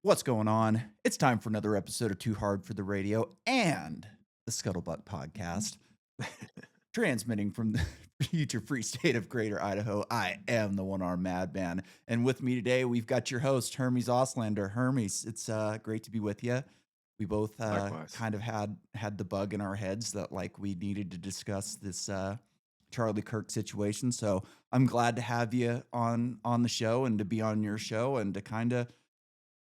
What's going on? It's time for another episode of Too Hard for the Radio and the Scuttlebutt Podcast, transmitting from the future free state of Greater Idaho. I am the one-armed madman, and with me today we've got your host Hermes Auslander. Hermes, it's great to be with you. We both Likewise. kind of had the bug in our heads that like we needed to discuss this Charlie Kirk situation. So I'm glad to have you on the show and to be on your show and to kind of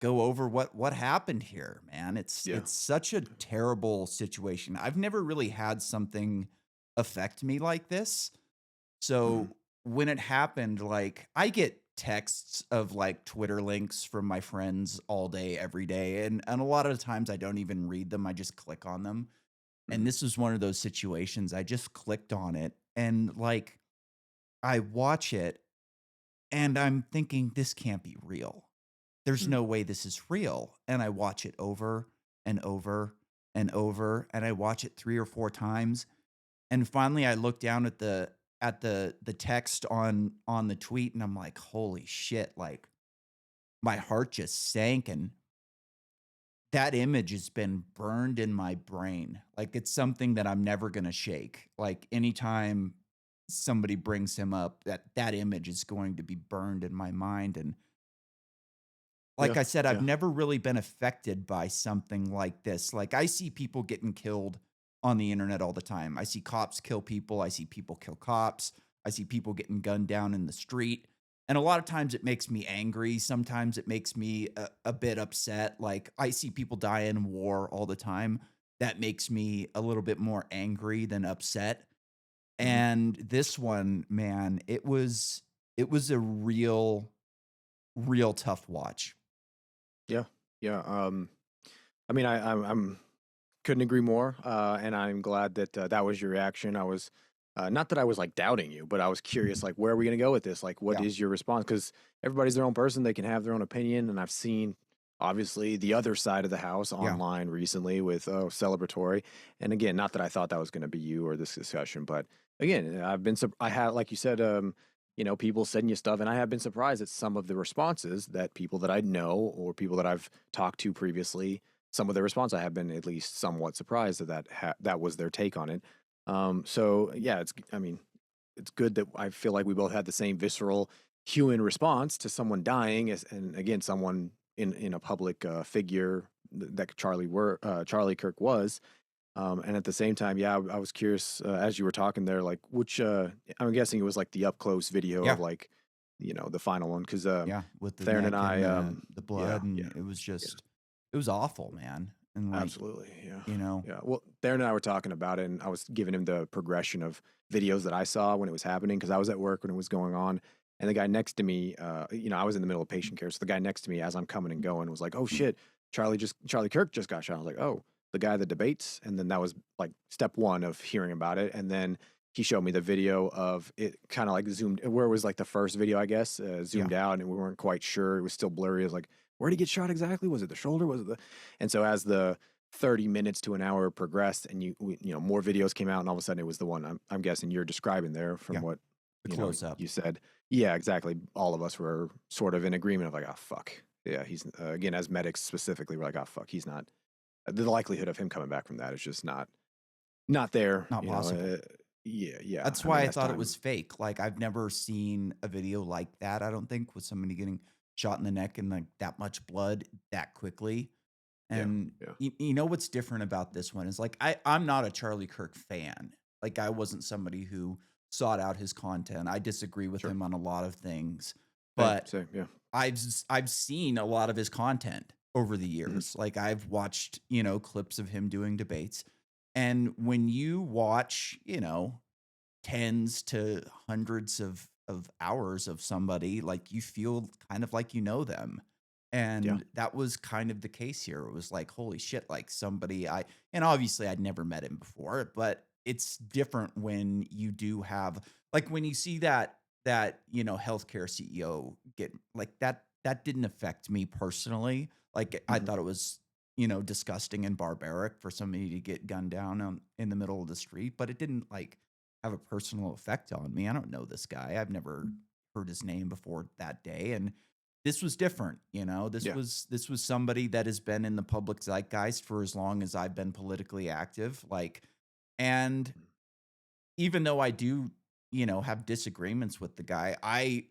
go over what happened here, man. It's Yeah. it's such a terrible situation. I've never really had something affect me like this. So Mhm. when it happened, like I get texts of like Twitter links from my friends all day, every day. And a lot of the times I don't even read them. I just click on them. And Mhm. this was one of those situations. I just clicked on it and like I watch it and I'm thinking this can't be real. There's Mhm. no way this is real. And I watch it over and over and over, and I watch it 3 or 4 times. And finally I look down at the text on the tweet and I'm like, "Holy shit." Like my heart just sank and that image has been burned in my brain. Like it's something that I'm never going to shake. Like anytime somebody brings him up, that image is going to be burned in my mind. And like Yeah. I said, I've Yeah. never really been affected by something like this. Like, I see people getting killed on the internet all the time. I see cops kill people. I see people kill cops. I see people getting gunned down in the street. And a lot of times it makes me angry. Sometimes it makes me a bit upset. Like, I see people die in war all the time. That makes me a little bit more angry than upset. Mhm. And this one, man, it was a real tough watch. Yeah. Yeah. I mean, I'm couldn't agree more. And I'm glad that that was your reaction. I was not that I was like doubting you, but I was curious, like, where are we going to go with this? Like, what Yeah. is your response? Because everybody's their own person; they can have their own opinion. And I've seen obviously the other side of the house Yeah. online recently with celebratory. And again, not that I thought that was going to be you or this discussion, but again, I had, like you said, people sending you stuff, and I have been surprised at some of the responses that people that I know or people that I've talked to previously. Some of the response I have been at least somewhat surprised that was their take on it. So yeah, I mean, it's good that I feel like we both had the same visceral human response to someone dying, and again, someone in a public figure that Charlie Kirk was. And at the same time, yeah, I was curious as you were talking there, like which I'm guessing it was like the up close video of Yeah. like, the final one because Yeah, with the Theron and neck I, and the yeah, blood, and yeah, it was yeah. just it was awful, man. And like, Absolutely. Yeah. you know, Yeah. Well, Darren and I were talking about it, and I was giving him the progression of videos that I saw when it was happening because I was at work when it was going on. And the guy next to me, I was in the middle of patient care. So the guy next to me, as I'm coming and going, was like, oh shit, Charlie Kirk just got shot. I was like, oh, the guy that debates. And then that was like step one of hearing about it. And then he showed me the video of it kind of like zoomed where it was like the first video, I guess, yeah, zoomed out and we weren't quite sure. It was still blurry. It was like, where did he get shot exactly? Was it the shoulder? Was it the, and so as the 30 minutes to an hour progressed and more videos came out and all of a sudden it was the one I'm guessing you're describing there from yeah, what the close up. you said. Yeah, exactly. All of us were sort of in agreement of like, oh fuck, yeah, he's again, as medics specifically, we're like, oh fuck, he's not, the likelihood of him coming back from that is just not there, Not possible. yeah, That's I why mean, I as thought it time. was fake. Like, I've never seen a video like that, I don't think, with somebody getting shot in the neck and like that much blood that quickly. Yeah, And yeah, you know what's different about this one is like I'm not a Charlie Kirk fan. Like I wasn't somebody who sought out his content. I disagree with sure, him on a lot of things, same, but same, yeah. I've seen a lot of his content over the Mhm. years. Like I've watched, clips of him doing debates. And when you watch, tens to hundreds of hours of somebody, like you feel kind of like you know them. Yeah. And that was kind of the case here. It was like, holy shit, like somebody and obviously I'd never met him before, but it's different when you do have like when you see that healthcare CEO get like that didn't affect me personally. Like I Mhm. thought it was, disgusting and barbaric for somebody to get gunned down in the middle of the street, but it didn't like have a personal effect on me. I don't know this guy. I've never heard his name before that day. And this was different, you know? Yeah. This was somebody that has been in the public zeitgeist for as long as I've been politically active, like, and even though I do, you know, have disagreements with the guy, I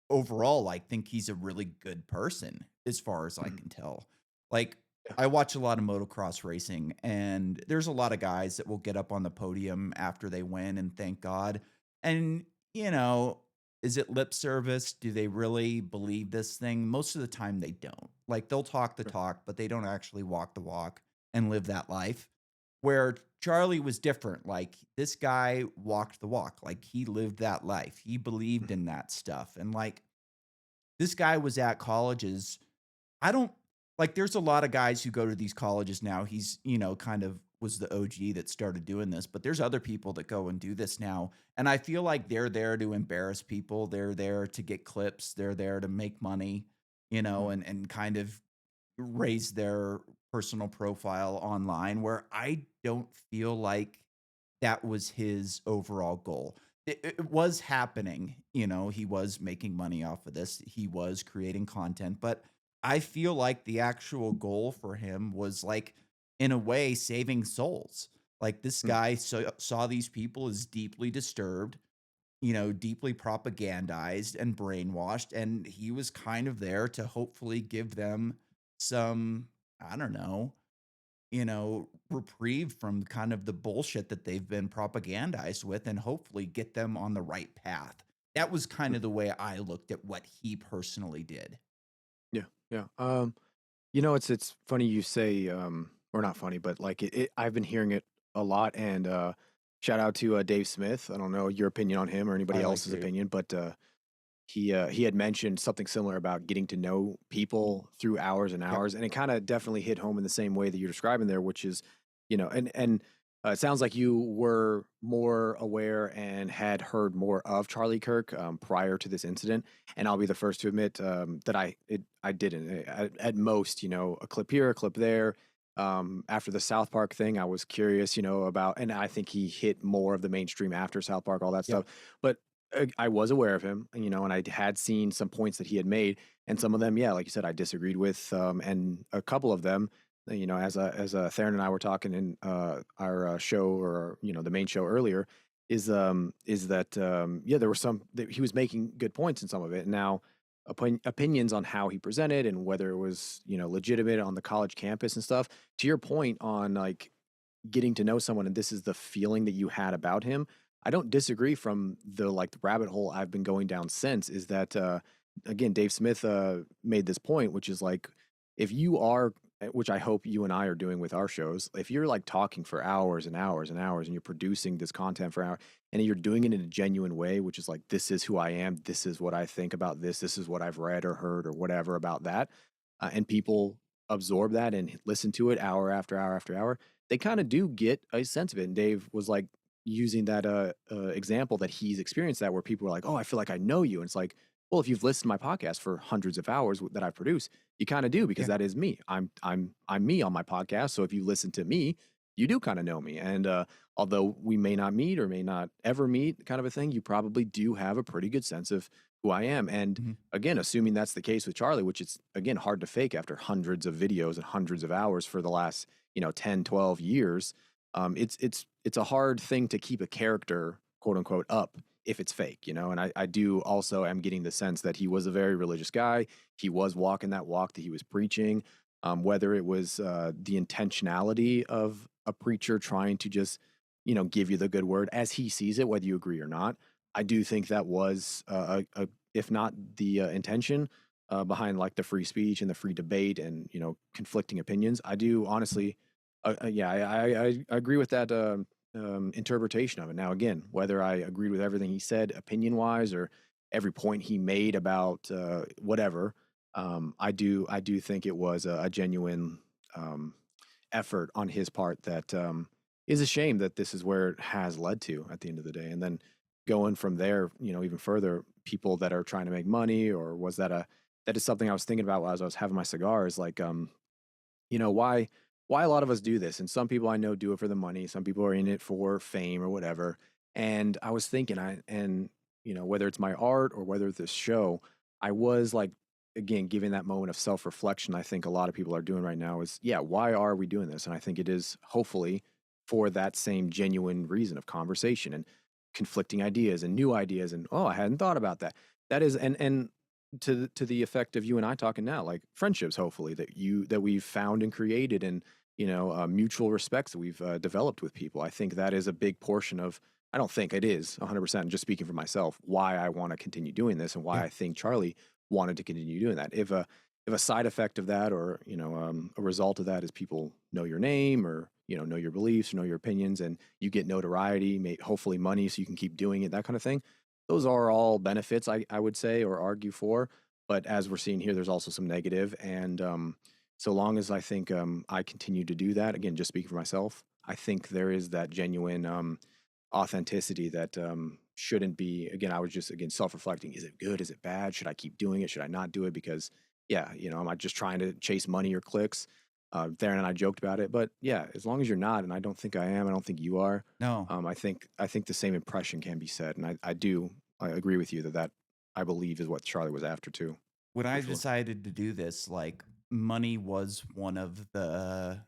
overall, like, think he's a really good person as far as I Mhm. can tell. Like, Yeah. I watch a lot of motocross racing, and there's a lot of guys that will get up on the podium after they win and thank God. And, you know, is it lip service? Do they really believe this thing? Most of the time, they don't. Like, they'll talk the Sure. talk, but they don't actually walk the walk and live that life. Where Charlie was different. Like, this guy walked the walk. Like, he lived that life. He believed Mhm. in that stuff. And, like, this guy was at colleges. I don't like, there's a lot of guys who go to these colleges now. He's, you know, kind of was the OG that started doing this, but there's other people that go and do this now. And I feel like they're there to embarrass people. They're there to get clips. They're there to make money, you know, Mhm. and kind of raise their personal profile online, where I don't feel like that was his overall goal. It was happening, you know, he was making money off of this. He was creating content, but I feel like the actual goal for him was, like, in a way, saving souls. Like, this Mm. guy saw these people as deeply disturbed, you know, deeply propagandized and brainwashed, and he was kind of there to hopefully give them some, I don't know, you know, reprieve from kind of the bullshit that they've been propagandized with and hopefully get them on the right path. That was kind Mm. of the way I looked at what he personally did. Yeah. Yeah. You know, it's funny you say, or not funny, but like I've been hearing it a lot. And shout out to Dave Smith. I don't know your opinion on him or I anybody like else's Dave. opinion, but he had mentioned something similar about getting to know people through hours and Yep. hours, and it kind of definitely hit home in the same way that you're describing there, which is, and it sounds like you were more aware and had heard more of Charlie Kirk prior to this incident. And I'll be the first to admit that I didn't. At most, a clip here, a clip there. After the South Park thing, I was curious, about, and I think he hit more of the mainstream after South Park, all that stuff. Yep. But I was aware of him, and I had seen some points that he had made, and some of them, yeah, like you said, I disagreed with, and a couple of them, as Theron and I were talking in our show, or the main show earlier, is that yeah, there were some that he was making good points in some of it. Now, opinions on how he presented and whether it was legitimate on the college campus and stuff. To your point on like getting to know someone and this is the feeling that you had about him, I don't disagree from the rabbit hole I've been going down since is that again, Dave Smith made this point, which is like if you are which I hope you and I are doing with our shows, if you're like talking for hours and hours and hours and you're producing this content for hours and you're doing it in a genuine way, which is like this is who I am, this is what I think about this is what I've read or heard or whatever about that, and people absorb that and listen to it hour after hour after hour, they kind of do get a sense of it. And Dave was like using that example that he's experienced that where people are like, "Oh, I feel like I know you," and it's like, well, if you've listened to my podcast for hundreds of hours that I produce, you kind of do because Yeah. that is me. I'm me on my podcast. So if you listen to me, you do kind of know me. And although we may not meet or may not ever meet, kind of a thing, you probably do have a pretty good sense of who I am. And Mhm. again, assuming that's the case with Charlie, which is again hard to fake after hundreds of videos and hundreds of hours for the last 10, 12 years, it's a hard thing to keep a character, quote unquote, up if it's fake, and I do also am getting the sense that he was a very religious guy. He was walking that walk that he was preaching. Whether it was the intentionality of a preacher trying to just give you the good word as he sees it, whether you agree or not, I do think that was if not the intention behind like the free speech and the free debate and conflicting opinions. I do honestly, yeah, I agree with that interpretation of it. Now, again, whether I agreed with everything he said opinion wise or every point he made about whatever, I do think it was a genuine um, effort on his part that is a shame that this is where it has led to at the end of the day. And then going from there, even further, people that are trying to make money, or was that is something I was thinking about as I was having my cigar is like, why a lot of us do this. And some people I know do it for the money. Some people are in it for fame or whatever. And I was thinking, whether it's my art or whether it's this show, I was like again, giving that moment of self-reflection, I think a lot of people are doing right now is, yeah, why are we doing this? And I think it is hopefully for that same genuine reason of conversation and conflicting ideas and new ideas. And oh, I hadn't thought about that. That is, and to the effect of you and I talking now, like friendships, hopefully that we've found and created, and mutual respects that we've developed with people. I think that is a big portion of. I don't think it is 100%. Just speaking for myself, why I want to continue doing this and why Yeah. I think Charlie wanted to continue doing that. If a side effect of that, or a result of that, is people know your name, or know your beliefs, know your opinions, and you get notoriety, hopefully money, so you can keep doing it, that kind of thing. Those are all benefits, I would say, or argue for. But as we're seeing here, there's also some negative, and so long as I think I continue to do that, again, just speaking for myself, I think there is that genuine authenticity that shouldn't be. Again, I was just again self-reflecting. Is it good? Is it bad? Should I keep doing it? Should I not do it? Because yeah, am I just trying to chase money or clicks? Theron and I joked about it, but yeah, as long as you're not, and I don't think I am, I don't think you are. No. I think the same impression can be said, and I agree with you that I believe is what Charlie was after too, When for I sure. decided to do this, like, money was one of the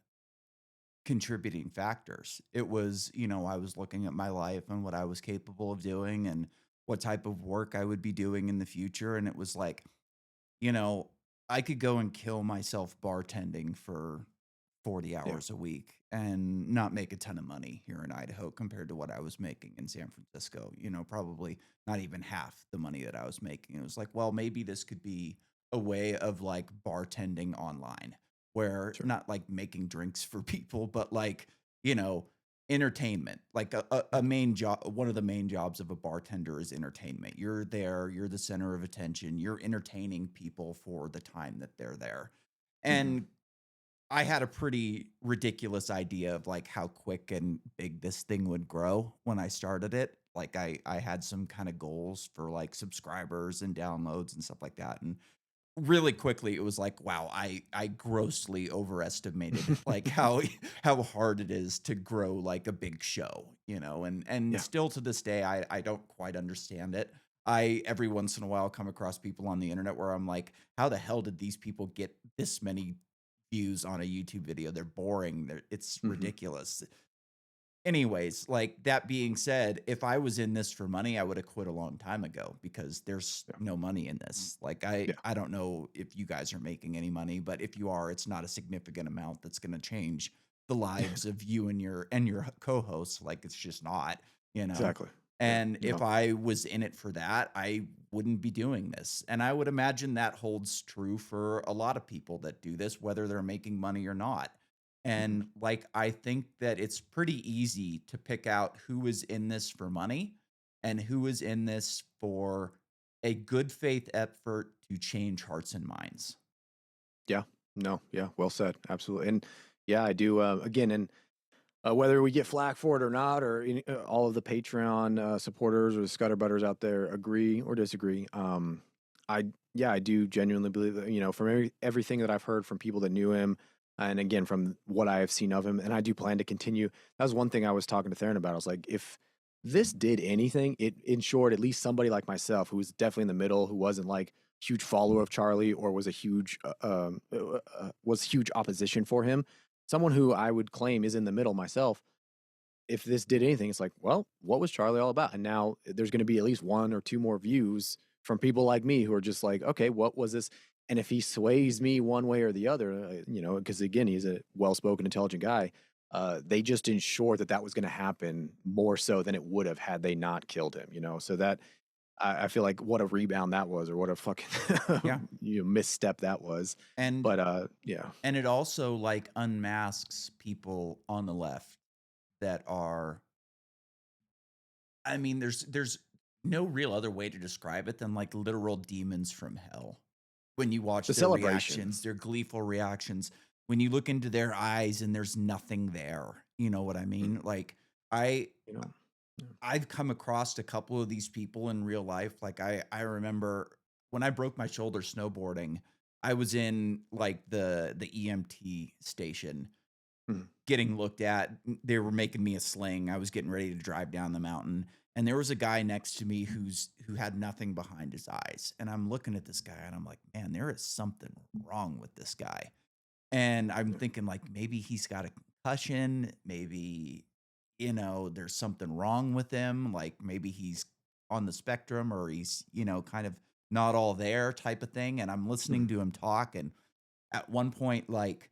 contributing factors. It was, I was looking at my life and what I was capable of doing and what type of work I would be doing in the future. And it was like, you know, I could go and kill myself bartending for 40 Yeah. hours a week and not make a ton of money here in Idaho compared to what I was making in San Francisco. Probably not even half the money that I was making. It was like, well, maybe this could be a way of like bartending online where Sure. not like making drinks for people, but like, you know, entertainment. Like a Yeah. main job, one of the main jobs of a bartender is entertainment. You're there, you're the center of attention, you're entertaining people for the time that they're there. Hmm. And I had a pretty ridiculous idea of, like, how quick and big this thing would grow when I started it. Like, I had some kinda goals for, like, subscribers and downloads and stuff like that, and really quickly, it was like, wow, I grossly overestimated, like, how how hard it is to grow, like, a big show, and Yeah. still to this day, I don't quite understand it. I every once in a while come across people on the internet where I'm like, "How the hell did these people get this many views on a YouTube video? They're boring, it's Hmm. ridiculous." Anyways, like, that being said, if I was in this for money, I would have quit a long time ago because there's Yeah. no money in this. Like, I Yeah. I don't know if you guys are making any money, but if you are, it's not a significant amount that's gonna change the lives of you and your co-hosts, like, it's just not, you know? Exactly. Yeah. And if No. I was in it for that, I wouldn't be doing this, and I would imagine that holds true for a lot of people that do this, whether they're making money or not. Hmm. And like, I think that it's pretty easy to pick out who is in this for money and who is in this for a good faith effort to change hearts and minds. Yeah. No. Yeah. Well said. Absolutely. And yeah, I do. Again, and whether we get flack for it or not, or all of the Patreon supporters or the Scutterbutters out there agree or disagree, I yeah, I do genuinely believe that from everything that I've heard from people that knew him, and again from what I have seen of him, and I do plan to continue. That was one thing I was talking to Theron about. I was like, if this did anything, it ensured at least somebody like myself, who was definitely in the middle, who wasn't like huge follower of Charlie or was a huge was huge opposition for him, someone who I would claim is in the middle myself. If this did anything, it's like, well, what was Charlie all about? And now there's going to be at least one or two more views from people like me who are just like, okay, what was this? And if he sways me one way or the other, because again, he's a well-spoken, intelligent guy. They just ensured that that was going to happen more so than it would have had they not killed him. So that I feel like what a rebound that was, or what a Yeah. fucking misstep that was. And But yeah, and it also like unmasks people on the left that are, I mean, there's no real other way to describe it than like literal demons from hell. When you watch the their celebration. reactions, their gleeful reactions, when you look into their eyes and there's nothing there, you know what I Mm, mean? Like, I you know, yeah. I've come across a couple of these people in real life. Like, I remember when I broke my shoulder snowboarding, I was in like the EMT station Mm, getting looked at. They were making me a sling. I was getting ready to drive down the mountain, And there was a guy next to me who had nothing behind his eyes, and I'm looking at this guy, and I'm like, "Man, there is something wrong with this guy." And I'm Yeah. thinking, like, maybe he's got a concussion, maybe, there's something wrong with him, like, maybe he's on the spectrum or he's, kind of not all there type of thing, and I'm listening Mm. to him talk, and at one point, like,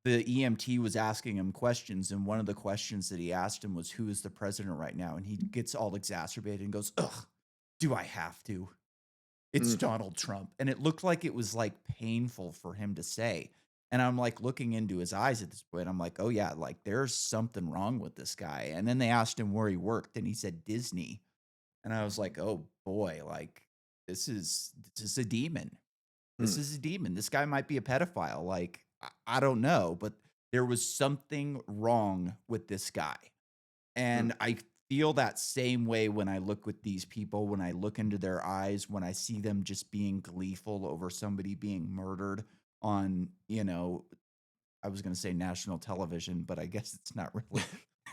the EMT was asking him questions, and one of the questions that he asked him was, "Who is the president right now?" And he gets all exacerbated and goes, "Ugh, do I have to? It's Mm. Donald Trump." And it looked like it was, like, painful for him to say. And I'm, like, looking into his eyes at this point. I'm like, "Oh, yeah, like, there's something wrong with this guy." And then they asked him where he worked, and he said, "Disney." And I was like, "Oh, boy, like, this is a demon. This Mm. is a demon. This guy might be a pedophile." Like, I don't know, but there was something wrong with this guy. Mm. And I feel that same way when I look with these people, when I look into their eyes, when I see them just being gleeful over somebody being murdered on, I was going to say national television, but I guess it's not really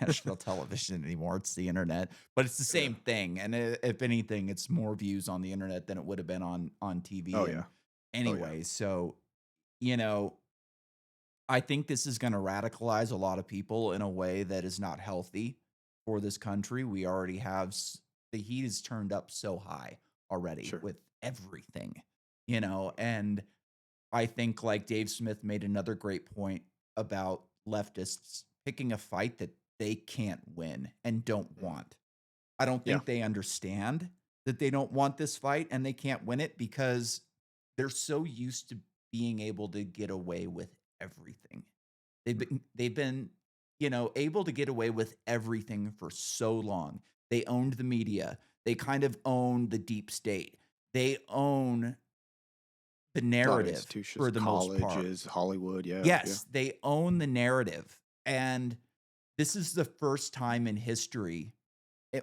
national television anymore. It's the internet, but it's the Yeah. same thing. And if anything, it's more views on the internet than it would have been on Oh TV. yeah. And Oh yeah. anyway, so, you know, I think this is gonna radicalize a lot of people in a way that is not healthy for this country. We already have the heat is turned up so high already Sure. with everything, and I think like Dave Smith made another great point about leftists picking a fight that they can't win and don't Mm. want. I don't Yeah. think they understand that they don't want this fight and they can't win it because they're so used to being able to get away with everything. Mm. They've been, able to get away with everything for so long. They owned the media. They kind of own the deep state. They own the A lot of narrative institutions, for the most part. colleges, Hollywood. Yeah. Yeah. Yes, they own the narrative. And this is the first time in history,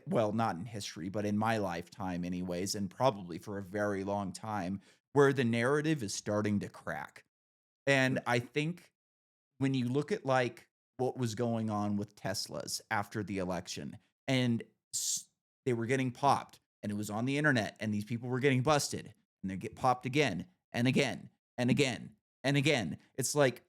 well, not in history, but in my lifetime, anyways, and probably for a very long time, where the narrative is starting to crack. And Mm. I think when you look at like what was going on with Teslas after the election and s- they were getting popped and it was on the internet and these people were getting busted and they get popped again and again and again and again. It's like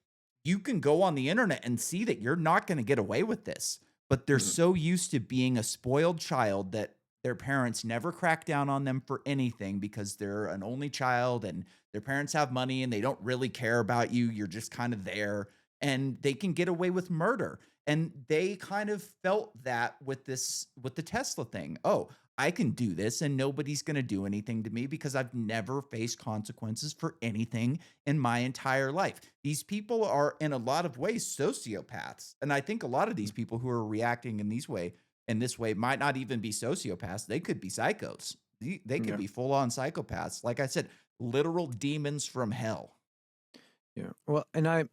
you can go on the internet and see that you're not going to get away with this, but they're Mhm. so used to being a spoiled child that their parents never crack down on them for anything because they're an only child and their parents have money and they don't really care about you. You're just kind of there and they can get away with murder. And they kind of felt that with the Tesla thing. Oh, I can do this and nobody's going to do anything to me because I've never faced consequences for anything in my entire life. These people are in a lot of ways sociopaths. And I think a lot of these Mm. people who are reacting in this way might not even be sociopaths. They could be psychos. They could Yeah. be full on psychopaths. Like I said, literal demons from hell. Yeah. Well, and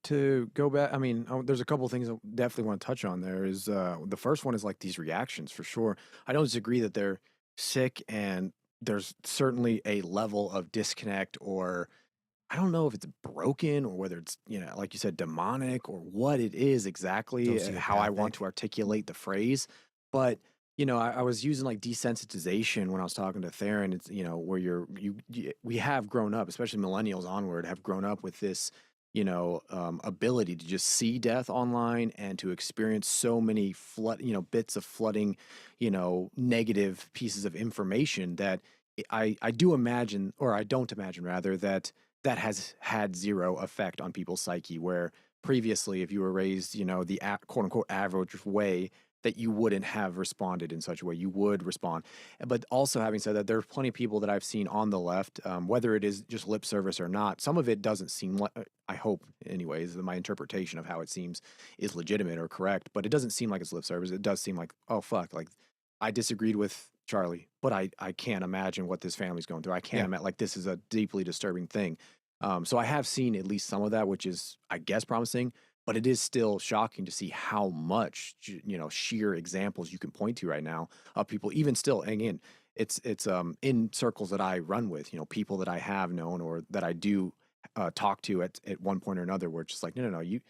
to go back, I mean, there's a couple of things I definitely want to touch on there is the first one is like these reactions for sure. I don't disagree that they're sick and there's certainly a level of disconnect or I don't know if it's broken or whether it's, like you said, demonic or what it is exactly, how I want Sociopathic. to articulate the phrase. But, I was using like desensitization when I was talking to Theron. It's, where we have grown up, especially millennials onward, have grown up with this, ability to just see death online and to experience so many bits of flooding, negative pieces of information that I do imagine, or I don't imagine rather, that has had zero effect on people's psyche. Where previously, if you were raised, the quote unquote average way, that you wouldn't have responded in such a way, you would respond. But also, having said that, there's plenty of people that I've seen on the left, whether it is just lip service or not. Some of it doesn't seem like, I hope, anyways, that my interpretation of how it seems is legitimate or correct, but it doesn't seem like it's lip service. It does seem like, oh, fuck, like I disagreed with Charlie, but I can't imagine what this family's going through. I can't Yeah. imagine, like, this is a deeply disturbing thing. So I have seen at least some of that, which is, I guess, promising. But it is still shocking to see how much sheer examples you can point to right now of people, even still. And again, it's in circles that I run with, people that I have known or that I do talk to at one point or another, where it's just like, no, you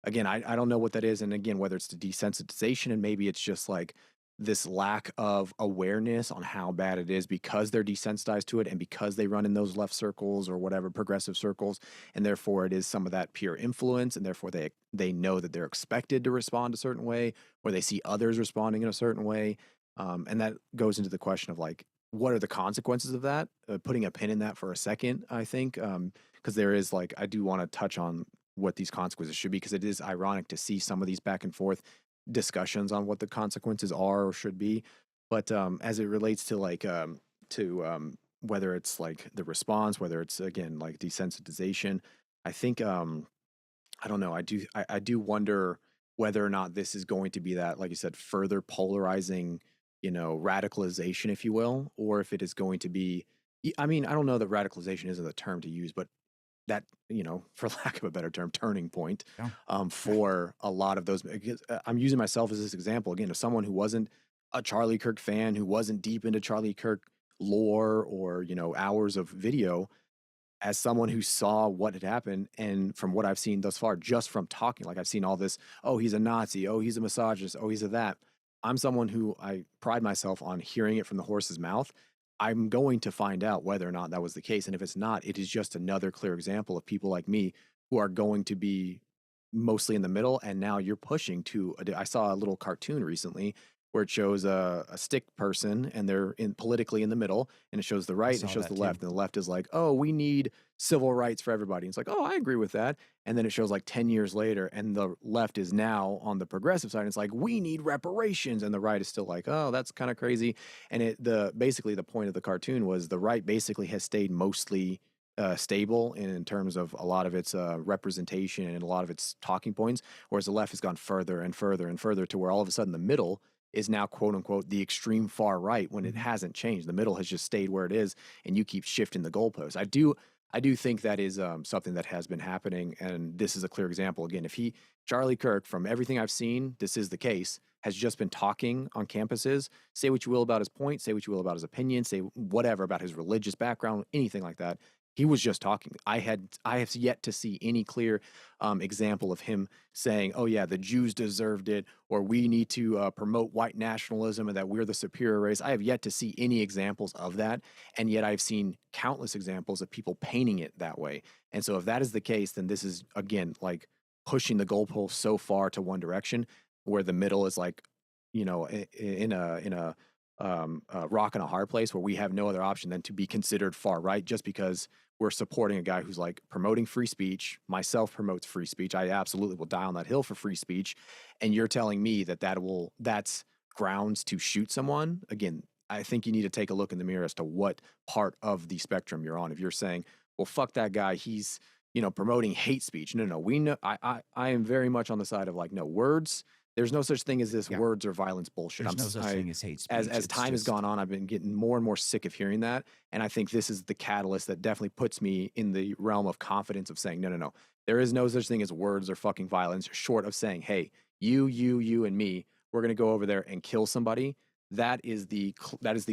again, I don't know what that is, and again, whether it's the desensitization and maybe it's just like this lack of awareness on how bad it is because they're desensitized to it and because they run in those left circles or whatever progressive circles, and therefore it is some of that peer influence, and therefore they know that they're expected to respond a certain way, or they see others responding in a certain way, and that goes into the question of like what are the consequences of that. Putting a pin in that for a second, I think, because there is like I do want to touch on what these consequences should be because it is ironic to see some of these back and forth discussions on what the consequences are or should be. But as it relates to like whether it's like the response, whether it's again like desensitization, I think I don't know. I do wonder whether or not this is going to be that, like you said, further polarizing, radicalization, if you will, or if it is going to be. I mean, I don't know that radicalization isn't the term to use, but that for lack of a better term, turning point Yeah. for a lot of those. Because, I'm using myself as this example again of someone who wasn't a Charlie Kirk fan, who wasn't deep into Charlie Kirk lore or hours of video. As someone who saw what had happened, and from what I've seen thus far, just from talking, like I've seen all this. Oh, he's a Nazi. Oh, he's a misogynist. Oh, he's a that. I'm someone who I pride myself on hearing it from the horse's mouth. I'm going to find out whether or not that was the case. And if it's not, it is just another clear example of people like me who are going to be mostly in the middle. And now you're pushing to, I saw a little cartoon recently where it shows a stick person and they're in politically in the middle, and it shows the I right and it saw shows the that too. left. And the left is like, oh, we need civil rights for everybody. And it's like, oh, I agree with that. And then it shows like 10 years later, and the left is now on the progressive side. And it's like, we need reparations. And the right is still like, oh, that's kind of crazy. And basically the point of the cartoon was the right basically has stayed mostly stable in terms of a lot of its representation and a lot of its talking points, whereas the left has gone further and further and further to where all of a sudden the middle is now quote unquote the extreme far right when it Mhm. hasn't changed. The middle has just stayed where it is, and you keep shifting the goalposts. I do think that is something that has been happening, and this is a clear example. Again, if Charlie Kirk, from everything I've seen, this is the case, has just been talking on campuses. Say what you will about his point, say what you will about his opinion, say whatever about his religious background, anything like that. He was just talking. I have yet to see any clear example of him saying, "Oh yeah, the Jews deserved it," or "We need to promote white nationalism and that we're the superior race." I have yet to see any examples of that, and yet I've seen countless examples of people painting it that way. And so, if that is the case, then this is again like pushing the goalpost so far to one direction, where the middle is like, in a rock and a hard place where we have no other option than to be considered far right just because we're supporting a guy who's like promoting free speech. Myself promotes free speech. I absolutely will die on that hill for free speech. And you're telling me that's grounds to shoot someone. Again, I think you need to take a look in the mirror as to what part of the spectrum you're on. If you're saying, well, fuck that guy, he's promoting hate speech. No, no, we know. I am very much on the side of like, no words. There's no such thing as this Yeah. words or violence bullshit. There's no such thing as hate As speech. It's time has just gone on, I've been getting more and more sick of hearing that, and I think this is the catalyst that definitely puts me in the realm of confidence of saying, no, no, no, there is no such thing as words or fucking violence, short of saying, hey, you, and me, we're gonna go over there and kill somebody. That is the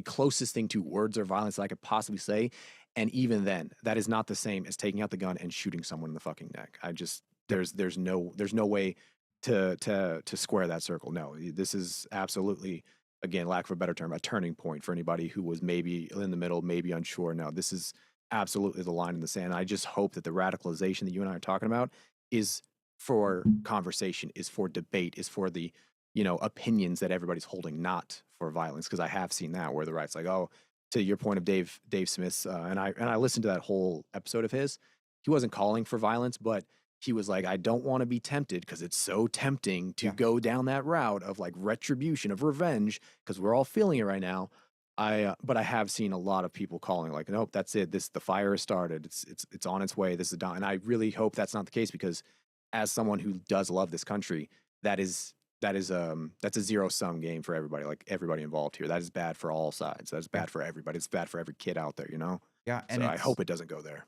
closest thing to words or violence that I could possibly say, and even then, that is not the same as taking out the gun and shooting someone in the fucking neck. I just yep. there's no way to square that circle. No, this is absolutely, again, lack of a better term, a turning point for anybody who was maybe in the middle, maybe unsure. No, this is absolutely the line in the sand. I just hope that the radicalization that you and I are talking about is for conversation, is for debate, is for the opinions that everybody's holding, not for violence. Because I have seen that where the right's like, oh, to your point of Dave Smith's, and I listened to that whole episode of his. He wasn't calling for violence, but he was like, I don't want to be tempted because it's so tempting to Yeah. go down that route of like retribution, of revenge, because we're all feeling it right now. But I have seen a lot of people calling like, nope, that's it. The fire has started. It's on its way. This is done. And I really hope that's not the case because, as someone who does love this country, that is that's a zero sum game for everybody. Like everybody involved here. That is bad for all sides. That is Yeah. bad for everybody. It's bad for every kid out there. Yeah. So I hope it doesn't go there.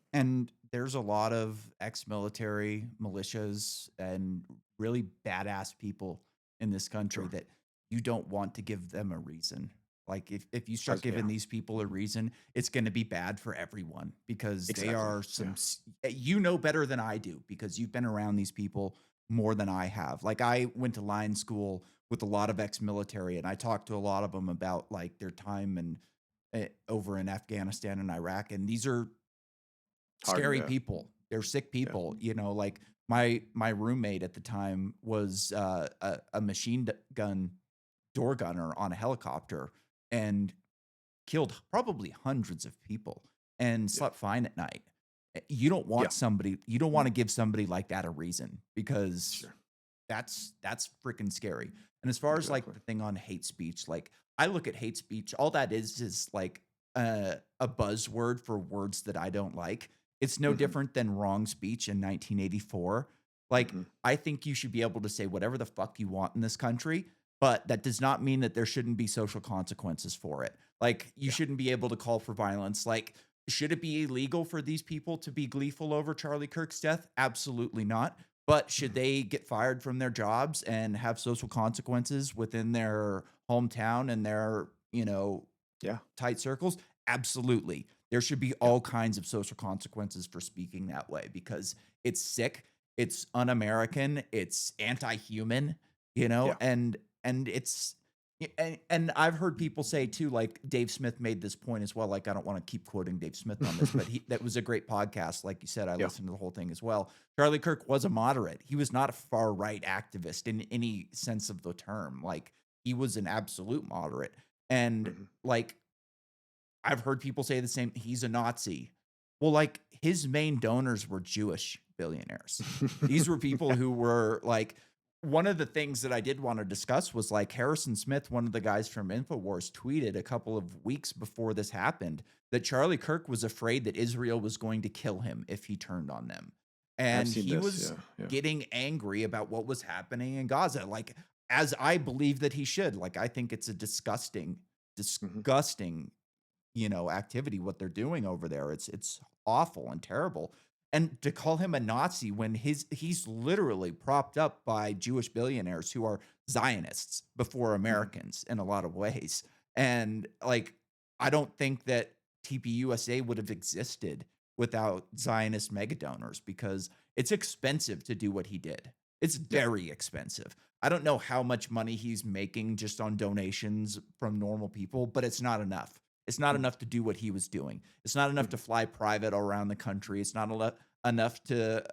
There's a lot of ex-military militias and really badass people in this country Sure. that you don't want to give them a reason. Like if you start Yeah. giving these people a reason, it's going to be bad for everyone because they Exactly. are Yeah. you know better than I do because you've been around these people more than I have. Like, I went to line school with a lot of ex-military, and I talked to a lot of them about, like, their time and over in Afghanistan and Iraq, and these are Hard, scary yeah, people. They're sick yeah, people, you know, like, my roommate at the time was, a machine gun door gunner on a helicopter and killed probably hundreds of people and yeah, slept fine at night. yeah, You don't wanna give somebody like that a reason because sure, that's freaking scary. And as far as, like, exactly. the thing on hate speech, like, I look at hate speech, all that is like a buzzword for words that I don't like. It's no Hmm. different than wrong speech in 1984. Like, Hmm. I think you should be able to say whatever the fuck you want in this country, but that does not mean that there shouldn't be social consequences for it. Like, you Yeah. shouldn't be able to call for violence. Like, should it be illegal for these people to be gleeful over Charlie Kirk's death? Absolutely not. But should Mhm. they get fired from their jobs and have social consequences within their hometown and their, Yeah, tight circles? Absolutely. There should be yeah, all kinds of social consequences for speaking that way because it's sick, it's un-American, it's anti-human, yeah. and it's and I've heard people say too, like Dave Smith made this point as well. Like, I don't want to keep quoting Dave Smith on this, but he that was a great podcast. Like you said, I Yeah. listened to the whole thing as well. Charlie Kirk was a moderate. He was not a far right activist in any sense of the term. Like, he was an absolute moderate. And Mhm. like, I've heard people say the same, he's a Nazi. Well, like, his main donors were Jewish billionaires. These were people Yeah. who were like, one of the things that I did want to discuss was like Harrison Smith, one of the guys from InfoWars, tweeted a couple of weeks before this happened that Charlie Kirk was afraid that Israel was going to kill him if he turned on them. I've And seen he this, was yeah, yeah. getting angry about what was happening in Gaza. Like, as I believe that he should. Like, I think it's a disgusting, Mhm. disgusting activity what they're doing over there. It's awful and terrible. And to call him a Nazi when he's literally propped up by Jewish billionaires who are Zionists before Mhm. Americans in a lot of ways. And like, I don't think that TPUSA would have existed without Zionist mega donors because it's expensive to do what he did. It's Yeah. very expensive. I don't know how much money he's making just on donations from normal people, but it's not enough. It's not Mhm. enough to do what he was doing. It's not enough to Mhm. fly private around the country. It's not enough to,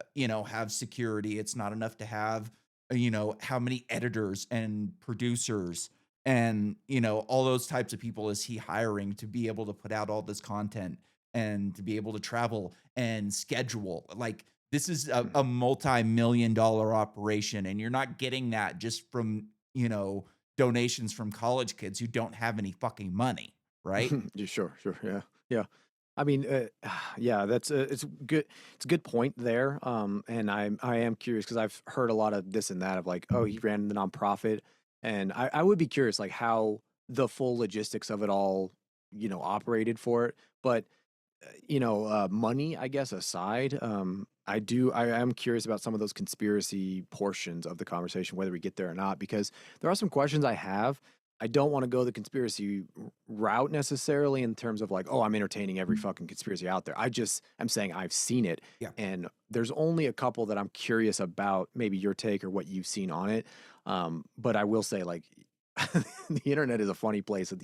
have security. It's not enough to have, how many editors and producers and, all those types of people is he hiring to be able to put out all this content and to be able to travel and schedule. Like, this is Mhm. a multi-million dollar operation, and you're not getting that just from, donations from college kids who don't have any fucking money, right? Yeah, sure, sure, yeah, yeah. I mean, yeah, that's it's good. It's a good point there. And I am curious because I've heard a lot of this and that of like, oh, he ran the nonprofit, and I would be curious like how the full logistics of it all, operated for it. But money, I guess, aside, I am curious about some of those conspiracy portions of the conversation, whether we get there or not, because there are some questions I have. I don't want to go the conspiracy route necessarily in terms of like, oh, I'm entertaining every fucking conspiracy out there. I'm saying I've seen it, Yeah. and there's only a couple that I'm curious about, maybe your take or what you've seen on it. But I will say, like, the internet is a funny place that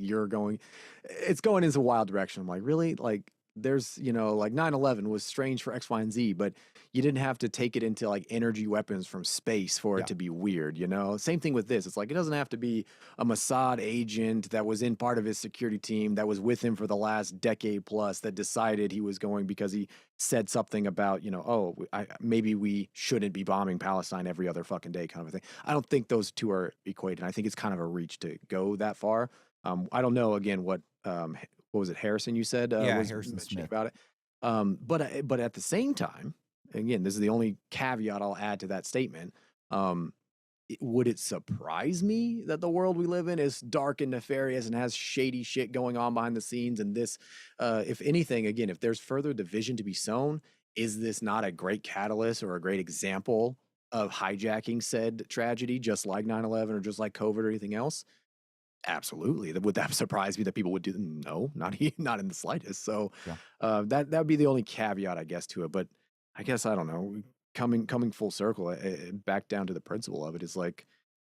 it's going into a wild direction. I'm like, really? Like, there's, like 9/11 was strange for X, Y, and Z, but you didn't have to take it into like energy weapons from space for it Yeah. to be weird, you know? Same thing with this. It's like it doesn't have to be a Mossad agent that was in part of his security team that was with him for the last decade plus that decided he was going because he said something about, oh, maybe we shouldn't be bombing Palestine every other fucking day kind of a thing. I don't think those two are equated. I think it's kind of a reach to go that far. I don't know again what was it, Harrison? You said Yeah, was Harrison mentioning Smith. about it. But at the same time, again, this is the only caveat I'll add to that statement. Um, would it surprise me that the world we live in is dark and nefarious and has shady shit going on behind the scenes? And this, if anything, again, if there's further division to be sown, is this not a great catalyst or a great example of hijacking said tragedy, just like 9/11 or just like COVID or anything else? Absolutely. Would that surprise me that people would do? No, not in the slightest. So Yeah. that would be the only caveat, I guess, to it. But I guess I don't know. coming full circle, back down to the principle of it is like,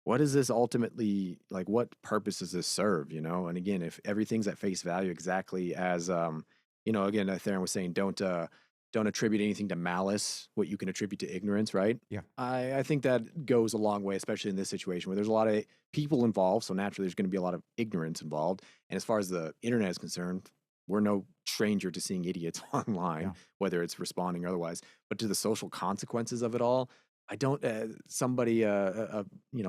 what is this ultimately like? What purpose does this serve? You know, and again, if everything's at face value, exactly as again, Theron was saying, don't attribute anything to malice. What you can attribute to ignorance, right? Yeah. I think that goes a long way, especially in this situation where there's a lot of people involved. So naturally, there's going to be a lot of ignorance involved. And as far as the internet is concerned, we're no stranger to seeing idiots online, Yeah. whether it's responding or otherwise. But to the social consequences of it all, I don't. Somebody, a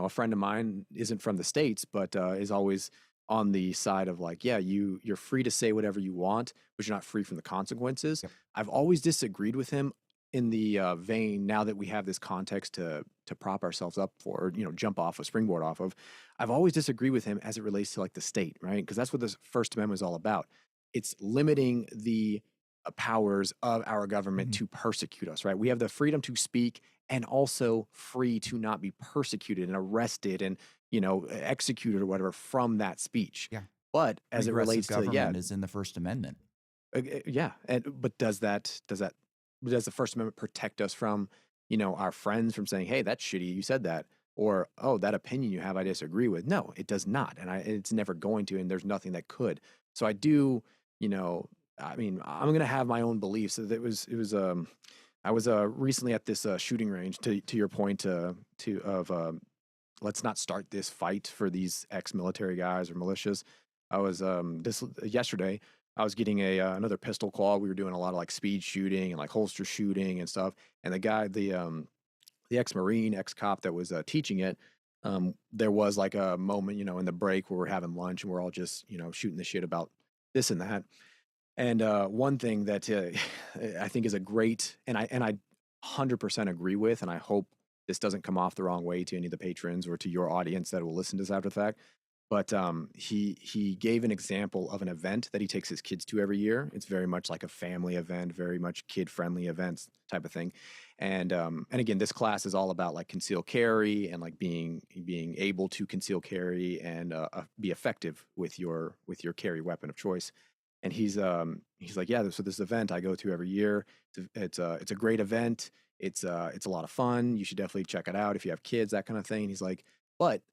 friend of mine isn't from the states, but is always on the side of like, yeah, you're free to say whatever you want, but you're not free from the consequences. Yep. I've always disagreed with him in the vein. Now that we have this context to prop ourselves up for, jump off a springboard off of, I've always disagreed with him as it relates to like the state, right? Because that's what the First Amendment is all about. It's limiting the powers of our government Mhm. to persecute us, right? We have the freedom to speak and also free to not be persecuted and arrested and, executed or whatever from that speech. Yeah. But as it Regressive relates to, yeah, government is in the First Amendment. yeah, and but does the First Amendment protect us from, our friends from saying, "Hey, that's shitty, you said that," or "Oh, that opinion you have, I disagree with." No, it does not, and it's never going to, and there's nothing that could. So I do, you know, I mean, I'm gonna have my own beliefs. So I was recently at this shooting range. To your point, to of let's not start this fight for these ex-military guys or militias. I was this yesterday. I was getting a another pistol call. We were doing a lot of like speed shooting and like holster shooting and stuff. And the guy, the ex-marine, ex-cop that was teaching it, there was like a moment, in the break where we're having lunch and we're all just shooting the shit about this and that. And one thing that I think is a great, and I 100% agree with, and I hope this doesn't come off the wrong way to any of the patrons or to your audience that will listen to this after the fact. But he gave an example of an event that he takes his kids to every year. It's very much like a family event, very much kid friendly events type of thing. And again, this class is all about like conceal carry and like being able to conceal carry and be effective with your carry weapon of choice. And he's like, yeah, so this event I go to every year. It's a great event. It's a lot of fun. You should definitely check it out if you have kids, that kind of thing. And he's like, but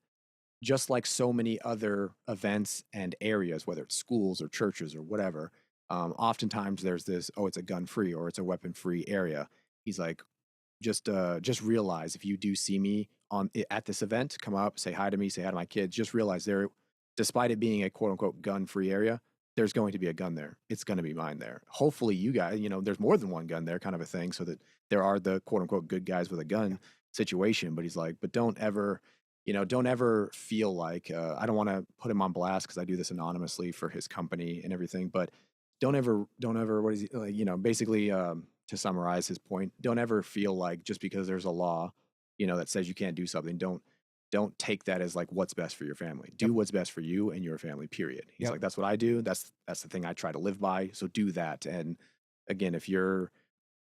just like so many other events and areas, whether it's schools or churches or whatever, oftentimes there's this, oh, it's a gun free or it's a weapon free area. He's like, just realize if you do see me at this event, come up, say hi to me, say hi to my kids. Just realize there, despite it being a quote unquote gun free area, there's going to be a gun there. It's going to be mine there. Hopefully, you guys, there's more than one gun there, kind of a thing, so that there are the quote unquote good guys with a Yeah. gun situation. But he's like, but don't ever feel like I don't want to put him on blast because I do this anonymously for his company and everything. But don't ever, what is he like? Basically, to summarize his point, don't ever feel like just because there's a law, that says you can't do something, don't take that as like what's best for your family. Yep. Do what's best for you and your family. Period. He's Yep. like, that's what I do. That's the thing I try to live by. So do that. And again, if you're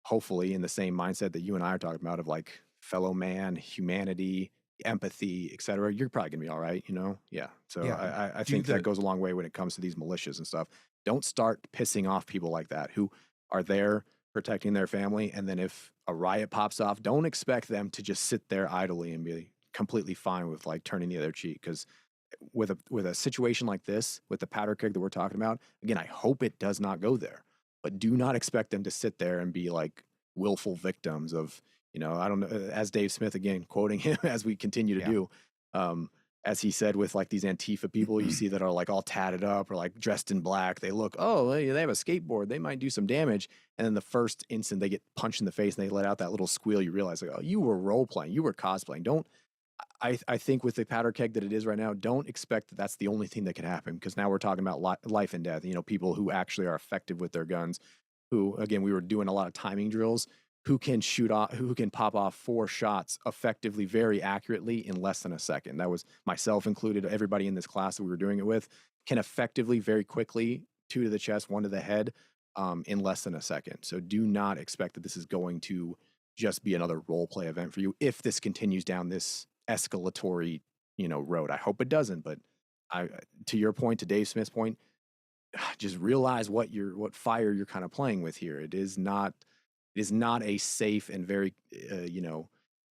hopefully in the same mindset that you and I are talking about of like fellow man, humanity, empathy, etc., you're probably gonna be all right. Yeah. So Yeah. I Do think that the goes a long way when it comes to these militias and stuff. Don't start pissing off people like that who are there protecting their family, and then if a riot pops off, don't expect them to just sit there idly and be completely fine with like turning the other cheek. Because with a situation like this, with the powder keg that we're talking about, again, I hope it does not go there, but do not expect them to sit there and be like willful victims of, I don't know, as Dave Smith, again, quoting him as we continue to Yeah. do, as he said with like these Antifa people you see that are like all tatted up or like dressed in black, they look, oh, they have a skateboard, they might do some damage. And then the first instant they get punched in the face and they let out that little squeal, you realize like, oh, you were role playing, you were cosplaying. Don't, I think with the powder keg that it is right now, don't expect that that's the only thing that could happen, because now we're talking about life and death. People who actually are effective with their guns. Who, again, we were doing a lot of timing drills. Who can shoot off? Who can pop off 4 shots effectively, very accurately in less than a second? That was myself included. Everybody in this class that we were doing it with can effectively, very quickly, 2 to the chest, 1 to the head, in less than a second. So do not expect that this is going to just be another role play event for you if this continues down this escalatory, road. I hope it doesn't, but to your point, to Dave Smith's point, just realize what fire you're kind of playing with here. It is not it is not a safe and very,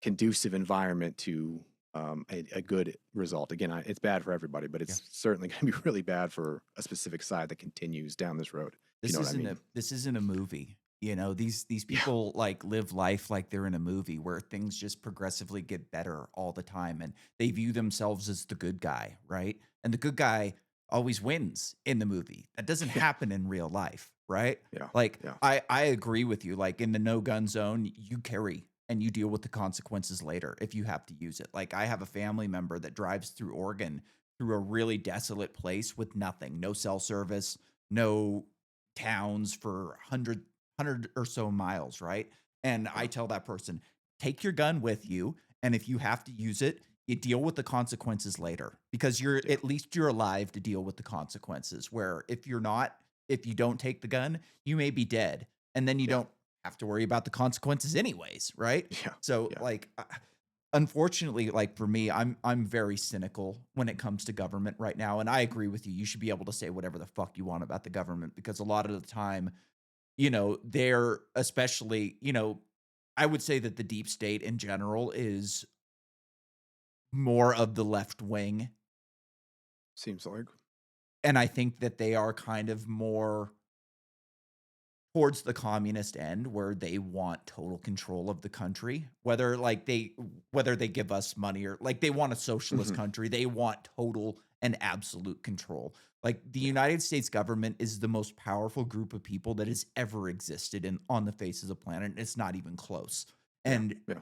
conducive environment to a good result. Again, it's bad for everybody, but Yeah. it's certainly going to be really bad for a specific side that continues down this road. If you know what I mean? This isn't a movie. You know, these Yeah. people like live life like they're in a movie where things just progressively get better all the time and they view themselves as the good guy, right? And the good guy always wins in the movie. That doesn't Yeah. happen in real life, right? Yeah. Like Yeah. I agree with you. Like in the no gun zone, you carry and you deal with the consequences later if you have to use it. Like I have a family member that drives through Oregon through a really desolate place with nothing, no cell service, no towns for 100 or so miles, right? And I Yeah. tell that person, take your gun with you, and if you have to use it, you deal with the consequences later because you're Yeah. at least you're alive to deal with the consequences. Where if you're not, if you don't take the gun, you may be dead, and then you Yeah. don't have to worry about the consequences anyways, right? Yeah. So Yeah. like unfortunately, like for me, I'm very cynical when it comes to government right now, and I agree with you. You should be able to say whatever the fuck you want about the government because a lot of the time, they're especially, I would say that the deep state in general is more of the left wing, Seems like. and I think that they are kind of more towards the communist end where they want total control of the country, whether they give us money or like they want a socialist Hmm. country, they want total and absolute control. Like the Yeah. United States government is the most powerful group of people that has ever existed in on the face of the planet. It's not even close. Yeah. And Yeah.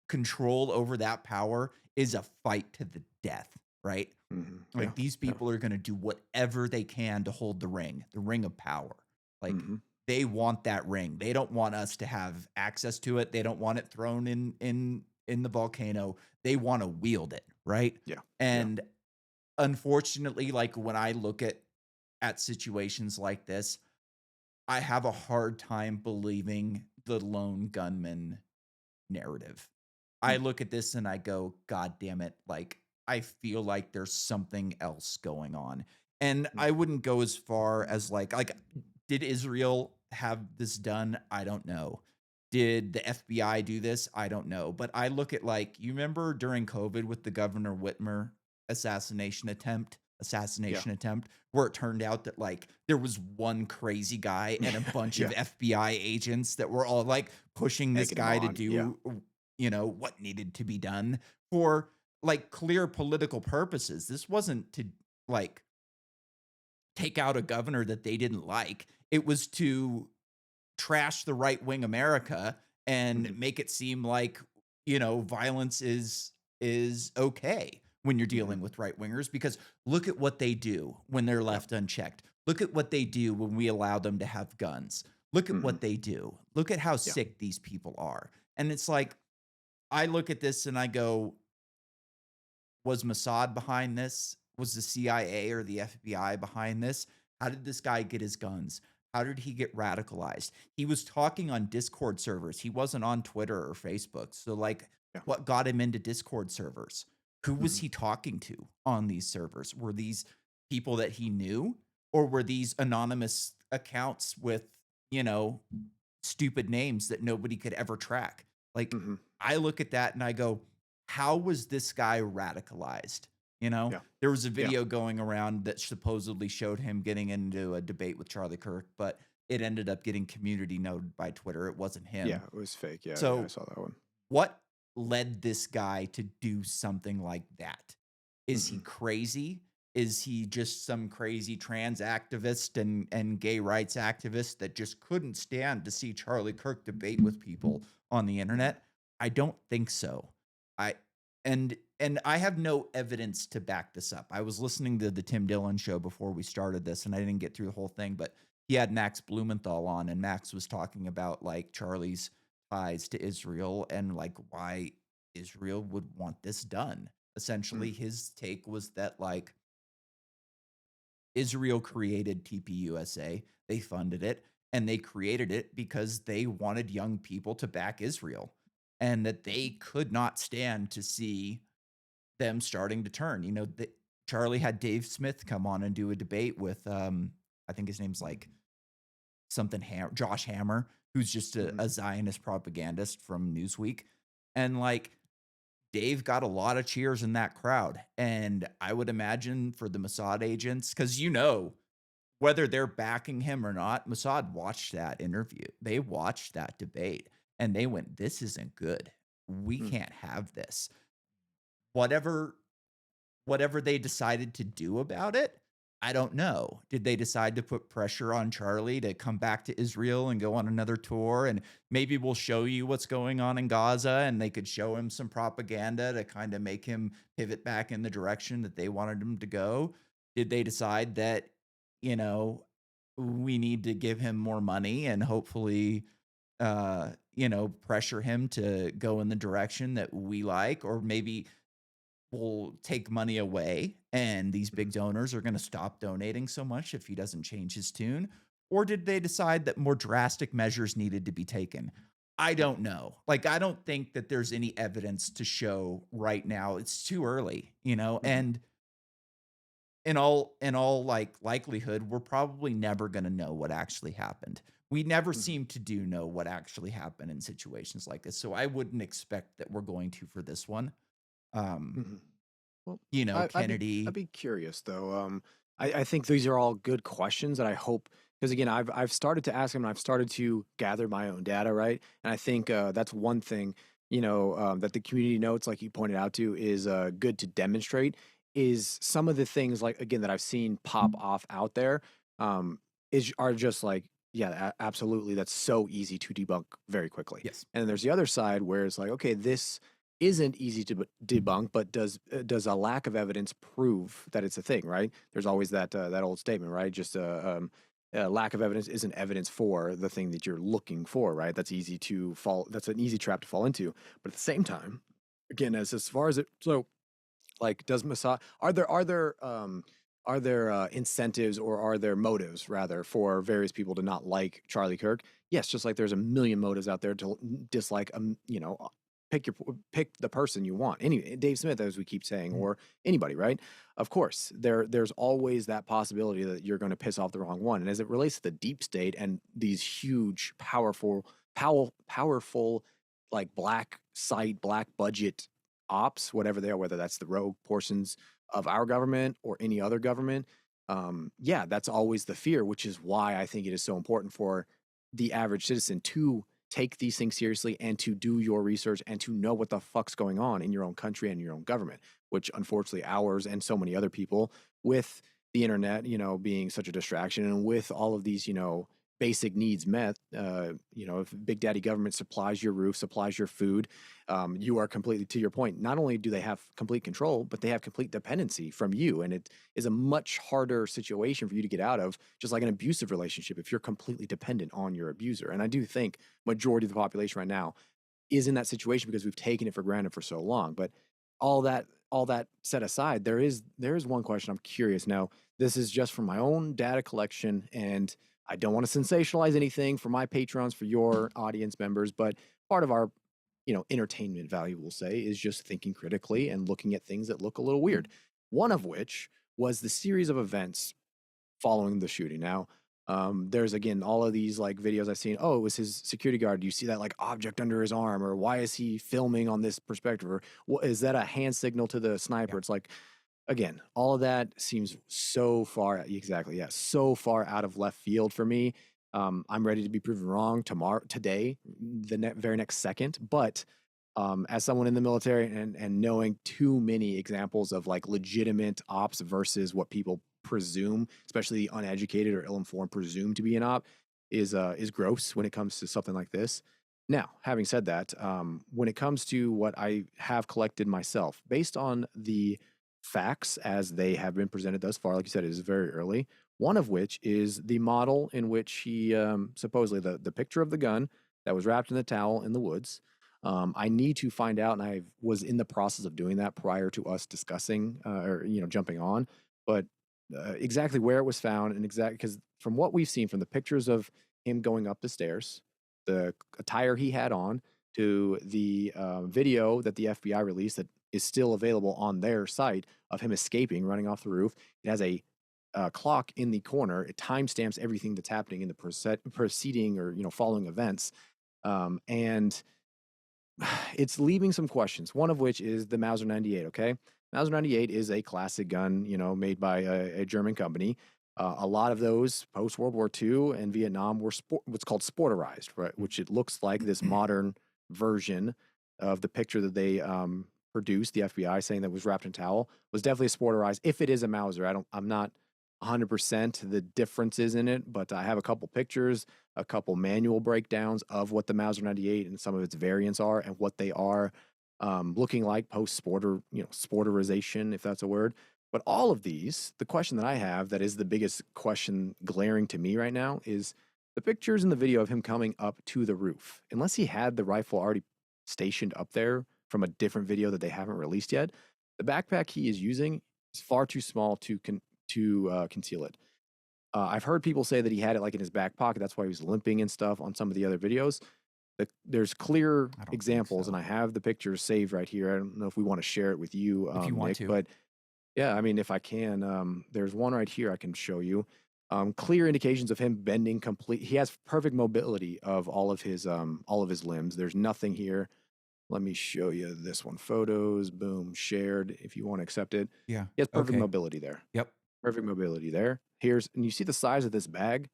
control over that power is a fight to the death, right? Yeah. Like these Yeah. people are going to do whatever they can to hold the ring of power. Like Hmm. they want that ring. They don't want us to have access to it. They don't want it thrown in the volcano. They want to wield it, right? Yeah. Yeah. And unfortunately, like when I look at situations like this, I have a hard time believing the lone gunman narrative. I Mm. look at this and I go, God damn it. Like, I feel like there's something else going on. And Mm. I wouldn't go as far as like, did Israel have this done? I don't know. Did the FBI do this? I don't know. But I look at like, you remember during COVID with the Governor Whitmer Yeah. assassination attempt, where it turned out that like there was one crazy guy and a bunch of Yeah. FBI agents that were all like pushing this Egging him guy to on. Yeah. do what needed to be done for like clear political purposes. This wasn't to like take out a governor that they didn't like. It was to trash the right wing America and Hmm. make it seem like, violence is okay when you're Hmm. dealing with right wingers because look at what they do when they're Yeah. left unchecked. Look at what they do when we allow them to have guns. Look at Hmm. what they do. Look at how Yeah. sick these people are. And it's like I look at this and I go, was Mossad behind this? Was the CIA or the FBI behind this? How did this guy get his guns? How did he get radicalized? He was talking on Discord servers. He wasn't on Twitter or Facebook. So, like, Yeah. what got him into Discord servers? Who was Hmm. he talking to on these servers? Were these people that he knew, or were these anonymous accounts with, you know, stupid names that nobody could ever track? Like, Hmm. I look at that and I go, how was this guy radicalized? Yeah. There was a Yeah. video going around that supposedly showed him getting into a debate with Charlie Kirk, but it ended up getting community noted by Twitter. It wasn't him. Yeah. It was fake. Yeah. Yeah. I So, saw that one. what led this guy to do something like that? Is he Hmm. crazy? Is he just some crazy trans activist and gay rights activist that just couldn't stand to see Charlie Kirk debate with people on the Hmm. internet? I don't think so. I and I have no evidence to back this up. I was listening to the Tim Dillon show before we started this and I didn't get through the whole thing, but he had Max Blumenthal on and Max was talking about like Charlie's ties to Israel and like why Israel would want this done. Essentially, his take was that like Israel created TPUSA, they funded it, and they created it because they wanted young people to back Israel and that they could not stand to see them starting to turn. Charlie had Dave Smith come on and do a debate with I think his name's like something Josh Hammer. who's just Mhm. a Zionist propagandist from Newsweek, and, like, Dave got a lot of cheers in that crowd, and I would imagine for the Mossad agents, because whether they're backing him or not, Mossad watched that interview. They watched that debate, and they went, "This isn't good. We Mm. can't have this." Whatever whatever they decided to do about it, I don't know. Did they decide to put pressure on Charlie to come back to Israel and go on another tour, and maybe we'll show you what's going on in Gaza, and they could show him some propaganda to kinda make him pivot back in the direction that they wanted him to go? Did they decide that, you know, we need to give him more money and hopefully, pressure him to go in the direction that we like? Or maybe will take money away and these big Mhm. donors are going to stop donating so much if he doesn't change his tune? Or did they decide that more drastic measures needed to be taken? I Mm. don't know. Like, I don't think that there's any evidence to show right now. It's too early, Mhm. and in all like likelihood, we're probably never going to know what actually happened. We never Mhm. seem to do know what actually happened in situations like this. So I wouldn't expect that we're going to for this one. Um, Mhm. Well, I'd Kennedy. be curious though. I think these are all good questions that I hope, because again, I've started to ask them and I've started to gather my own data, right? And I think that's one thing, that the community notes, like you pointed out to, is good to demonstrate. Is some of the things like again that I've seen pop off out there, um, is are just like yeah, absolutely. That's so easy to debunk very quickly. Yes. And then there's the other side where it's like, okay, this isn't easy to debunk, but does a lack of evidence prove that it's a thing? Right? There's always that old statement, right? Just lack of evidence isn't evidence for the thing that you're looking for, right? That's easy to fall. That's an easy trap to fall into. But at the same time, again, as far as it, so like, does Mossad are there incentives or are there motives rather for various people to not like Charlie Kirk? Yes, just like there's a million motives out there to dislike pick the person you want. Any Dave Smith, as we keep saying, Mhm. or anybody, right? Of course, there's always that possibility that you're going to piss off the wrong one. And as it relates to the deep state and these huge, powerful, like black site, black budget ops, whatever they are, whether that's the rogue portions of our government or any other government. Yeah, that's always the fear, which is why I think it is so important for the average citizen to take these things seriously and to do your research and to know what the fuck's going on in your own country and your own government, which unfortunately ours and so many other people with the internet, being such a distraction and with all of these, basic needs met, if Big Daddy government supplies your roof, supplies your food, you are completely, to your point, not only do they have complete control, but they have complete dependency from you. And it is a much harder situation for you to get out of, just like an abusive relationship, if you're completely dependent on your abuser. And I do think majority of the population right now is in that situation because we've taken it for granted for so long. But all that set aside, there is one question I'm curious. Now, this is just from my own data collection, and I don't want to sensationalize anything for my patrons, for your audience members, but part of our entertainment value, we'll say, is just thinking critically and looking at things that look a little weird. One of which was the series of events following the shooting. Now, there's again all of these like videos I've seen. Oh, it was his security guard. Do you see that like object under his arm, or why is he filming on this perspective, or what is that a hand signal to the Yeah. sniper? It's like again, all of that seems so far exactly, yeah, so far out of left field for me. I'm ready to be proven wrong tomorrow, today, very next second. But as someone in the military and knowing too many examples of like legitimate ops versus what people presume, especially the uneducated or ill-informed, presume to be an op, is gross when it comes to something like this. Now, having said that, when it comes to what I have collected myself, based on the facts as they have been presented thus far, like you said, it is very early. One of which is the model in which he supposedly the picture of the gun that was wrapped in the towel in the woods. I need to find out, and I was in the process of doing that prior to us discussing or jumping on, but exactly where it was found and exactly because from what we've seen from the pictures of him going up the stairs, the attire he had on, to the video that the FBI released that is still available on their site of him escaping, running off the roof. It has a clock in the corner. It timestamps everything that's happening in the preceding or following events, and it's leaving some questions. One of which is the Mauser 98. Okay, Mauser 98 is a classic gun, made by a German company. A lot of those post World War II and Vietnam were what's called sporterized, right? Which it looks like this modern version of the picture that they produced. The FBI saying that was wrapped in towel was definitely a sporterized. If it is a Mauser, I'm not 100% the differences in it, but I have a couple pictures, a couple manual breakdowns of what the Mauser 98 and some of its variants are and what they are looking like post sporterization, if that's a word. But all of these, the question that I have that is the biggest question glaring to me right now is the pictures in the video of him coming up to the roof. Unless he had the rifle already stationed up there from a different video that they haven't released yet, the backpack he is using is far too small to conceal it. I've heard people say that he had it like in his back pocket. That's why he was limping and stuff on some of the other videos. There's clear I don't think examples, and so. I have the pictures saved right here. I don't know if we want to share it with you, If you want Nick, to. but yeah, I mean, if I can, there's one right here I can show you. Clear indications of him bending complete. He has perfect mobility of all of his limbs. There's nothing here. Let me show you this one. Photos, boom, shared. If you want to accept it, Yeah. he has perfect Okay. mobility there. Yep. Perfect mobility there. And you see the size of this bag.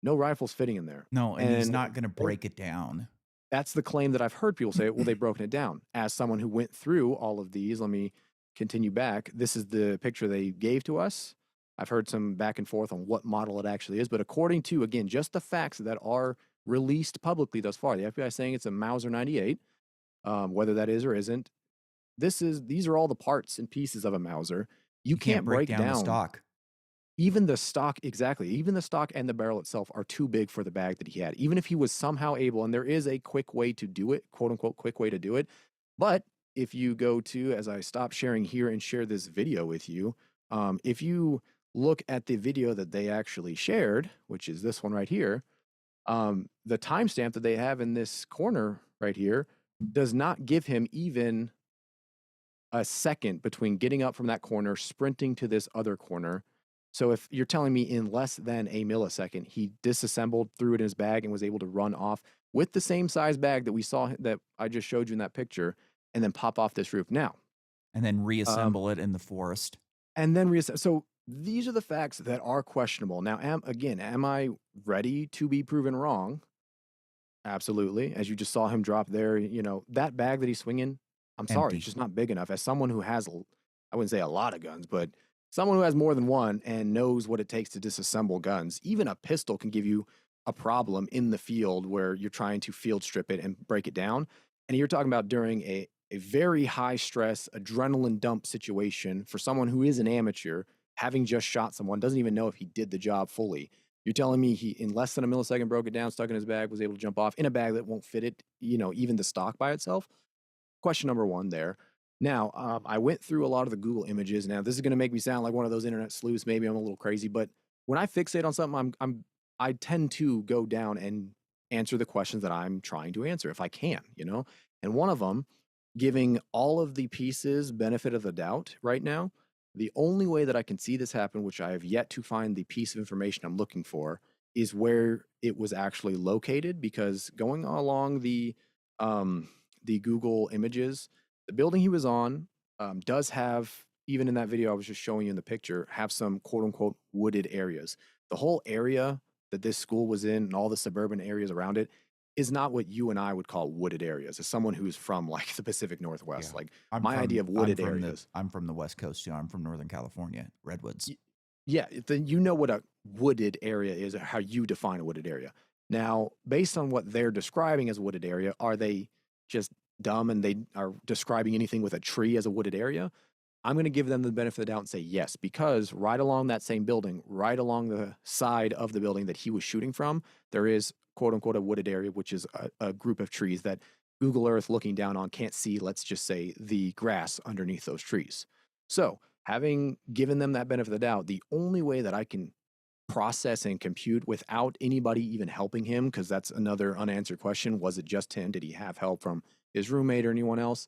No rifles fitting in there, No, and he's and not gonna break it down. that's the claim that I've heard people say. Well, they've broken it down. As someone who went through all of these, let me continue back. This is the picture they gave to us. I've heard some back and forth on what model it actually is, but according to, again, just the facts that are released publicly thus far, the FBI is saying it's a Mauser 98, whether that is or isn't. These are all the parts and pieces of a Mauser. You You can't can't break break down the down stock. even the stock. Exactly. Even the stock and the barrel itself are too big for the bag that he had. Even if he was somehow able, and there is a quick way to do it, quote unquote, quick way to do it. But if you go to, as I stop sharing here and share this video with you, if you look at the video that they actually shared, which is this one right here, the timestamp that they have in this corner right here does not give him even a second between getting up from that corner, sprinting to this other corner. So if you're telling me in less than a millisecond, he disassembled, threw it in his bag, and was able to run off with the same size bag that we saw that I just showed you in that picture, and then pop off this roof. Now, And then um, reassemble it in the forest. and then so these are the facts that are questionable. Now, am I ready to be proven wrong? Absolutely. As you just saw him drop there, that bag that he's swinging, I'm sorry, it's Empty. just not big enough. As someone who has, I wouldn't say a lot of guns, but someone who has more than one and knows what it takes to disassemble guns, even a pistol can give you a problem in the field where you're trying to field strip it and break it down. And you're talking about during a very high stress adrenaline dump situation for someone who is an amateur, having just shot someone, doesn't even know if he did the job fully. You're telling me he, in less than a millisecond, broke it down, stuck in his bag, was able to jump off in a bag that won't fit it, even the stock by itself? Question number one there. Now, I went through a lot of the Google images. Now, this is going to make me sound like one of those internet sleuths. Maybe I'm a little crazy, but when I fixate on something, I tend to go down and answer the questions that I'm trying to answer if I can. And one of them, giving all of the pieces benefit of the doubt right now, the only way that I can see this happen, which I have yet to find the piece of information I'm looking for, is where it was actually located. Because going along the Google images, the building he was on does have, even in that video I was just showing you in the picture, have some quote unquote wooded areas. The whole area that this school was in and all the suburban areas around it is not what you and I would call wooded areas. As someone who's from like the Pacific Northwest, Yeah. like my idea of wooded areas. I'm from the West Coast too. I'm from Northern California, redwoods. Yeah, then you know what a wooded area is, or how you define a wooded area. Now, based on what they're describing as a wooded area, are they just dumb and they are describing anything with a tree as a wooded area? I'm going to give them the benefit of the doubt and say yes, because right along that same building, right along the side of the building that he was shooting from, there is quote unquote a wooded area, which is a group of trees that Google Earth looking down on can't see, let's just say, the grass underneath those trees. So, having given them that benefit of the doubt, the only way that I can process and compute without anybody even helping him, because that's another unanswered question, was it just him? Did he have help from his roommate or anyone else?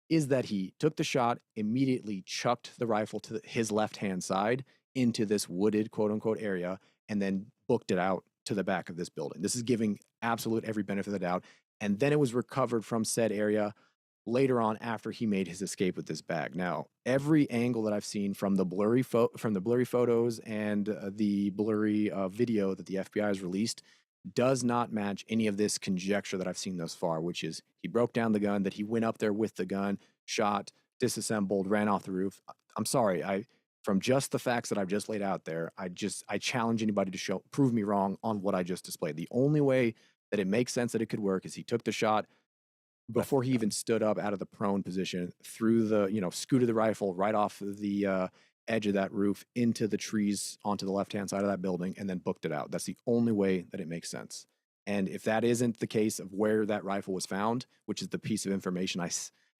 Is that he took the shot, immediately chucked the rifle to his left hand side, into this wooded quote unquote area and then booked it out to the back of this building. This is giving absolute every benefit of the doubt. And then it was recovered from said area later on after he made his escape with this bag. Now, every angle that I've seen from the blurry photos and the blurry video that the FBI has released does not match any of this conjecture that I've seen thus far, which is he broke down the gun, that he went up there with the gun, shot, disassembled, ran off the roof. I'm sorry, I from just the facts that I've just laid out there, I challenge anybody to prove me wrong on what I just displayed. The only way that it makes sense that it could work is he took the shot Left before the he even gun. stood up out of the prone position, threw the, scooted the rifle right off of the edge of that roof into the trees onto the left hand side of that building and then booked it out. That's the only way that it makes sense. And if that isn't the case of where that rifle was found, which is the piece of information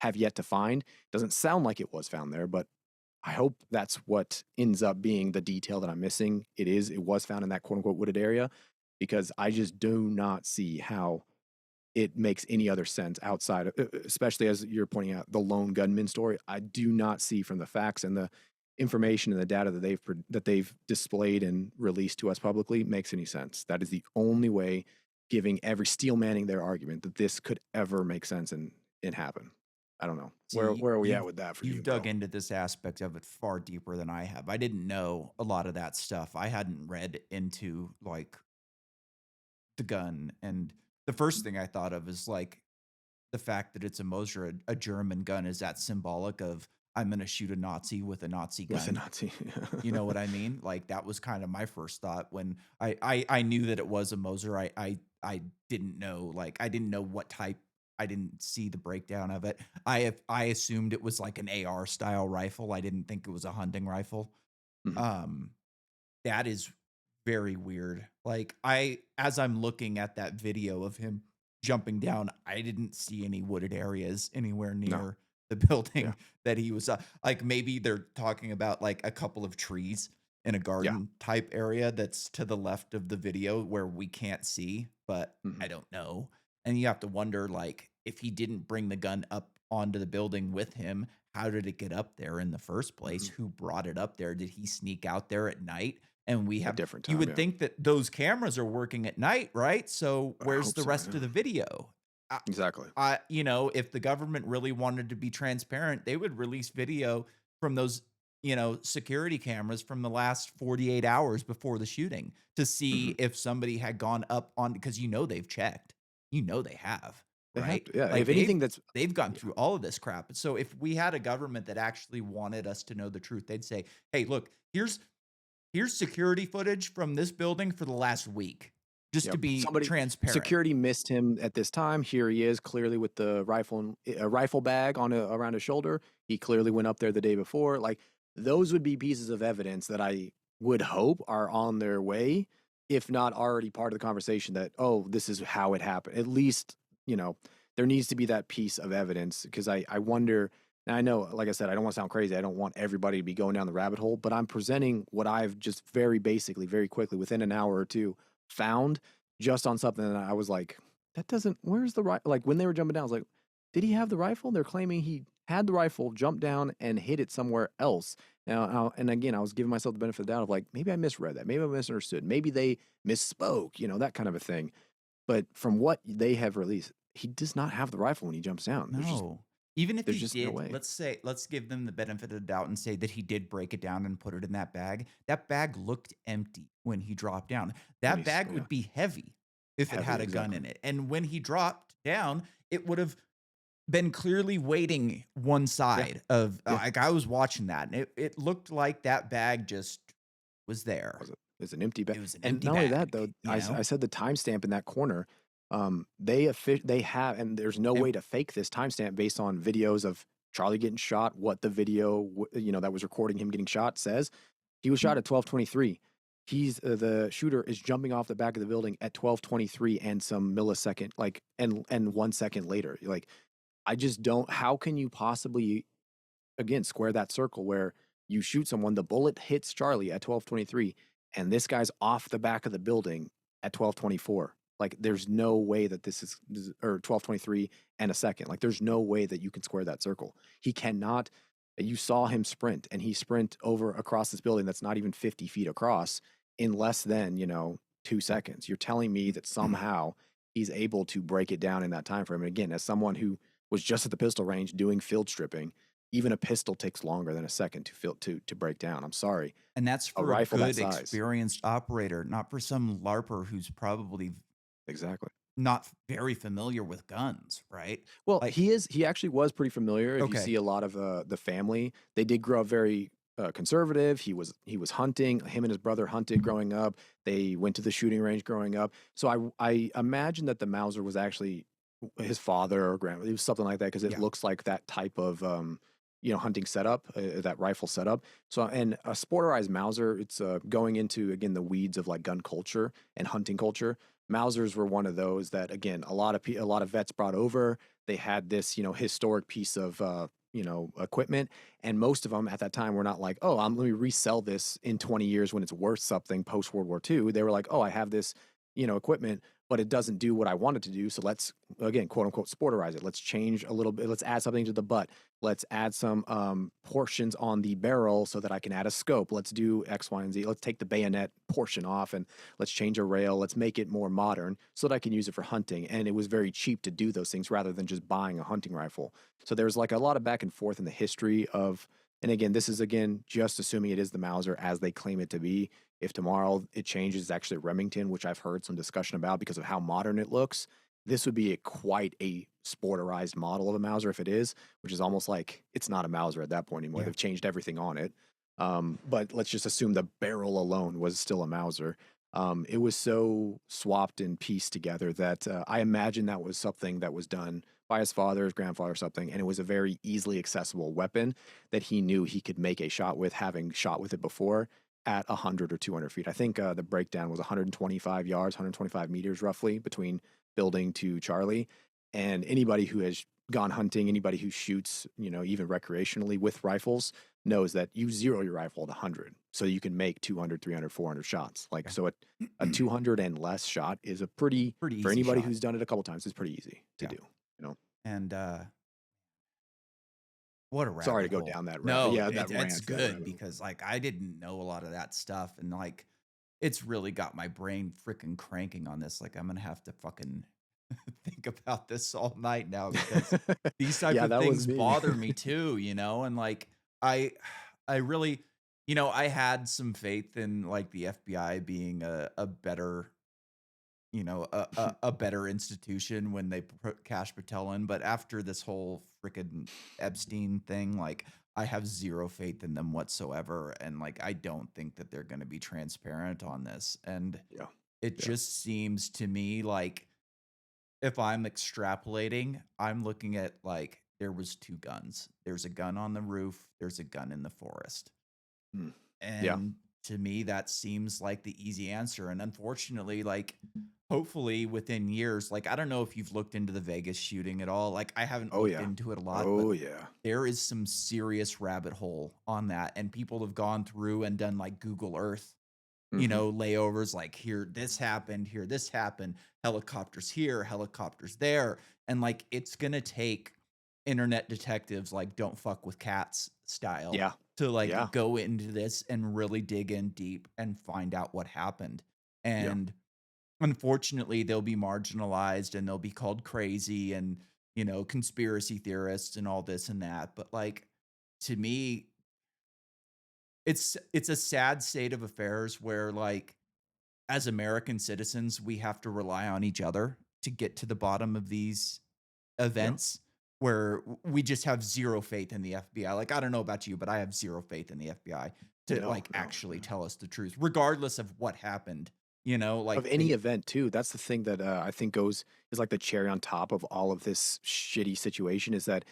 have yet to find, doesn't sound like it was found there, but I hope that's what ends up being the detail that I'm missing. It was found in that quote unquote wooded area, because I just do not see how it makes any other sense outside of, especially as you're pointing out, the lone gunman story. I do not see from the facts and the information and the data that they've displayed and released to us publicly makes any sense. That is the only way, giving every steel manning their argument, that this could ever make sense and happen. I don't know. See, Where are we at with that for you've you, dug bro? into this aspect of it far deeper than I have. I didn't know a lot of that stuff. I hadn't read into like the gun, and the first thing I thought of is like the fact that it's a Moser, a German gun. Is that symbolic of I'm going to shoot a Nazi with a Nazi With a gun? Nazi. You know what I mean? Like that was kind of my first thought when I knew that it was a Moser. I didn't know, like I didn't know what type. I didn't see the breakdown of it. I assumed it was like an AR style rifle. I didn't think it was a hunting rifle. Mhm. Um that is very weird. Like as I'm looking at that video of him jumping down, I didn't see any wooded areas anywhere No. near the Yeah. building that he was like maybe they're talking about like a couple of trees in a Yeah. garden type area that's to the left of the video where we can't see, but Mhm. I don't know. And you have to wonder like if he didn't bring the gun up onto the building with him, how did it get up there in the first place? Mhm. Who brought it up there? Did he sneak out there at night? And we A have different you time. would Yeah. think that those cameras are working at night, right? So I where's hope the so. rest of Yeah. the video? I, Exactly. if the government really wanted to be transparent, they would release video from those, security cameras from the last 48 hours before the shooting to see Mhm. if somebody had gone up on because they've checked. They have, They have right? to. Yeah. Like If anything, that's they've gone yeah. through all of this crap. So if we had a government that actually wanted us to know the truth, they'd say, "Hey, look, here's security footage from this building for the last week, just to Yep. be Somebody transparent." security missed him at this time. Here he is, clearly with the rifle and a rifle bag around his shoulder. He clearly went up there the day before. Like those would be pieces of evidence that I would hope are on their way, if not already part of the conversation that, oh, this is how it happened. At least, you know, there needs to be that piece of evidence, because I wonder. And I know, like I said, I don't want to sound crazy. I don't want everybody to be going down the rabbit hole, but I'm presenting what I've just very basically, very quickly, within an hour or two, found just on something that I was like, that doesn't, where's the right? Like when they were jumping down, I was like, did he have the rifle? They're claiming he had the rifle, jumped down, and hit it somewhere else. Now, and again, I was giving myself the benefit of the doubt of like, maybe I misread that. Maybe I misunderstood. Maybe they misspoke, that kind of a thing. But from what they have released, he does not have the rifle when he jumps down. No. Even if There's he just no did, way. let's give them the benefit of the doubt and say that he did break it down and put it in that bag. That bag looked empty when he dropped down. When That he's, bag yeah, would be heavy if it heavy, had a gun exactly. in it. And when he dropped down, it would have been clearly weighting one Yeah, side of yeah. like I was watching that and it looked like that bag just was there. Was it? It's an empty bag. It was an And empty not only that, bag, though, you I know? said the timestamp in that corner. They have, and there's no And way to fake this timestamp based on videos of Charlie getting shot. What the video, that was recording him getting shot says, he was shot at 12:23. The shooter is jumping off the back of the building at 12:23 and some millisecond, like, and 1 second later. Like, I just don't. How can you possibly, again, square that circle where you shoot someone, the bullet hits Charlie at 12:23, and this guy's off the back of the building at 12:24. Like, there's no way that or 12:23 and a second. Like, there's no way that you can square that circle. He cannot. You saw him sprint, and he sprint over across this building that's not even 50 feet across in less than, 2 seconds. You're telling me that somehow he's able to break it down in that time frame. And again, as someone who was just at the pistol range doing field stripping, even a pistol takes longer than a second to break down. I'm sorry. And that's A for a rifle that good size. experienced operator, not for some LARPer who's probably Exactly. not very familiar with guns, right? Well, Like, he actually was pretty familiar. If you okay, see a lot of the family, they did grow up very conservative. He was hunting. Him and his brother hunted growing up. They went to the shooting range growing up. So I imagine that the Mauser was actually his father or grandfather. It was something like that because it yeah, looks like that type of hunting setup, that rifle setup. So and a sporterized Mauser, it's going into again the weeds of like gun culture and hunting culture. Mausers were one of those that again a lot of vets brought over. They had this historic piece of equipment, and most of them at that time were not like, oh, let me resell this in 20 years when it's worth something post World War II. They were like, oh, I have this equipment, but it doesn't do what I want it to do. So let's again quote unquote sporterize it. Let's change a little bit. Let's add something to the butt. Let's add some portions on the barrel so that I can add a scope. Let's do X, Y, and Z. Let's take the bayonet portion off and let's change a rail. Let's make it more modern so that I can use it for hunting. And it was very cheap to do those things rather than just buying a hunting rifle. So there's like a lot of back and forth in the history of, and again, this is again just assuming it is the Mauser as they claim it to be. If tomorrow it changes, it's actually Remington, which I've heard some discussion about because of how modern it looks. This would be quite a sporterized model of a Mauser if it is, which is almost like it's not a Mauser at that point anymore. yeah. They've changed everything on it. But let's just assume the barrel alone was still a Mauser. It was so swapped and pieced together that I imagine that was something that was done by his father, his grandfather, or something, and it was a very easily accessible weapon that he knew he could make a shot with, having shot with it before at 100 or 200 feet. I think the breakdown was 125 yards, 125 meters roughly between building to Charlie. And anybody who has gone hunting, anybody who shoots, even recreationally with rifles, knows that you zero your rifle at 100. So you can make 200, 300, 400 shots. Like, so a 200 and less shot is a Pretty for easy anybody shot. who's done it a couple times, it's pretty easy to Yeah. do, you know? And what a Sorry to rabbit go hole. down that No, yeah, that it's rant, that good rabbit hole. because like I didn't know a lot of that stuff and like it's really got my brain freaking cranking on this. Like I'm gonna have to fucking think about this all night now because these type Yeah, of that was things me. bother me too, and like I I really I had some faith in like the FBI being a better a better institution when they put Cash Patel in, but after this whole freaking Epstein thing, like, I have 0 faith in them whatsoever, and, like, I don't think that they're gonna be transparent on this, and Yeah, it yeah, just seems to me like if I'm extrapolating, I'm looking at, like, there was 2 guns. There's a gun on the roof, there's a gun in the forest. mm, yeah. And to me, that seems like the easy answer. And unfortunately, like, hopefully within years, like, I don't know if you've looked into the Vegas shooting at all. Like, I haven't Oh, looked yeah. into it a lot, but Oh, yeah. there is some serious rabbit hole on that. And people have gone through and done like Google Earth, Mhm. layovers like here, this happened, helicopters here, helicopters there. And like, it's going to take internet detectives like don't fuck with cats style Yeah, to yeah, like go into this and really dig in deep and find out what happened. yeah, And unfortunately, they'll be marginalized and they'll be called crazy and, conspiracy theorists and all this and that. But like to me, it's a sad state of affairs where like as American citizens, we have to rely on each other to get to the bottom of these yeah. events where we just have 0 faith in the FBI. Like, I don't know about you, but I have 0 faith in the FBI to, No, like, no, actually yeah. tell us the truth, regardless of what happened, Of like, any they event too, that's the thing that, I think is like the cherry on top of all of this shitty situation is that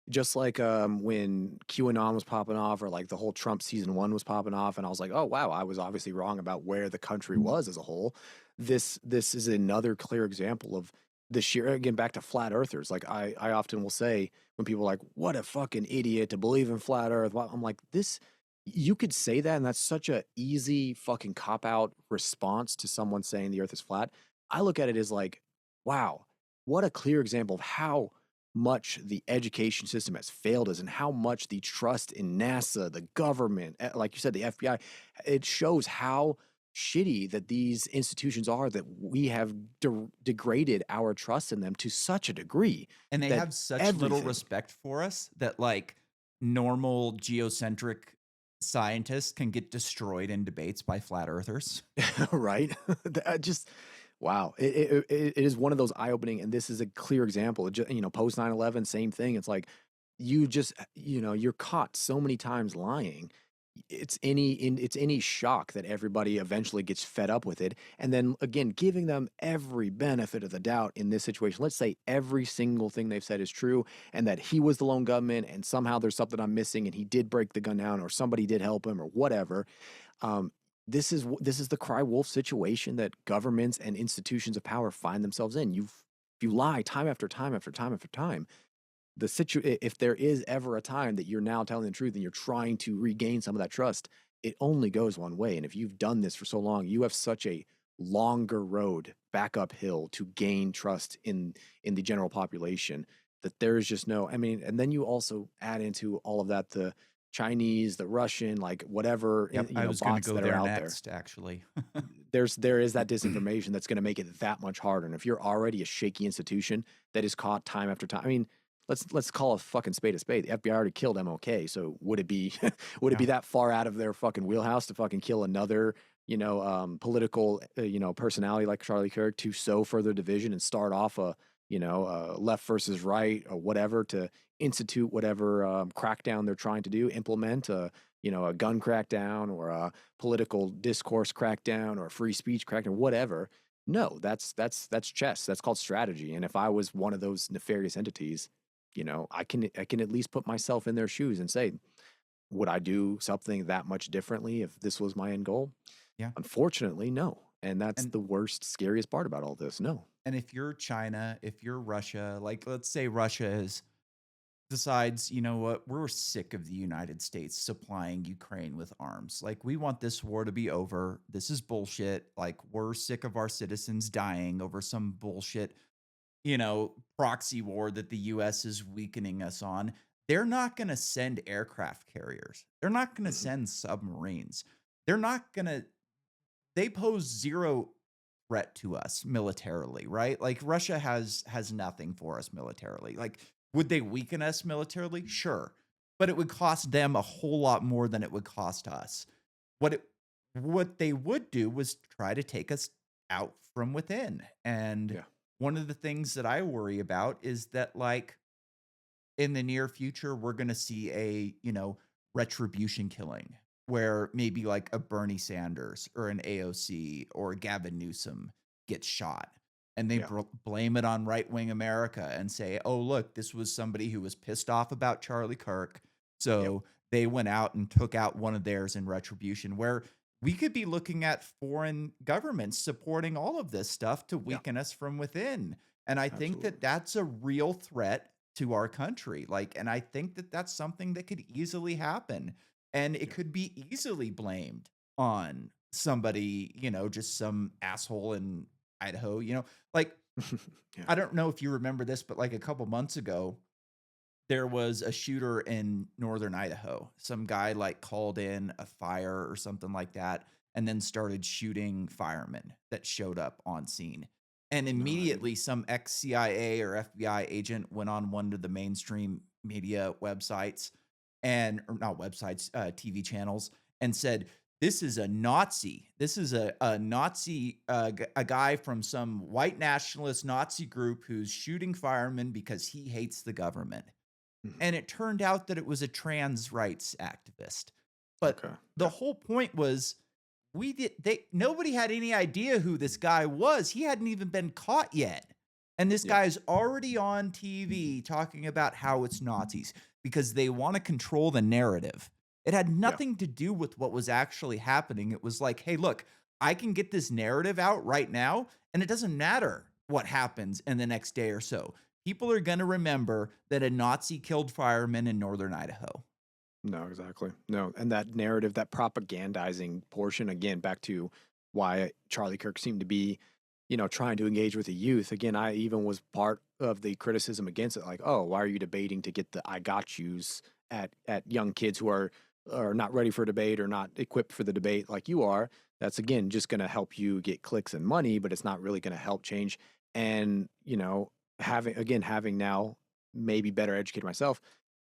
just like, when QAnon was popping off or like the whole Trump season 1 was popping off and I was like, "Oh, wow, I was obviously wrong about where the country was as a whole." This is another clear example of the sheer again, back to flat earthers, like, I often will say when people are like, "What a fucking idiot to believe in flat earth," well, I'm like, "This you could say that, and that's such a easy fucking cop out response to someone saying the earth is flat." I look at it as like, wow, what a clear example of how much the education system has failed us and how much the trust in NASA, the government, like you said, the FBI, it shows how shitty that these institutions are, that we have degraded our trust in them to such a degree And they that have such little everything, respect for us that, like, normal geocentric scientists can get destroyed in debates by flat earthers. right? Just wow, it is one of those eye opening, and this is a clear example. Post 9/11, same thing. It's like you're caught so many times lying. It's any shock that everybody eventually gets fed up with it, and then again giving them every benefit of the doubt in this situation. Let's say every single thing they've said is true, and that he was the lone gunman, and somehow there's something I'm missing, and he did break the gun down, or somebody did help him, or whatever. um, this is the cry wolf situation that governments and institutions of power find themselves in. If you lie time after time after time after time, if there is ever a time that you're now telling the truth and you're trying to regain some of that trust, it only goes one way. And if you've done this for so long, you have such a longer road back uphill to gain trust in the general population, that there is just no, I mean, and then you also add into all of that the Chinese, the Russian, like whatever, Yep, I was gonna bots go that are there out there. next, actually. There is that disinformation that's going to make it that much harder. And if you're already a shaky institution that is caught time after time, I mean, let's call a fucking spade a spade. The FBI already killed MLK, so would it be would it Yeah. be that far out of their fucking wheelhouse to fucking kill another political personality like Charlie Kirk to sow further division and start off a left versus right or whatever, to institute whatever crackdown they're trying to do, implement a gun crackdown or a political discourse crackdown or a free speech crackdown, whatever. No, that's chess. That's called strategy. And if I was one of those nefarious entities, I can at least put myself in their shoes and say, would I do something that much differently if this was my end goal? Yeah. Unfortunately, no. And that's And the worst, scariest part about all this. No. and if you're China, if you're Russia, like, let's say Russia is decides, you know what, we're sick of the United States supplying Ukraine with arms. Like, we want this war to be over. This is bullshit. Like, we're sick of our citizens dying over some bullshit, proxy war that the US is weakening us on. They're not going to send aircraft carriers. They're not going to Mhm. send submarines. They're not going to, they pose zero threat to us militarily, right? Like, Russia has nothing for us militarily. Like, would they weaken us militarily? Sure. But it would cost them a whole lot more than it would cost us. What it what they would do was try to take us out from within. And Yeah. one of the things that I worry about is that, like, in the near future, we're going to see a, retribution killing where maybe like a Bernie Sanders or an AOC or a Gavin Newsom gets shot. And they Yeah. blame it on right wing America and say, oh, look, this was somebody who was pissed off about Charlie Kirk. Yep. So they went out and took out one of theirs in retribution, where we could be looking at foreign governments supporting all of this stuff to Yeah. weaken us from within. And I think Absolutely. that that's a real threat to our country. Like, and I think that that's something that could easily happen. And it Yeah. could be easily blamed on somebody, just some asshole in Idaho, like, Yeah. I don't know if you remember this, but like a couple months ago, there was a shooter in northern Idaho. Some guy like called in a fire or something like that and then started shooting firemen that showed up on scene. And No, I didn't. immediately some ex CIA or FBI agent went on one of the mainstream media websites, and or not websites, TV channels, and said, this is a Nazi. This is a Nazi, a guy from some white nationalist Nazi group who's shooting firemen because he hates the government. Mhm. And it turned out that it was a trans rights activist. But Okay. the Yeah. whole point was, nobody had any idea who this guy was. He hadn't even been caught yet. And this Yeah. guy's already on TV talking about how it's Nazis because they want to control the narrative. It had Yeah. nothing to do with what was actually happening. It was like, hey, look, I can get this narrative out right now, and it doesn't matter what happens in the next day or so. People are going to remember that a Nazi killed firemen in northern Idaho. No, exactly. No, and that narrative, that propagandizing portion, again, back to why Charlie Kirk seemed to be, trying to engage with the youth. Again, I even was part of the criticism against it, like, oh, why are you debating to get the I got yous at young kids who are not ready for debate or not equipped for the debate like you are? That's again just going to help you get clicks and money, but it's not really going to help change. And having now maybe better educated myself,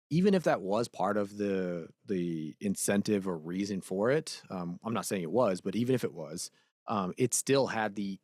even if that was part of the incentive or reason for it, I'm not saying it was, but even if it was, it still had the,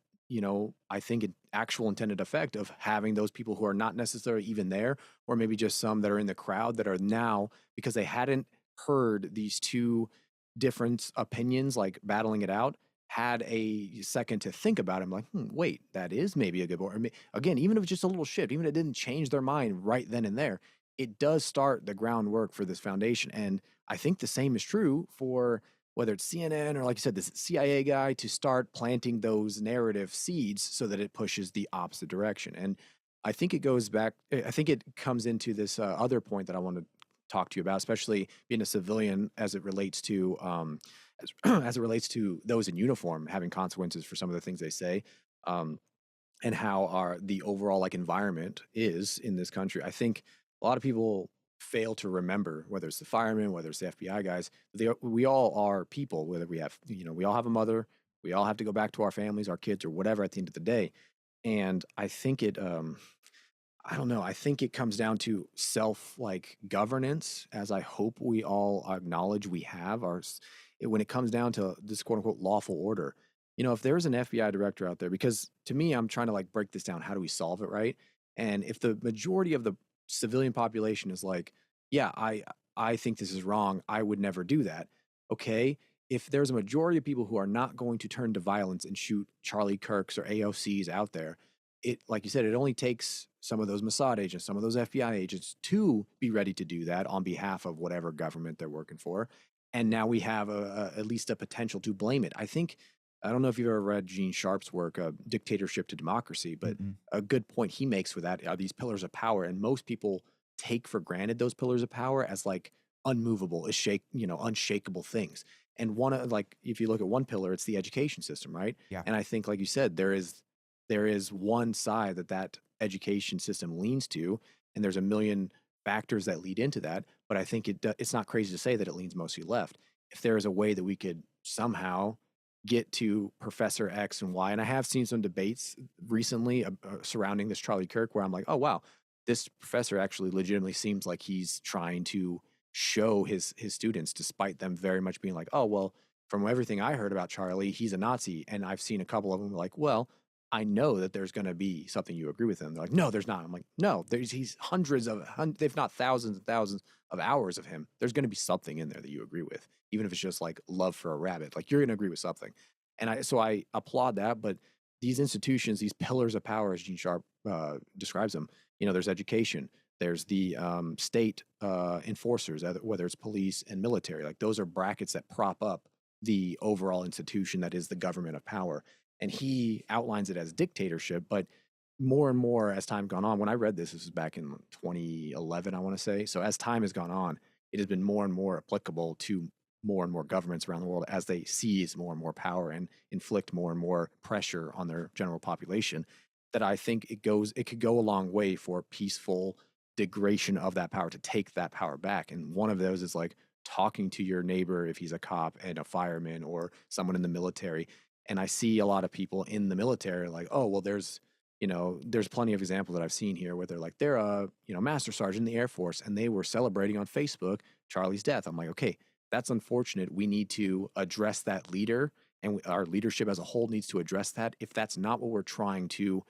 I think an actual intended effect of having those people who are not necessarily even there, or maybe just some that are in the crowd that are now, because they hadn't heard these two different opinions like battling it out, had a second to think about it. I'm like, wait, that is maybe a good one. Again, even if it's just a little shift, even if it didn't change their mind right then and there, it does start the groundwork for this foundation. And I think the same is true for whether it's CNN or, like you said, this CIA guy, to start planting those narrative seeds so that it pushes the opposite direction. And I think it goes back, I think it comes into this other point that I want to talk to you about, especially being a civilian as it relates to as it relates to those in uniform having consequences for some of the things they say. Um, and how the overall like environment is in this country. I think a lot of people fail to remember, whether it's the firemen, whether it's the FBI guys, we all are people, whether we have, we all have a mother, we all have to go back to our families, our kids, or whatever at the end of the day. And I think I don't know. I think it comes down to self like governance, as I hope we all acknowledge we have when it comes down to this quote unquote lawful order. If there's an FBI director out there, because to me, I'm trying to like break this down. How do we solve it, right? And if the majority of the civilian population is like, yeah, I think this is wrong, I would never do that. Okay, if there's a majority of people who are not going to turn to violence and shoot Charlie Kirks or AOCs out there, it, like you said, it only takes some of those Mossad agents, some of those FBI agents to be ready to do that on behalf of whatever government they're working for. And now we have at least a potential to blame it. I don't know if you've ever read Gene Sharp's work, Dictatorship to Democracy, but Mm-mm. a good point he makes with that are these pillars of power. And most people take for granted those pillars of power as like unmovable, unshakable things. And one of like, if you look at one pillar, it's the education system, right? Yeah. And I think, like you said, there is one side that education system leans to, and there's a million factors that lead into that. But I think it's not crazy to say that it leans mostly left. If there is a way that we could somehow get to Professor X and Y, and I have seen some debates recently surrounding this Charlie Kirk, where I'm like, oh wow, this professor actually legitimately seems like he's trying to show his students, despite them very much being like, oh well, from everything I heard about Charlie, he's a Nazi, and I've seen a couple of them like, well, I know that there's going to be something you agree with him. They're like, no, there's not. I'm like, no, he's hundreds of, if not thousands and thousands of hours of him. There's going to be something in there that you agree with, even if it's just like love for a rabbit. Like you're going to agree with something, and I applaud that. But these institutions, these pillars of power, as Gene Sharp describes them, there's education, there's the state enforcers, whether it's police and military. Like those are brackets that prop up the overall institution that is the government of power. And he outlines it as dictatorship, but more and more as time gone on, when I read this was back in 2011, I want to say. So as time has gone on, it has been more and more applicable to more and more governments around the world as they seize more and more power and inflict more and more pressure on their general population. That I think it could go a long way for peaceful degradation of that power, to take that power back. And one of those is like talking to your neighbor if he's a cop and a fireman or someone in the military. And I see a lot of people in the military like, oh, well, there's plenty of examples that I've seen here where they're like, they're a, master sergeant in the Air Force and they were celebrating on Facebook Charlie's death. I'm like, okay, that's unfortunate. We need to address that leader, and our leadership as a whole needs to address that if that's not what we're trying to,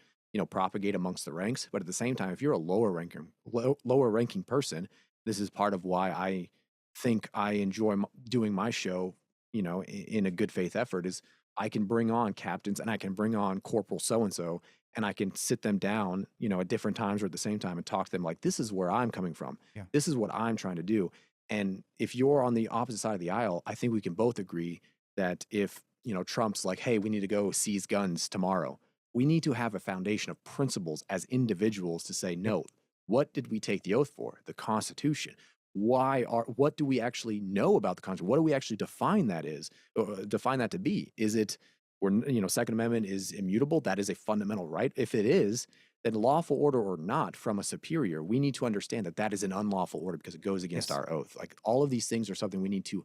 propagate amongst the ranks. But at the same time, if you're a lower ranking person, this is part of why I think I enjoy doing my show, in a good faith effort, is I can bring on captains and I can bring on corporal so-and-so, and I can sit them down, at different times or at the same time and talk to them like, this is where I'm coming from. Yeah. This is what I'm trying to do. And if you're on the opposite side of the aisle, I think we can both agree that if, Trump's like, hey, we need to go seize guns tomorrow, we need to have a foundation of principles as individuals to say, Yep. no, what did we take the oath for? The Constitution. What do we actually know about the Constitution? What do we actually define that to be? Is it, Second Amendment is immutable? That is a fundamental right. If it is, then lawful order or not from a superior, we need to understand that that is an unlawful order because it goes against Yes. our oath. Like all of these things are something we need to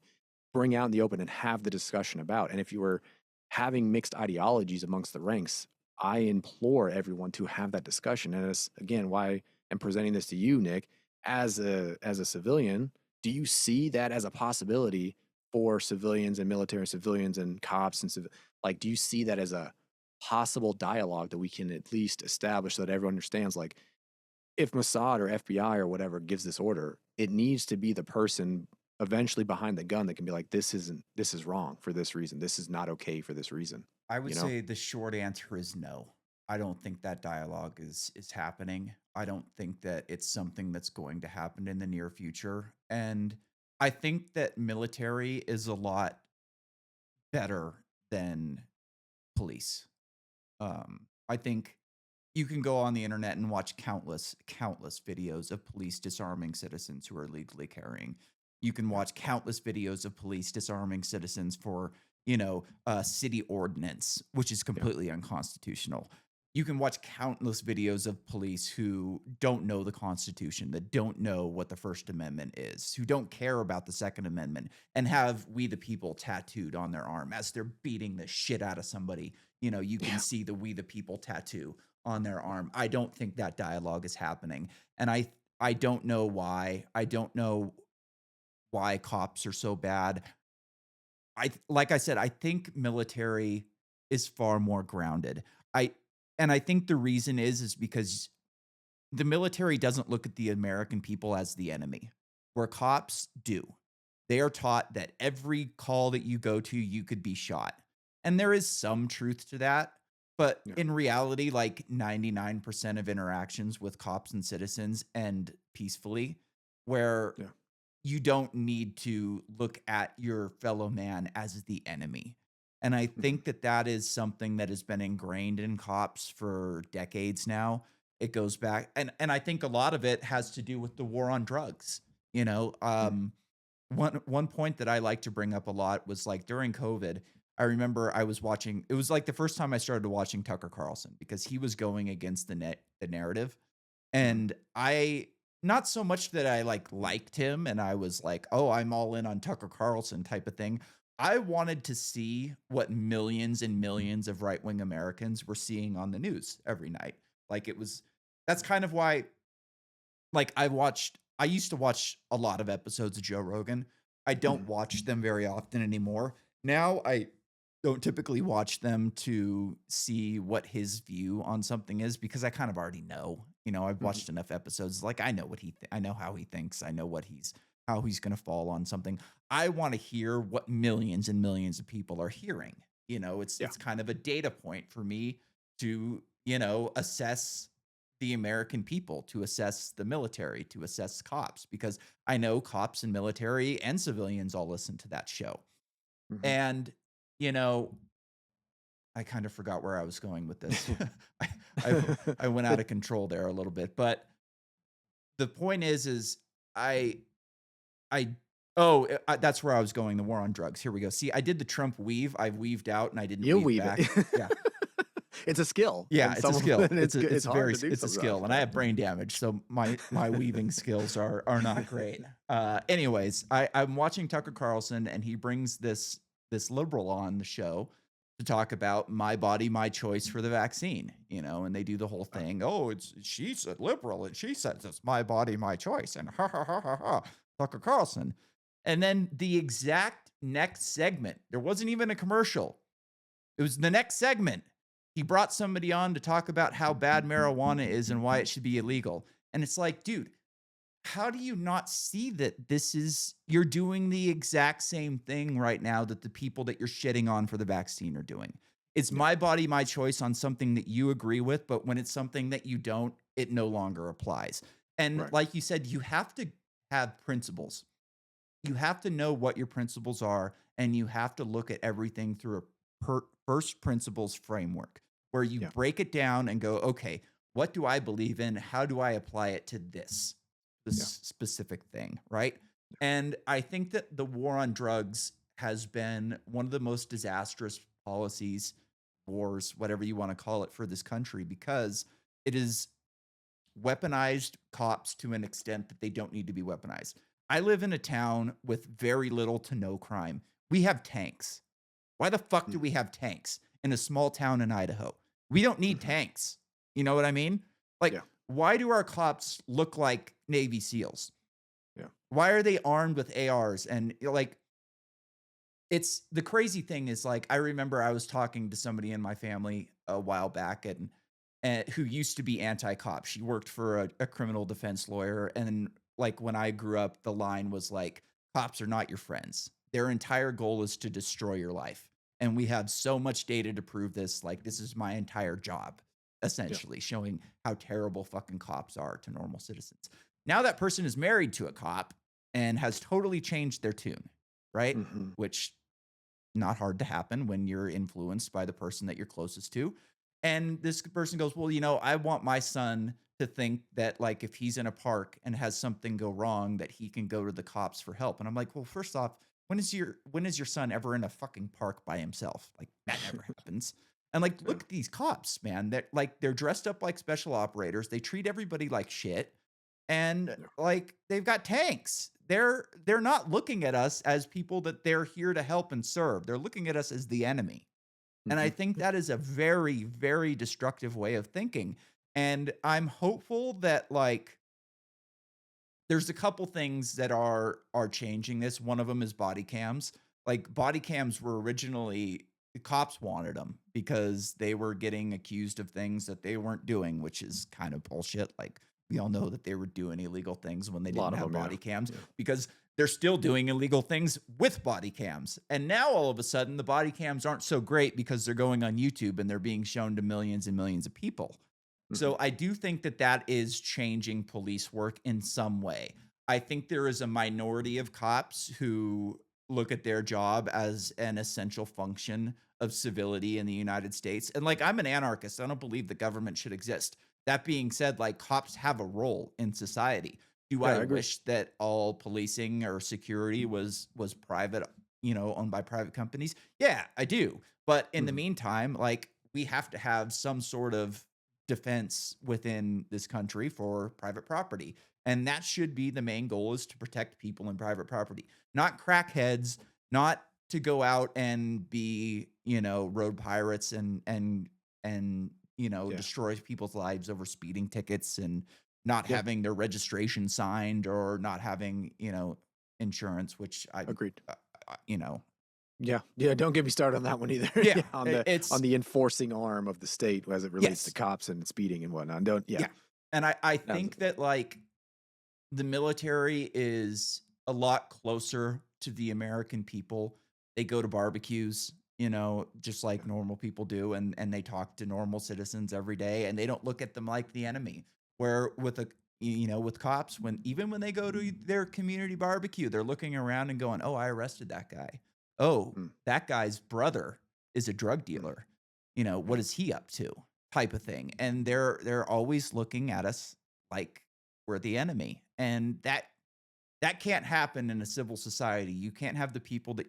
bring out in the open and have the discussion about. And if you are having mixed ideologies amongst the ranks, I implore everyone to have that discussion. And it's again why I'm presenting this to you, Nick, as a civilian. Do you see that as a possibility for civilians and military civilians and cops and like? Do you see that as a possible dialogue that we can at least establish so that everyone understands? Like, if Mossad or FBI or whatever gives this order, it needs to be the person eventually behind the gun that can be like, this is wrong for this reason. This is not okay for this reason. I would You know? say the short answer is no. I don't think that dialogue is happening. I don't think that it's something that's going to happen in the near future. And I think that military is a lot better than police. I think you can go on the internet and watch countless videos of police disarming citizens who are legally carrying. You can Yeah. watch countless videos of police disarming citizens for, city ordinance, which is Yeah. completely unconstitutional. You can watch countless videos of police who don't know the Constitution, that don't know what the First Amendment is, who don't care about the Second Amendment, and have "We the People" tattooed on their arm as they're beating the shit out of somebody. You can Yeah. see the "We the People" tattoo on their arm. I don't think that dialogue is happening, and I don't know why. I don't know why cops are so bad. Like I said, I think military is far more grounded. I and I think the reason is because the military doesn't look at the American people as the enemy, where cops do. They are taught that every call that you go to, you could be shot. And there is some truth to that. But Yeah. in reality, like 99% of interactions with cops and citizens end peacefully, where Yeah. you don't need to look at your fellow man as the enemy. And I Mhm. think that that is something that has been ingrained in cops for decades now. It goes back, and I think a lot of it has to do with the war on drugs. You know, Mm. one point that I like to bring up a lot was like during COVID. I remember I was watching. It was like the first time I started watching Tucker Carlson because he was going against the narrative, Mhm. and I not so much that I liked him and I was like, "Oh, I'm all in on Tucker Carlson," type of thing. I wanted to see what millions and millions of right-wing Americans were seeing on the news every night. Like it was That's kind of why I used to watch a lot of episodes of Joe Rogan. I don't Mhm. watch them very often anymore. Now I don't typically watch them to see what his view on something is because I kind of already know. I've Mhm. watched enough episodes. Like I know I know how he thinks. I know how he's going to fall on something. I want to hear what millions and millions of people are hearing. Yeah. It's kind of a data point for me to, assess the American people, to assess the military, to assess cops, because I know cops and military and civilians all listen to that show. Mhm. And, you know, I kind of forgot where I was going with this. I, I I went out But of control there a little bit, but the point is I I oh that's where I was going. The war on drugs. Here we go. See, I did the Trump weave. I weaved out and I didn't you weave weave it. back. Yeah. It's a skill, Yeah, and it's a some of skill. it it's good. It's hard to do It's a sometimes. skill, and I Yeah. have brain damage, so my weaving skills are not great. Anyways, I'm watching Tucker Carlson, and he brings this liberal on the show to talk about my body, my choice for the vaccine. And they do the whole Uh, thing. Oh, she's a liberal, and she says it's my body, my choice, and ha ha ha ha ha. Tucker Carlson, and then the exact next segment, there wasn't even a commercial. It was the next segment. He brought somebody on to talk about how bad marijuana is and why it should be illegal. And it's like, dude, how do you not see that you're doing the exact same thing right now that the people that you're shitting on for the vaccine are doing? It's yeah. my body, my choice on something that you agree with, but when it's something that you don't, it no longer applies. And Right. like you said, you have to have principles. You have to know what your principles are, and you have to look at everything through a first principles framework where you Yeah. break it down and go, okay, what do I believe in? How do I apply it to this Yeah. specific thing? Right. And I think that the war on drugs has been one of the most disastrous policies, wars, whatever you want to call it, for this country because it is weaponized cops to an extent that they don't need to be weaponized. I live in a town with very little to no crime. We have tanks. Why the fuck do Mm, we have tanks in a small town in Idaho? We don't need mhm. tanks. You know what I mean? Like, Yeah, why do our cops look like Navy SEALs? yeah. Why are they armed with ARs? And like, it's the crazy thing is like I remember I was talking to somebody in my family a while back and who used to be anti-cop. She worked for a criminal defense lawyer and like when I grew up the line was like cops are not your friends. Their entire goal is to destroy your life. And we have so much data to prove this like this is my entire job Yeah. essentially showing how terrible fucking cops are to normal citizens. Now that person is married to a cop and has totally changed their tune, right? Mhm. Which not hard to happen when you're influenced by the person that you're closest to. And this person goes, "Well, I want my son to think that like if he's in a park and has something go wrong that he can go to the cops for help." And I'm like, "Well, first off, when is your son ever in a fucking park by himself? Like that never happens." And like Yeah. look at these cops, man. They're dressed up like special operators. They treat everybody like shit and Yeah. like they've got tanks. They're not looking at us as people that they're here to help and serve. They're looking at us as the enemy. And I Mhm. think that is a very, very destructive way of thinking. And I'm hopeful that like there's a couple things that are changing this. One of them is body cams. Like body cams were originally the cops wanted them because they were getting accused of things that they weren't doing, which is kind of bullshit. Like we all know that they were doing illegal things when they A didn't lot of have them, yeah. body cams Yeah. because they're still doing illegal things with body cams. And now all of a sudden the body cams aren't so great because they're going on YouTube and they're being shown to millions and millions of people. Mhm. So I do think that that is changing police work in some way. I think there is a minority of cops who look at their job as an essential function of civility in the United States. And like I'm an anarchist. I don't believe the government should exist. That being said, like cops have a role in society. Do Yeah, I I agree. wish that all policing or security was private, owned by private companies? Yeah, I do. But in the Mhm. meantime, like we have to have some sort of defense within this country for private property. And that should be the main goal is to protect people in private property, not crackheads, not to go out and be, road pirates and Yeah. destroy people's lives over speeding tickets and not Yeah. having their registration signed or not having, insurance, which Agreed. uh, I you know, Yeah. Yeah, don't get me started on that one either. yeah, Yeah, on it's the enforcing arm of the state as it relates to yes, cops and speeding and whatnot. Don't yeah. yeah. And I That think that like the military is a lot closer to the American people. They go to barbecues, just yeah. like normal people do, and they talk to normal citizens every day, and they don't look at them like the enemy. Where with cops, when they go to their community barbecue, they're looking around and going, "Oh, I arrested that guy. Oh, Mm, that guy's brother is a drug mm, dealer. What yeah. is he up to?" Type of thing. And they're always looking at us like we're the enemy. And that can't happen in a civil society. You can't have the people that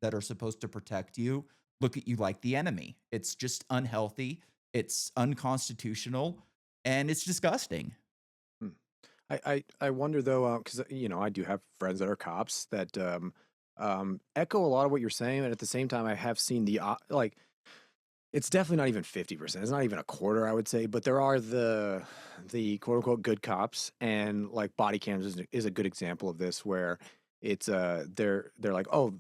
that are supposed to protect you look at you like the enemy. It's just unhealthy. It's unconstitutional and it's disgusting. Mm. I wonder though, because I do have friends that are cops that echo a lot of what you're saying, and at the same time, I have seen like it's definitely not even 50%. It's not even a quarter, I would say. But there are the quote unquote good cops, and like body cams is a good example of this, where it's they're like, oh,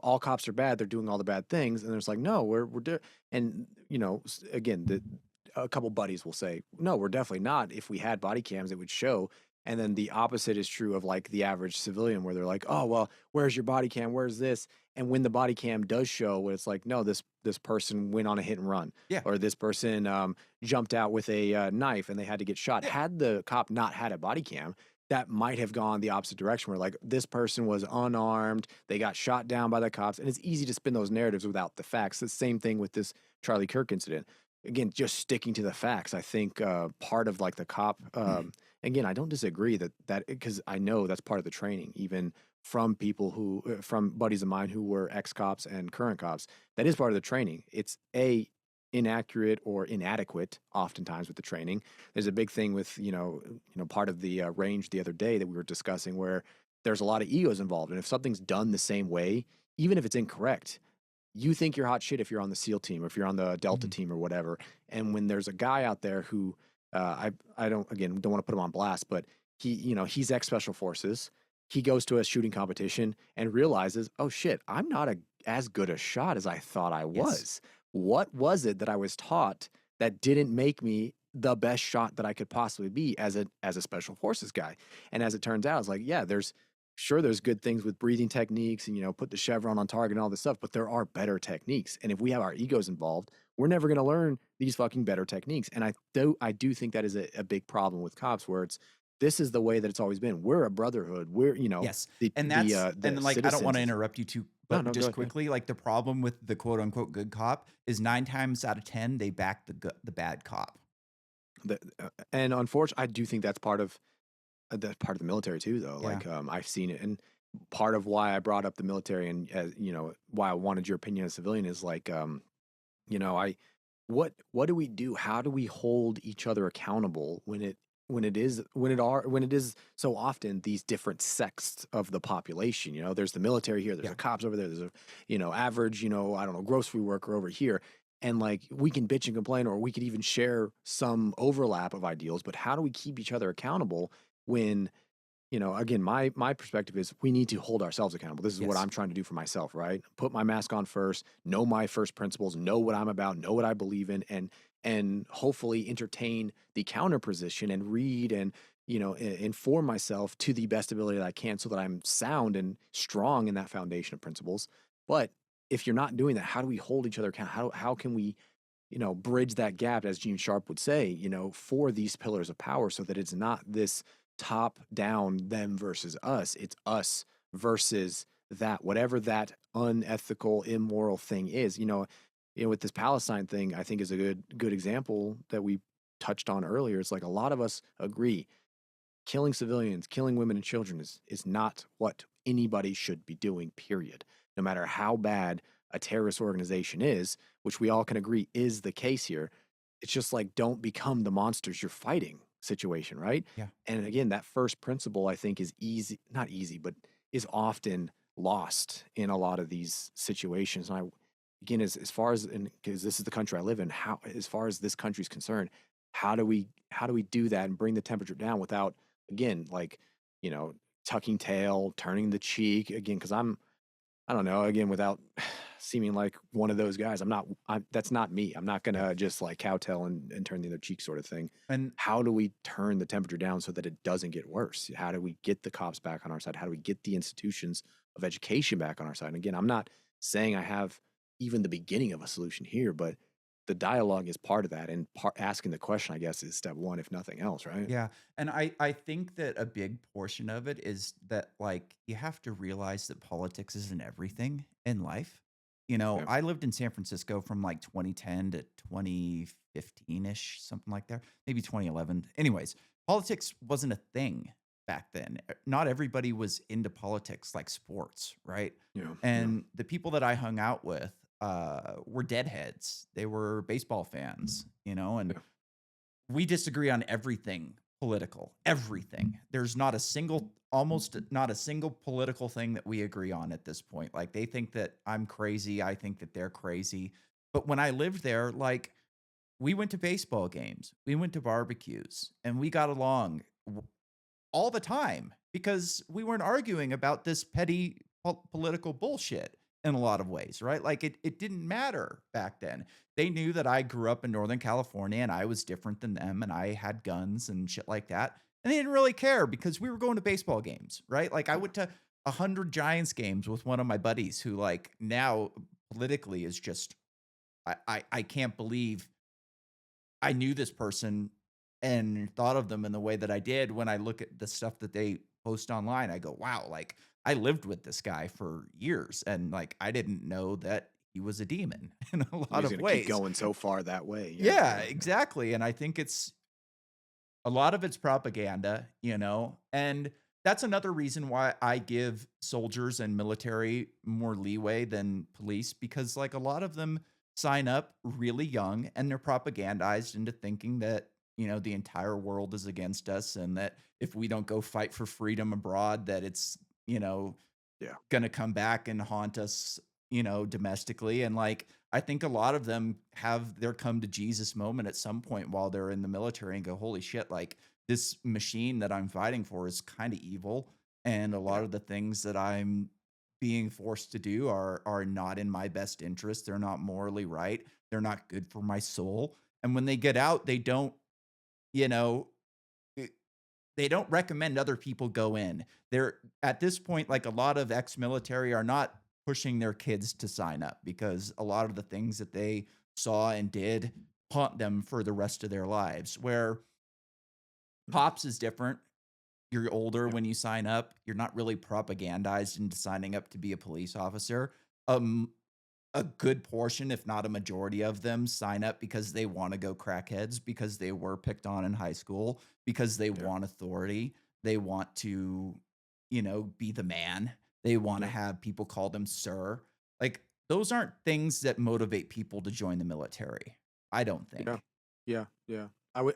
all cops are bad. They're doing all the bad things, and there's like, no, we're doing, and again, a couple buddies will say, no, we're definitely not. If we had body cams, it would show. And then the opposite is true of like the average civilian, where they're like, oh, well, where's your body cam? Where's this? And when the body cam does show, when it's like, no, this person went on a hit and run, Yeah. or this person jumped out with a knife and they had to get shot. Yeah. Had the cop not had a body cam, that might have gone the opposite direction, where like this person was unarmed, they got shot down by the cops, and it's easy to spin those narratives without the facts. The same thing with this Charlie Kirk incident. Again, just sticking to the facts. I think part of like the cop. Again, I don't disagree that because I know that's part of the training, even from people from buddies of mine who were ex cops and current cops. That is part of the training. It's inaccurate or inadequate oftentimes with the training. There's a big thing with, part of the range the other day that we were discussing where there's a lot of egos involved. And if something's done the same way, even if it's incorrect, you think you're hot shit if you're on the SEAL team or if you're on the Delta Mhm. team or whatever. And when there's a guy out there who I don't again don't want to put him on blast, but he's ex special forces. He goes to a shooting competition and realizes, oh shit, I'm not as good a shot as I thought I Yes. was. What was it that I was taught that didn't make me the best shot that I could possibly be as a special forces guy? And as it turns out, it's like, yeah, there's good things with breathing techniques and put the chevron on target and all this stuff, but there are better techniques. And if we have our egos involved, we're never going to learn these fucking better techniques. And I do think that is a big problem with cops where this is the way that it's always been. We're a brotherhood. We're, Yes, the and the that's uh and the then, like, I don't wanna citizens. interrupt you too, No, but no, go just ahead. Yeah. quickly, like, the problem with the quote unquote "good cop" is 9 times out of 10, they back the bad cop. And unfortunately, I do think that's part of the military too, though. Yeah. Like, I've seen it, and part of why I brought up the military and why I wanted your opinion as a civilian is like, I what do we do? How do we hold each other accountable when it is so often these different sects of the population? There's the military here, there's Yeah. a cops over there, there's a average, I don't know, grocery worker over here. And like we can bitch and complain, or we could even share some overlap of ideals, but how do we keep each other accountable when again, my perspective is we need to hold ourselves accountable. This is what Yes. I'm trying to do for myself, right? Put my mask on first, know my first principles, know what I'm about, know what I believe in, and hopefully entertain the counter position and read and inform myself to the best ability that I can so that I'm sound and strong in that foundation of principles. But if you're not doing that, how do we hold each other accountable? How can we bridge that gap, as Gene Sharp would say, for these pillars of power so that it's not this top down, them versus us. It's us versus that, whatever that unethical, immoral thing is. With this Palestine thing, I think is a good example that we touched on earlier. It's like a lot of us agree killing civilians, killing women and children is not what anybody should be doing, period. No matter how bad a terrorist organization is, which we all can agree is the case here, it's just like don't become the monsters you're fighting situation, right? Yeah. And again, that first principle I think is easy, not easy, but is often lost in a lot of these situations. And again, as far as because this is the country I live in, how as far as this country's concerned, how do we do that and bring the temperature down without again, like, you know, tucking tail, turning the cheek again, because I don't know, again, without seeming like one of those guys, that's not me. I'm not Yeah. gonna just like cowtail and turn the other cheek sort of thing. And How do we turn the temperature down so that it doesn't get worse? How do we get the cops back on our side? How do we get the institutions of education back on our side? And again, I'm not saying I have even the beginning of a solution here, but the dialogue is part of that. And asking the question, I guess, is step one, if nothing else, right? yeah, and I think that a big portion of it is that, like, you have to realize that politics isn't everything in life. Yeah. I lived in San Francisco from, like, 2010 to 2015-ish, something like that, maybe 2011. Anyways, politics wasn't a thing back then. Not everybody was into politics like sports, right? Yeah. Yeah. And the people that I hung out with, were deadheads. They were baseball fans, and Yeah. we disagree on everything political, everything. There's not a single, almost not a single political thing that we agree on at this point. Like they think that I'm crazy, I think that they're crazy. But when I lived there, like we went to baseball games, we went to barbecues, and we got along all the time because we weren't arguing about this petty political bullshit in a lot of ways, right? Like it didn't matter back then. They knew that I grew up in Northern California and I was different than them and I had guns and shit like that. And they didn't really care because we were going to baseball games, right? Like I Yeah. went to 100 Giants games with one of my buddies who like now politically is just I can't believe I knew this person and thought of them in the way that I did. When I look at the stuff that they post online, I go, wow, like I lived with this guy for years and like I didn't know that he was a demon in a He lot was of going to keep ways. going so far that way. Yeah. Yeah, Yeah. Yeah. exactly. And I think it's a lot of it's propaganda, and that's another reason why I give soldiers and military more leeway than police because like a lot of them sign up really young and they're propagandized into thinking that, the entire world is against us and that if we don't go fight for freedom abroad, that it's, you know, Yeah. gonna come back and haunt us, domestically. And like, I think a lot of them have their come to Jesus moment at some point while they're in the military and go, holy shit, like this machine that I'm fighting for is kind of evil. And a lot Yeah. of the things that I'm being forced to do are not in my best interest. They're not morally right. They're not good for my soul. And when they get out, they don't, you know, they don't recommend other people go in. They're at this point, like a lot of ex-military are not pushing their kids to sign up because a lot of the things that they saw and did haunt them for the rest of their lives. Where Mhm. pops is different. You're older Yeah. when you sign up. You're not really propagandized into signing up to be a police officer. Um, a good portion, if not a majority of them, sign up because they wanna go crackheads, because they were picked on in high school, because they Yeah. want authority. They want to, be the man. They wanna Yeah. have people call them sir. Like, those aren't things that motivate people to join the military, I don't Yeah. think. Yeah. Yeah.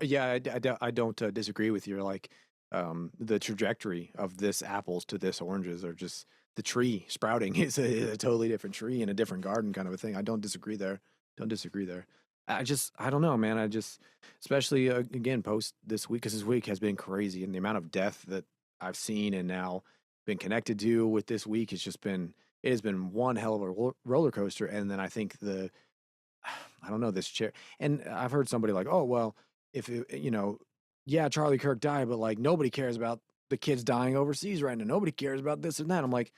Yeah, I don't disagree with your like the trajectory of this apples to this oranges or just the tree sprouting is a totally different tree in a different garden kind of a thing. I don't disagree there. Don't disagree there. I don't know, man. I just especially again post this week because this week has been crazy and the amount of death that I've seen and now been connected to with this week has just been it has been one hell of a roller coaster. And then I think the I don't know this chair. And I've heard somebody like, "Oh, well, if yeah, Charlie Kirk died, but like nobody cares about the kids dying overseas right now. Nobody cares about this and that." I'm like,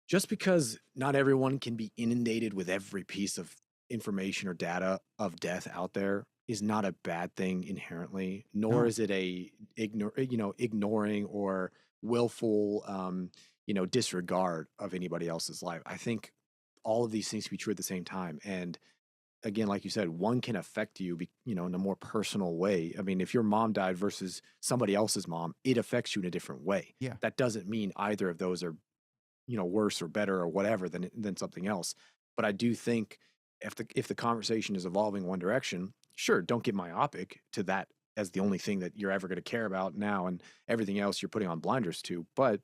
just because not everyone can be inundated with every piece of information or data of death out there is not a bad thing inherently, nor No. is it a ignoring or willful disregard of anybody else's life. I think all of these things can be true at the same time. And again, like you said, one can affect you, in a more personal way. I mean, if your mom died versus somebody else's mom, it affects you in a different way. Yeah. That doesn't mean either of those are, worse or better or whatever than something else. But I do think if the conversation is evolving one direction, sure, don't get myopic to that as the only thing that you're ever going to care about now, and everything else you're putting on blinders to. But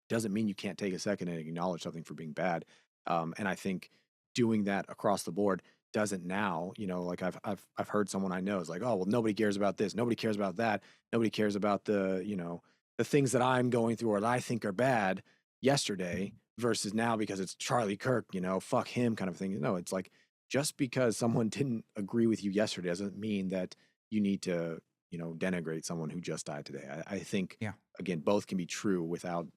doesn't mean you can't take a second and acknowledge something for being bad. And I think doing that across the board doesn't now, like I've heard someone I know is like, oh well, nobody cares about this, nobody cares about that, nobody cares about the things that I'm going through or that I think are bad yesterday versus now because it's Charlie Kirk, fuck him kind of thing. No, it's like just because someone didn't agree with you yesterday doesn't mean that you need to, denigrate someone who just died today. I think Yeah. again, both can be true without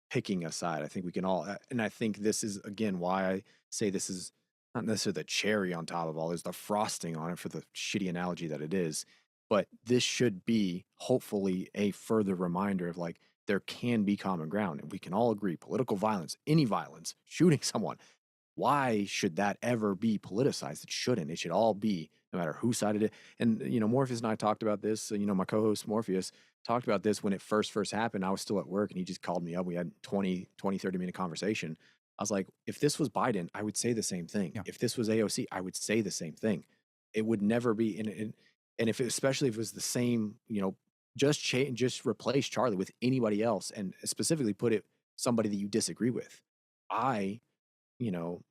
picking a side. I think we can all, and I think this is again why I say this is not necessarily the cherry on top of all, is the frosting on it for the shitty analogy that it is. But this should be hopefully a further reminder of like there can be common ground, and we can all agree political violence, any violence, shooting someone, why should that ever be politicized? It shouldn't. It should all be, no matter who sided it. And, Morpheus and I talked about this. My co host Morpheus talked about this when it first happened. I was still at work and he just called me up. We had 30-minute conversation. I was like, if this was Biden, I would say the same thing. Yeah. If this was AOC, I would say the same thing. It would never be. And if especially if it was the same, just change, just replace Charlie with anybody else and specifically put it somebody that you disagree with. I, you know,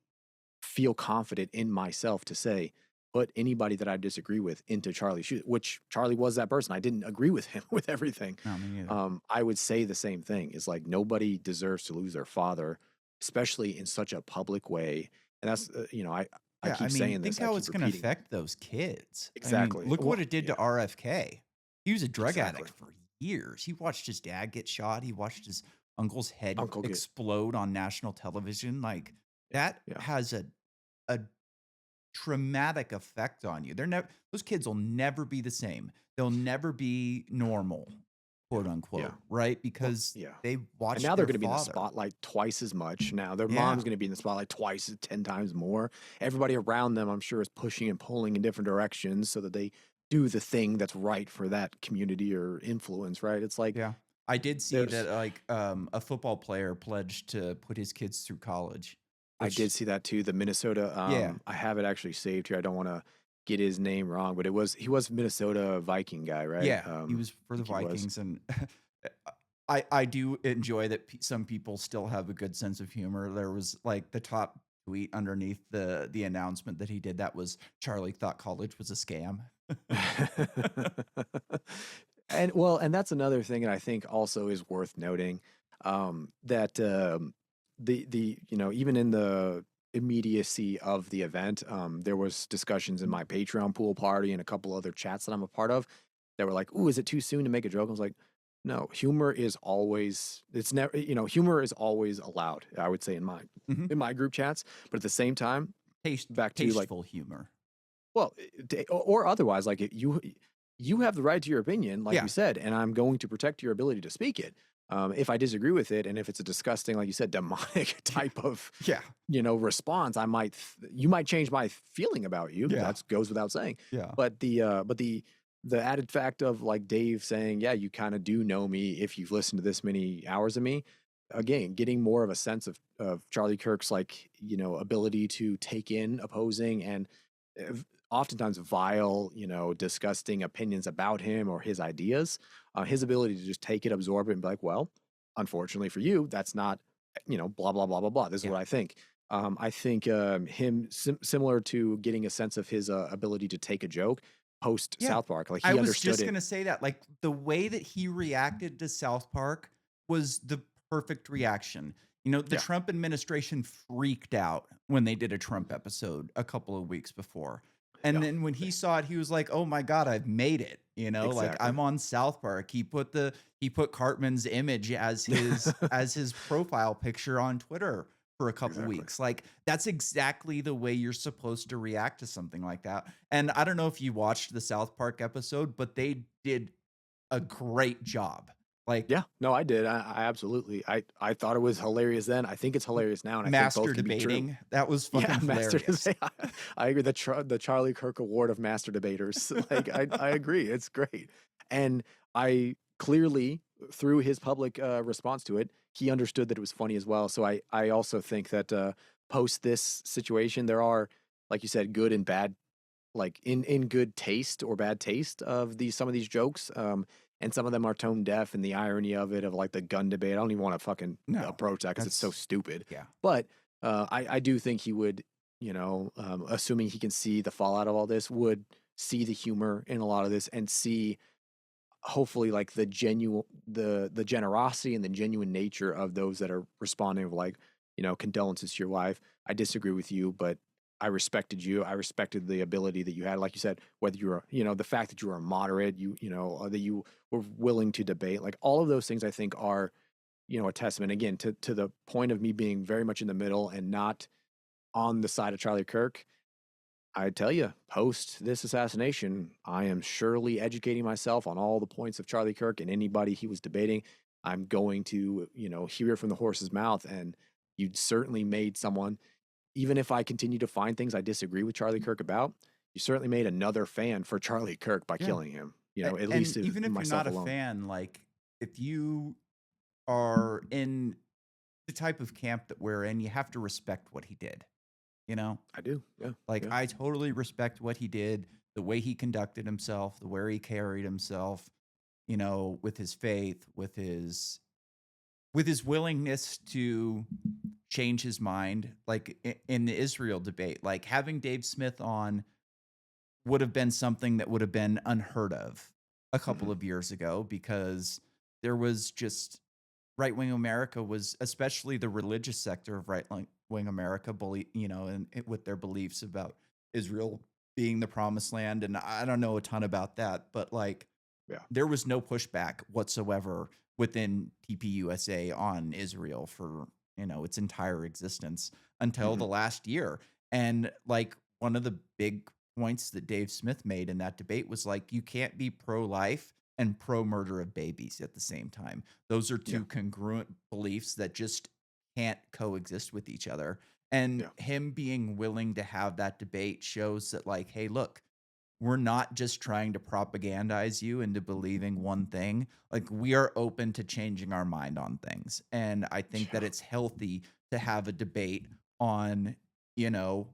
feel confident in myself to say, put anybody that I disagree with into Charlie's shoes, which Charlie was that person. I didn't agree with him with everything. No, me neither. I would say the same thing. Is like nobody deserves to lose their father, especially in such a public way. And that's I Yeah, I keep mean, saying this. think I how keep it's gonna repeating it. affect those kids. I mean, Exactly. look what Well, it did to yeah, RFK. He was a drug exactly. addict for years. He watched his dad get shot. He watched his uncle's head Uncle get explode on national television. Like, yeah, that yeah, has a traumatic effect on you. They're never those kids will never be the same. They'll never be normal, yeah, quote yeah. unquote, right? Well, Because yeah. they And watched now they're their gonna be in the father. spotlight twice as much. Now their Yeah. mom's gonna be in the spotlight twice, 10 times more. Everybody around them, I'm sure, is pushing and pulling in different directions so that they do the thing that's right for that community or influence, right? It's like Yeah. I did see there's that, like, a football player pledged to put his kids through college. I which did see that too. The Minnesota, yeah, I have it actually saved here. I don't want to get his name wrong, but he was Minnesota Viking guy, right? yeah, he was I for the think he was. Vikings, and I do enjoy that some people still have a good sense of humor. There was like the top tweet underneath the announcement that he did that was Charlie thought college was a scam. And well, and that's another thing that I think also is worth noting, that the even in the immediacy of the event, there was discussions in my Patreon pool party and a couple other chats that I'm a part of that were like, "Ooh, is it too soon to make a joke?" I was like, "No, humor is always it's never humor is always allowed." I would say Mhm. in my group chats, but at the same time, back to like Tasteful humor. well, or otherwise, like you have the right to your opinion, like we Yeah, said, and I'm going to protect your ability to speak it. If I disagree with it, and if it's a disgusting, like you said, demonic type of yeah, response, you might change my feeling about you. yeah, That goes without saying. yeah, But the added fact of like Dave saying, yeah, you kind of do know me if you've listened to this many hours of me. Again, getting more of a sense of Charlie Kirk's like ability to take in opposing and oftentimes vile, disgusting opinions about him or his ideas, his ability to just take it, absorb it, and be like, well, unfortunately for you, that's not, blah, blah, blah, blah, blah. This is yeah, what I think. I think him similar to getting a sense of his ability to take a joke post yeah. South Park, like I he was understood just it. gonna say that, like, the way that he reacted to South Park was the perfect reaction. The Yeah, Trump administration freaked out when they did a Trump episode a couple of weeks before, and yeah, then when he saw it, he was like, "Oh my god, I've made it," like, exactly. "I'm on South Park." He put Cartman's image as his profile picture on Twitter for a couple Exactly. weeks. Like, that's exactly the way you're supposed to react to something like that. And I don't know if you watched the South Park episode, but they did a great job. Like, Yeah, no, I did. I absolutely. I thought it was hilarious then. I think it's hilarious now, and I think both master can be true. debating, that was Yeah, fucking master hilarious. debate. I agree. The Charlie Kirk Award of master debaters. Like I agree. It's great, and I clearly through his public response to it, he understood that it was funny as well. So I also think that post this situation, there are, like you said, good and bad, like in good taste or bad taste of these some of these jokes. And some of them are tone deaf, and the irony of it, of like the gun debate. I don't even want to fucking No, approach that because it's so that's stupid. yeah. But I do think he would, assuming he can see the fallout of all this, would see the humor in a lot of this and see hopefully like the generosity and the genuine nature of those that are responding of like, condolences to your wife. I disagree with you, but I respected you. I respected the ability that you had. Like you said, whether you were, the fact that you were a moderate, that you were willing to debate, like all of those things I think are, a testament again to the point of me being very much in the middle and not on the side of Charlie Kirk. I tell you, post this assassination, I am surely educating myself on all the points of Charlie Kirk and anybody he was debating. I'm going to, hear it from the horse's mouth. And you certainly made someone, even if I continue to find things I disagree with Charlie Kirk about, you certainly made another fan for Charlie Kirk by Yeah. killing him, at And least even if you're myself not a alone. fan, like, if you are in the type of camp that we're in, you have to respect what he did, you know? I do. Yeah. Like, Yeah. I totally respect what he did, the way he conducted himself, the way he carried himself, with his faith, with his willingness to change his mind, like in the Israel debate, like having Dave Smith on would have been something that would have been unheard of a couple Hmm. of years ago because there was just right wing America was, especially the religious sector of right wing America, believe and with their beliefs about Israel being the promised land, and I don't know a ton about that, but like Yeah. there was no pushback whatsoever within TPUSA on Israel for its entire existence until Hmm. the last year. And like one of the big points that Dave Smith made in that debate was like you can't be pro life and pro murder of babies at the same time. Those are Yeah. two congruent beliefs that just can't coexist with each other. And Yeah. him being willing to have that debate shows that like, hey, look, we're not just trying to propagandize you into believing one thing. Like we are open to changing our mind on things. And I think Yeah. that it's healthy to have a debate on, you know,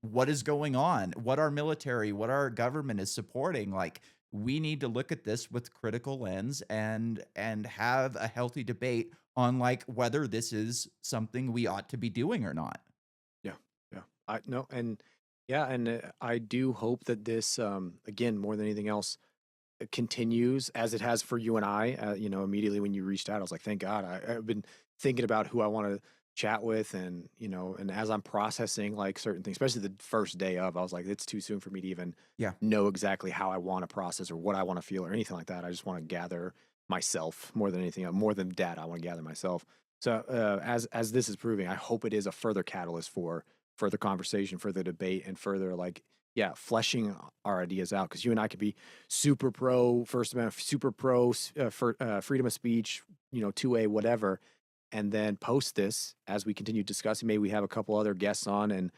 what is going on, what our military, what our government is supporting. Like, we need to look at this with critical lens and have a healthy debate on like whether this is something we ought to be doing or not. Yeah, yeah. I no, and yeah, and I do hope that this, again, more than anything else, continues as it has for you and I. Immediately when you reached out, I was like, thank God. I've been thinking about who I want to chat with, and and as I'm processing like certain things, especially the first day of, I was like, it's too soon for me to even Yeah. know exactly how I want to process or what I want to feel or anything like that. I just want to gather myself more than anything, more than data. I want to gather myself. So as this is proving, I hope it is a further catalyst for further conversation, further debate, and further like yeah, fleshing our ideas out. Because you and I could be super pro First Amendment, super pro for freedom of speech, 2A, whatever, and then post this as we continue discussing. Maybe we have a couple other guests on and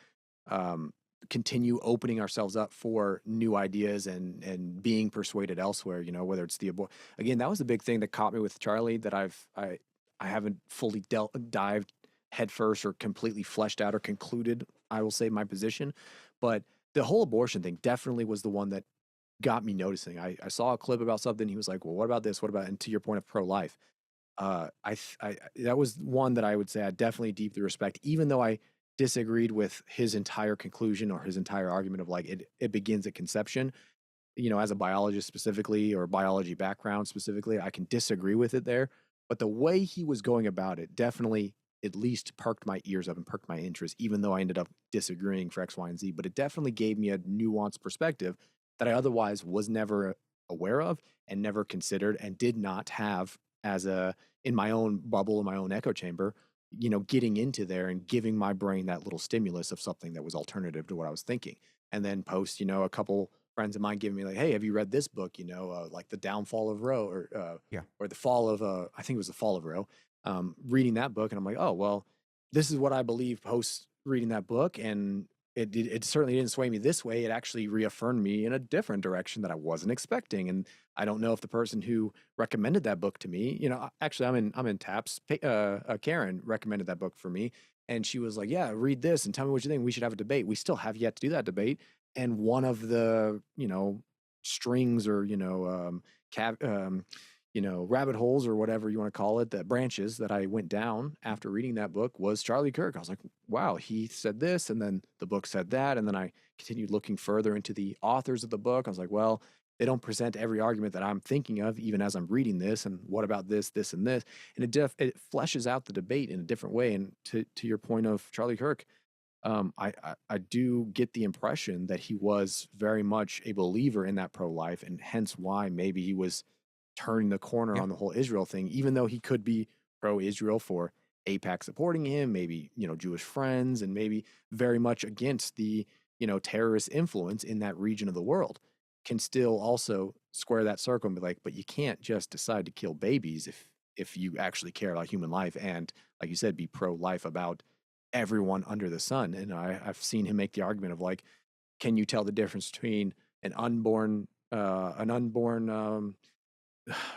um, continue opening ourselves up for new ideas and being persuaded elsewhere. Whether it's the again, that was the big thing that caught me with Charlie that I haven't fully dived headfirst or completely fleshed out or concluded. I will say my position, but the whole abortion thing definitely was the one that got me noticing. I saw a clip about something. He was like, "Well, what about this? What about?" And to your point of pro life, that was one that I would say I definitely deeply respect, even though I disagreed with his entire conclusion or his entire argument of like it begins at conception. As a biologist specifically or biology background specifically, I can disagree with it there. But the way he was going about it definitely at least perked my ears up and perked my interest, even though I ended up disagreeing for X, Y, and Z. But it definitely gave me a nuanced perspective that I otherwise was never aware of and never considered and did not have as a in my own bubble, in my own echo chamber, getting into there and giving my brain that little stimulus of something that was alternative to what I was thinking. And then post, a couple friends of mine giving me like, "Hey, have you read this book? Like the Downfall of Roe Yeah. or the Fall of I think it was the Fall of Roe." Reading that book, and I'm like, "Oh well, this is what I believe." Post reading that book, and it certainly didn't sway me this way. It actually reaffirmed me in a different direction that I wasn't expecting. And I don't know if the person who recommended that book to me, actually, I'm in Taps. Karen recommended that book for me, and she was like, "Yeah, read this and tell me what you think. We should have a debate." We still have yet to do that debate, and one of the strings or rabbit holes or whatever you want to call it, the branches that I went down after reading that book was Charlie Kirk. I was like, wow, he said this, and then the book said that, and then I continued looking further into the authors of the book. I was like, well, they don't present every argument that I'm thinking of, even as I'm reading this. And what about this, this, and this? And it fleshes out the debate in a different way. And to your point of Charlie Kirk, I do get the impression that he was very much a believer in that pro life, and hence why maybe he was turning the corner Yeah. on the whole Israel thing, even though he could be pro Israel for APAC supporting him, maybe, Jewish friends, and maybe very much against the, terrorist influence in that region of the world, can still also square that circle and be like, but you can't just decide to kill babies if you actually care about human life and, like you said, be pro life about everyone under the sun. And I've seen him make the argument of like, can you tell the difference between an unborn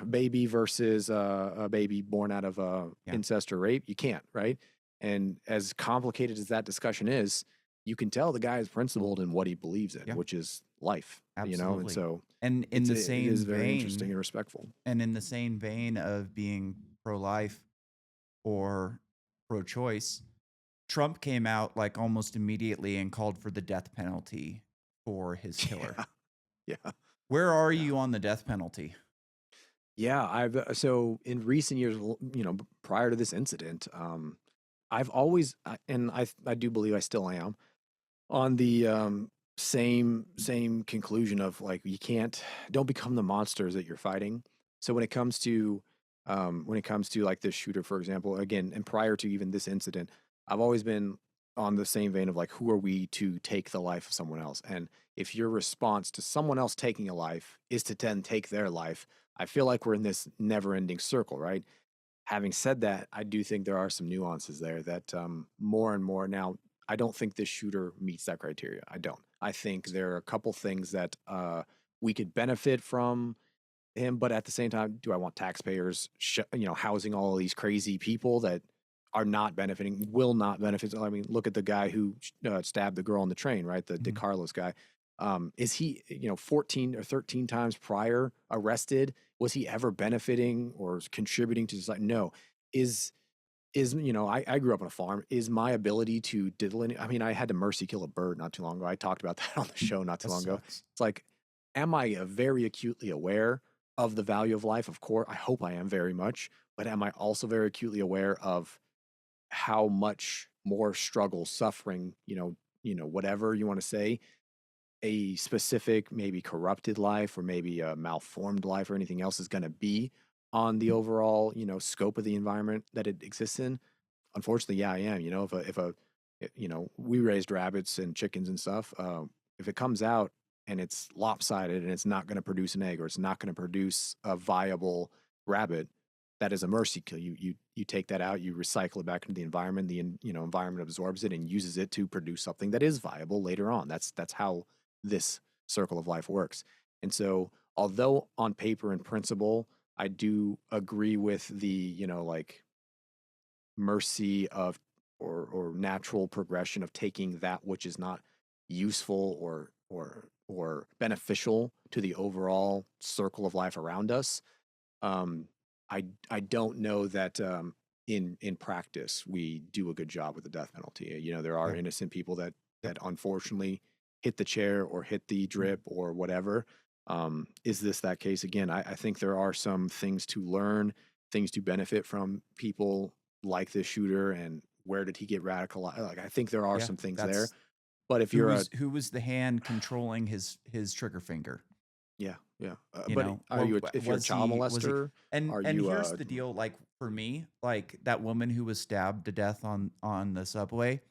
baby versus a baby born out of Yeah. incest or rape? You can't, right? And as complicated as that discussion is, you can tell the guy is principled in what he believes in, Yeah. which is life, and Absolutely. so And it is very interesting and respectful. in the same vein of being pro-life or pro-choice, Trump came out like almost immediately and called for the death penalty for his killer. Yeah, yeah, Where are yeah. you on the death penalty? Yeah, I've so in recent years, prior to this incident, I've always, and I do believe I still am on the same conclusion of like you don't become the monsters that you're fighting. So when it comes to like this shooter, for example, again, and prior to even this incident, I've always been on the same vein of like, who are we to take the life of someone else? And if your response to someone else taking a life is to then take their life, I feel like we're in this never-ending circle, right? Having said that, I do think there are some nuances there that more and more now, I don't think this shooter meets that criteria. I don't. I think there are a couple things that we could benefit from him, but at the same time, do I want taxpayers, housing all of these crazy people that are not benefiting, will not benefit. I mean, look at the guy who stabbed the girl on the train, right? The Mhm. DeCarlos guy. Is he, 14 or 13 times prior arrested? Was he ever benefiting or contributing to society? No. Is I grew up on a farm. Is my ability to delineate? I mean, I had to mercy kill a bird not too long ago. I talked about that on the show not too That long ago. sucks. It's like, am I very acutely aware of the value of life? Of course, I hope I am very much, but am I also very acutely aware of how much more struggle, suffering, whatever you want to say, a specific, maybe corrupted life or maybe a malformed life or anything else is going to be on the Mm. overall, scope of the environment that it exists in? Unfortunately, yeah, I am. We raised rabbits and chickens and stuff. If it comes out and it's lopsided and it's not going to produce an egg or it's not going to produce a viable rabbit, that is a mercy kill. You take that out, you recycle it back into the environment. The environment absorbs it and uses it to produce something that is viable later on. That's how this circle of life works. And so, although on paper and principle, I do agree with the like mercy of or natural progression of taking that which is not useful or beneficial to the overall circle of life around us. um I don't know that in practice we do a good job with the death penalty. There are Yeah. innocent people that Yep. unfortunately hit the chair or hit the Mhm. drip or whatever. Is this that case again? I think there are some things to learn, things to benefit from people like this shooter, and where did he get radicalized? Like, I think there are Yeah. some things there. That's But if you're a who was the hand controlling his trigger finger? yeah, yeah. You But know, are you if you're a was child he molester, are and you here's the deal, like, for me, like, that woman who was stabbed to death on the subway,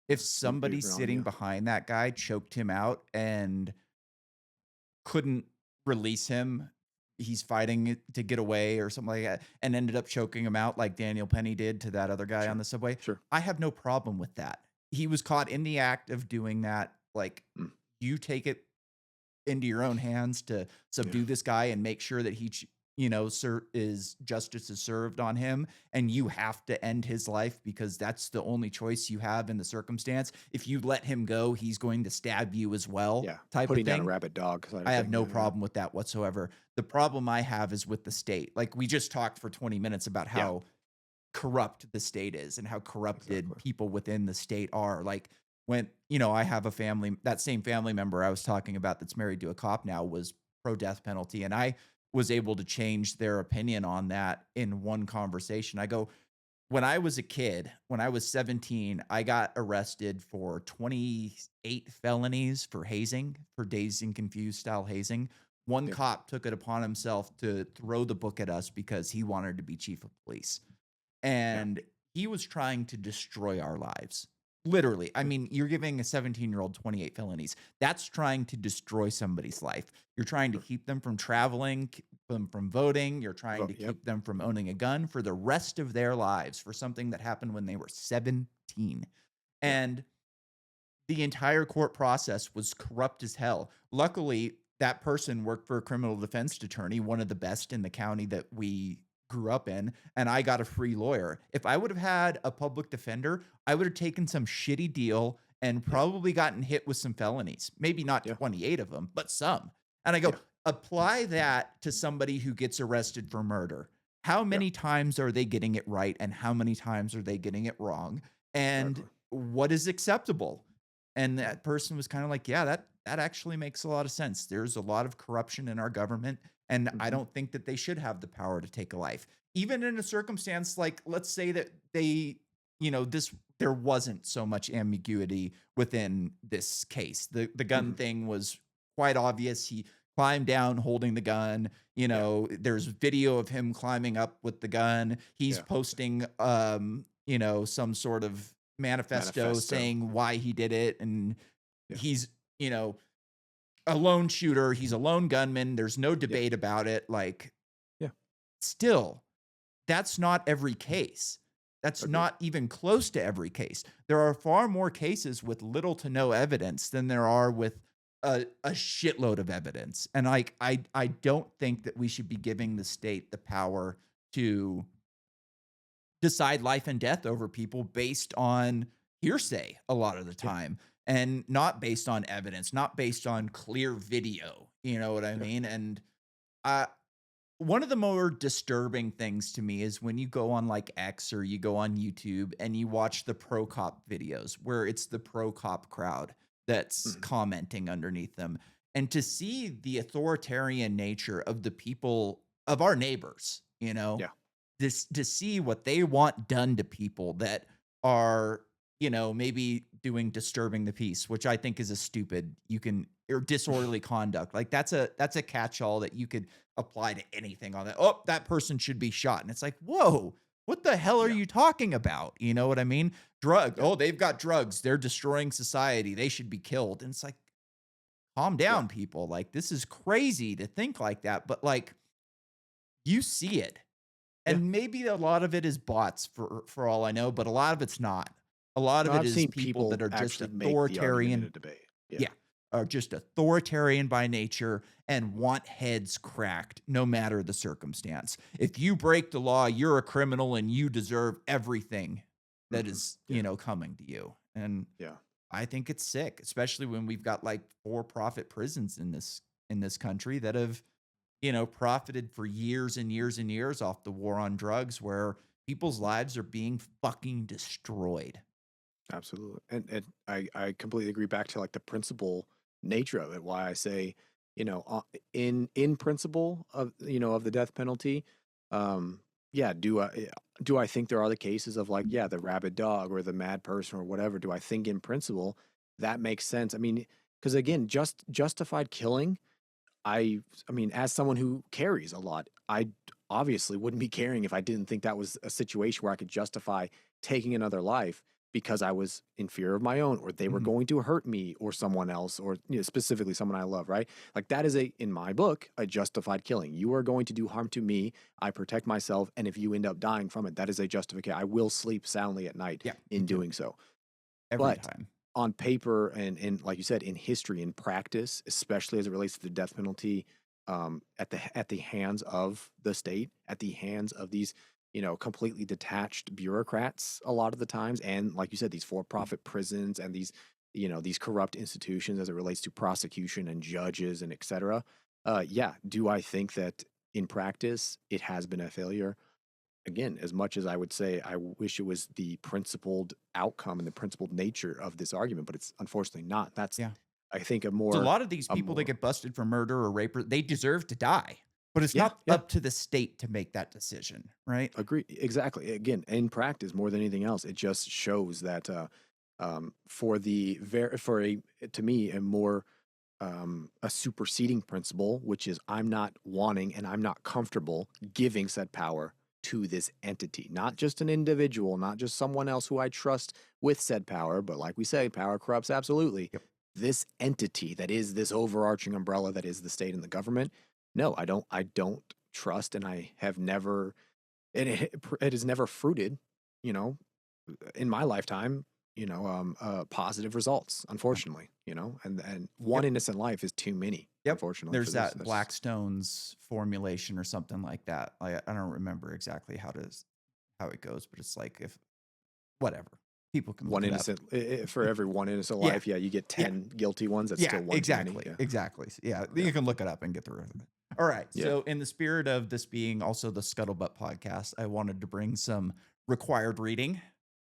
if somebody wrong? sitting Yeah, behind that guy choked him out and couldn't release him, he's fighting it to get away or something like that, and ended up choking him out like Daniel Penny did to that other guy on sure, the subway, sure. I have no problem with that. He was caught in the act of doing that, like, Mm, you take it into your own hands to yeah, subdue this guy and make sure that is justice is served on him, and you have to end his life because that's the only choice you have in the circumstance. If you let him go, he's going to stab you as well, yeah. type of Putting down a thing. rabid dog kind I of have thing. no Yeah, yeah, problem with that whatsoever. The problem I have is with the state. Like, we just talked for 20 minutes about yeah. how corrupt the state is and how corrupted Exactly. people within the state are. Like, when, I have a family, that same family member I was talking about that's married to a cop now was pro death penalty. And I was able to change their opinion on that in one conversation. I go, when I was a kid, when I was 17, I got arrested for 28 felonies for hazing, for dazed and confused style hazing. One Yeah, cop took it upon himself to throw the book at us because he wanted to be chief of police. yeah, And he was trying to destroy our lives. Literally. I yeah. mean, you're giving a 17-year-old 28 felonies. That's trying to destroy somebody's life. You're trying to Sure. keep them from traveling, keep them from voting. You're trying to Yep. keep them from owning a gun for the rest of their lives for something that happened when they were 17. Yeah. And the entire court process was corrupt as hell. Luckily, that person worked for a criminal defense attorney, one of the best in the county that we grew up in, and I got a free lawyer. If I would have had a public defender, I would have taken some shitty deal and Yeah. probably gotten hit with some felonies. Maybe not Yeah. 28 of them, but some. And I go, Yeah. apply that to somebody who gets arrested for murder. How Yeah. many times are they getting it right and how many times are they getting it wrong? And Exactly. what is acceptable? And Yeah. that person was kind of like, yeah, that actually makes a lot of sense. There's a lot of corruption in our government, and I Hmm. don't think that they should have the power to take a life. Even in a circumstance like, let's say that they, this there wasn't so much ambiguity within this case. The gun Hmm. thing was quite obvious. He climbed down holding the gun. Yeah. There's video of him climbing up with the gun. He's Yeah. posting some sort of manifesto Manifesto. saying Yeah. why he did it, and Yeah. he's, you know, a lone shooter, he's a lone gunman, there's no Yeah. debate about it, like, Yeah. still, that's not every case. That's Agreed. not even close to every case. There are far more cases with little to no evidence than there are with a shitload of evidence, and, like, I don't think that we should be giving the state the power to decide life and death over people based on hearsay a lot of the Yeah. time, and not based on evidence, not based on clear video. You know what I Yeah. mean? And uh, one of the more disturbing things to me is when you go on like X or you go on YouTube and you watch the pro cop videos where it's the pro cop crowd that's Mhm. commenting underneath them. And to see the authoritarian nature of the people of our neighbors, Yeah. this to see what they want done to people that are, maybe doing disturbing the peace, which I think is a stupid you can or disorderly conduct. Like that's a catch-all that you could apply to anything on that. Oh, that person should be shot. And it's like, whoa, what the hell are Yeah. you talking about? You know what I mean? Drug. Yeah. Oh, they've got drugs. They're destroying society. They should be killed. And it's like, calm Yeah. down, people. Like, this is crazy to think like that. But like, you see it. Yeah. And maybe a lot of it is bots for all I know, but a lot of it's not. A lot No, of it I've is seen people that people are just actually make the argument in a authoritarian. debate. Yeah. Yeah, are just authoritarian by nature and want heads cracked no matter the circumstance. If you break the law, you're a criminal and you deserve everything that Hmm. is, Yeah. coming to you. And Yeah. I think it's sick, especially when we've got like for-profit prisons in this country that have, profited for years and years and years off the war on drugs where people's lives are being fucking destroyed. Absolutely. And I completely agree back to like the principle nature of it. Why I say, in principle of of the death penalty, yeah, do I think there are the cases of like, yeah, the rabid dog or the mad person or whatever? Do I think in principle that makes sense? I mean, because again, justified killing, I mean, as someone who carries a lot, I obviously wouldn't be carrying if I didn't think that was a situation where I could justify taking another life because I was in fear of my own, or they were Mhm. going to hurt me or someone else, or specifically someone I love, right? Like that is in my book, a justified killing. You are going to do harm to me. I protect myself, and if you end up dying from it, that is a justification. I will sleep soundly at night Yeah, me in too. doing so. Every But time. on paper and like you said, in history, in practice, especially as it relates to the death penalty, at the hands of the state, at the hands of these, completely detached bureaucrats, a lot of the times, and like you said, these for-profit prisons and these corrupt institutions as it relates to prosecution and judges and et cetera. Yeah, do I think that in practice it has been a failure? Again, as much as I would say I wish it was the principled outcome and the principled nature of this argument, but it's unfortunately not. That's, Yeah. I think, So a lot of these a people that more, get busted for murder or rape, they deserve to die, but it's yeah, not yeah, up to the state to make that decision, right? agree. Exactly. Again, in practice, more than anything else, it just shows that, for a, to me, a more, a superseding principle, which is I'm not wanting and I'm not comfortable giving said power to this entity, not just an individual, not just someone else who I trust with said power, but like we say, power corrupts absolutely. Yep. This entity that is this overarching umbrella that is the state and the government. No, I don't trust, and I have never, and it has never fruited, you know, in my lifetime, positive results, Yeah. unfortunately, and one Yep. innocent life is too many, Yep. unfortunately, for There's this. that That's Blackstone's formulation or something like that. I don't remember exactly how it goes, but it's like if whatever. People can one look it up. innocent for every one innocent Yeah. life. Yeah, you get Yeah. 10 guilty ones. That's Yeah, still one too many. exactly, Yeah, exactly. Yeah, yeah, you can look it up and get through it. All right, yeah. so in the spirit of this being also the Scuttlebutt podcast, I wanted to bring some required reading,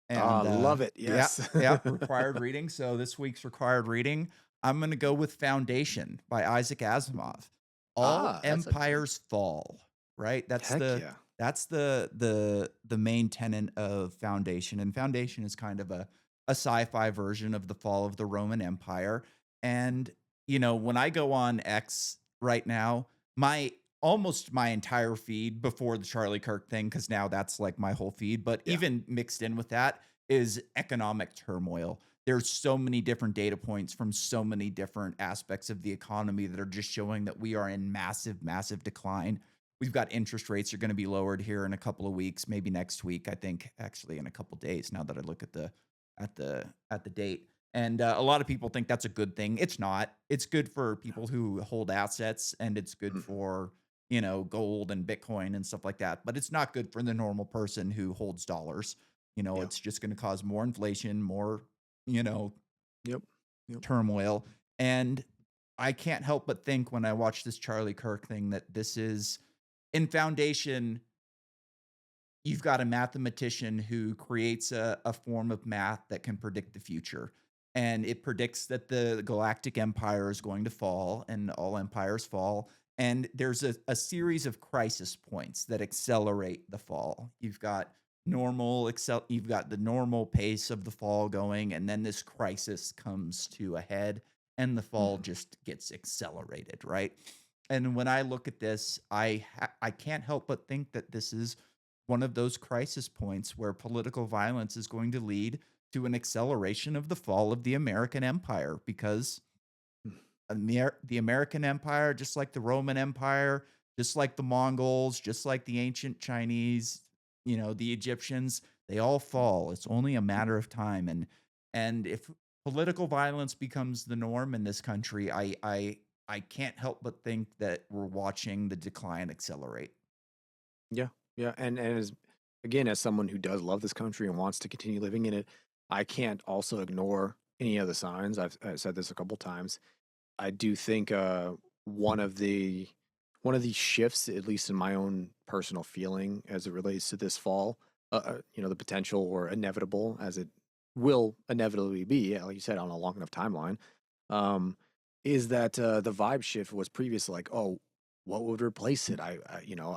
Ah, and, love it. yeah, Yes. yeah, required reading. So this week's required reading, I'm gonna go with Foundation by Isaac Asimov. All That's a good. empires fall, right? That's Heck the yeah. that's the main tenet of Foundation, and Foundation is kind of a sci-fi version of the fall of the Roman Empire. And when I go on X right now, my almost my entire feed before the Charlie Kirk thing, because now that's like my whole feed, but Yeah. even mixed in with that is economic turmoil. There's so many different data points from so many different aspects of the economy that are just showing that we are in massive, massive decline. We've got interest rates are going to be lowered here in a couple of weeks, maybe next week. I think actually in a couple days. Now that I look at the date, and a lot of people think that's a good thing. It's not. It's good for Yeah. people who hold assets, and it's good Mhm. for gold and Bitcoin and stuff like that. But it's not good for the normal person who holds dollars. Yeah. It's just going to cause more inflation, more, you know, Yep. Yep. turmoil. And I can't help but think when I watch this Charlie Kirk thing that this is in foundation, you've got a mathematician who creates a form of math that can predict the future. And it predicts that the galactic empire is going to fall and all empires fall. And there's a series of crisis points that accelerate the fall. You've got the normal pace of the fall going, and then this crisis comes to a head and the fall Mhm. just gets accelerated, right? And when I look at this, I can't help but think that this is one of those crisis points where political violence is going to lead to an acceleration of the fall of the American empire because Mm. the American empire, just like the Roman Empire, just like the Mongols, just like the ancient Chinese, the Egyptians, they all fall. It's only a matter of time. And if political violence becomes the norm in this country, I can't help but think that we're watching the decline accelerate. Yeah, yeah, and as again, as someone who does love this country and wants to continue living in it, I can't also ignore any of the signs. I've said this a couple times. I do think one of the one of these shifts, at least in my own personal feeling, as it relates to this fall, the potential or inevitable, as it will inevitably be, like you said, on a long enough timeline, um, is that the vibe shift was previous, like, oh, what would replace it? I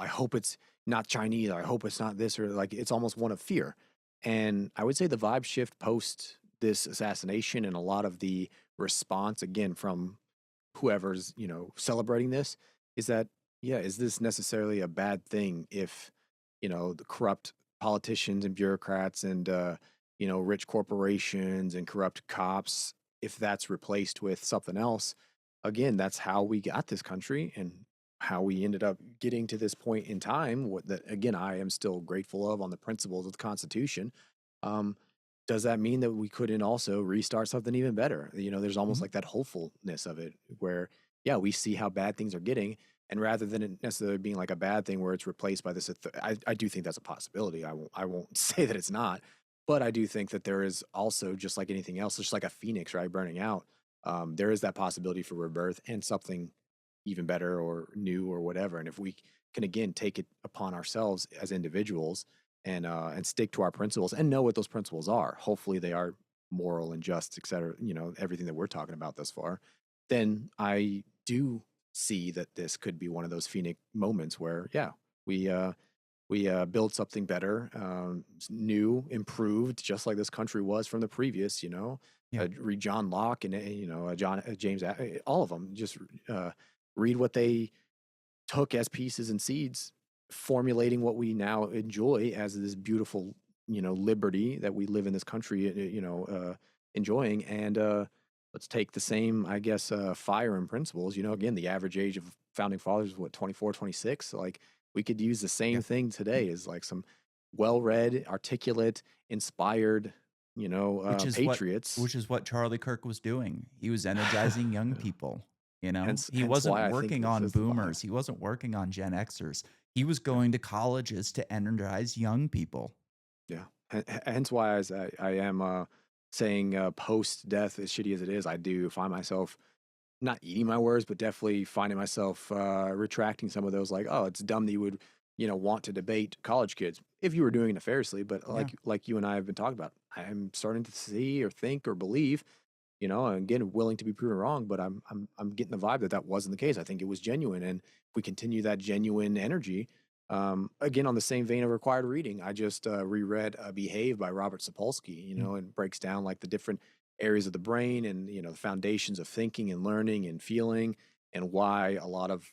hope it's not Chinese. I hope it's not this, or like it's almost one of fear. And I would say the vibe shift post this assassination and a lot of the response again from whoever's celebrating this is that, yeah, is this necessarily a bad thing if the corrupt politicians and bureaucrats and rich corporations and corrupt cops, if that's replaced with something else? Again, that's how we got this country and how we ended up getting to this point in time, what that again I am still grateful of, on the principles of the Constitution. um, does that mean that we couldn't also restart something even better? There's almost Mhm. like that hopefulness of it where, yeah, we see how bad things are getting. And rather than it necessarily being like a bad thing where it's replaced by this, I do think that's a possibility. I won't say that it's not, but I do think that there is also, just like anything else, just like a phoenix, right, burning out. There is that possibility for rebirth and something even better or new or whatever. And if we can again take it upon ourselves as individuals and stick to our principles and know what those principles are. Hopefully, they are moral and just, et cetera. Everything that we're talking about thus far. Then I do see that this could be one of those phoenix moments where, yeah, we build something better, new, improved, just like this country was from the previous. Yeah. Read John Locke and John James, all of them. Just uh, read what they took as pieces and seeds, formulating what we now enjoy as this beautiful, liberty that we live in this country, enjoying. And let's take the same, I guess, fire and principles. Again, the average age of founding fathers was what, 24, 26. Like we could use the Yeah. same thing today as like some well-read, articulate, inspired, patriots. Which is what Charlie Kirk was doing. He was energizing young Yeah. people. Hence, He hence wasn't why I think working this on is the vibe. boomers, he wasn't working on Gen Xers. He was Yeah. going to colleges to energize young people. Yeah. Hence why, as I am saying, post death, as shitty as it is, I do find myself not eating my words, but definitely finding myself retracting some of those. Like, oh, it's dumb that you would, want to debate college kids if you were doing it nefariously. But Yeah. like you and I have been talking about, I'm starting to see or think or believe, and again, willing to be proven wrong, but I'm getting the vibe that that wasn't the case. I think it was genuine, and if we continue that genuine energy, again, on the same vein of required reading, I just reread "Behave" by Robert Sapolsky. Mm. And breaks down like the different areas of the brain and the foundations of thinking and learning and feeling, and why a lot of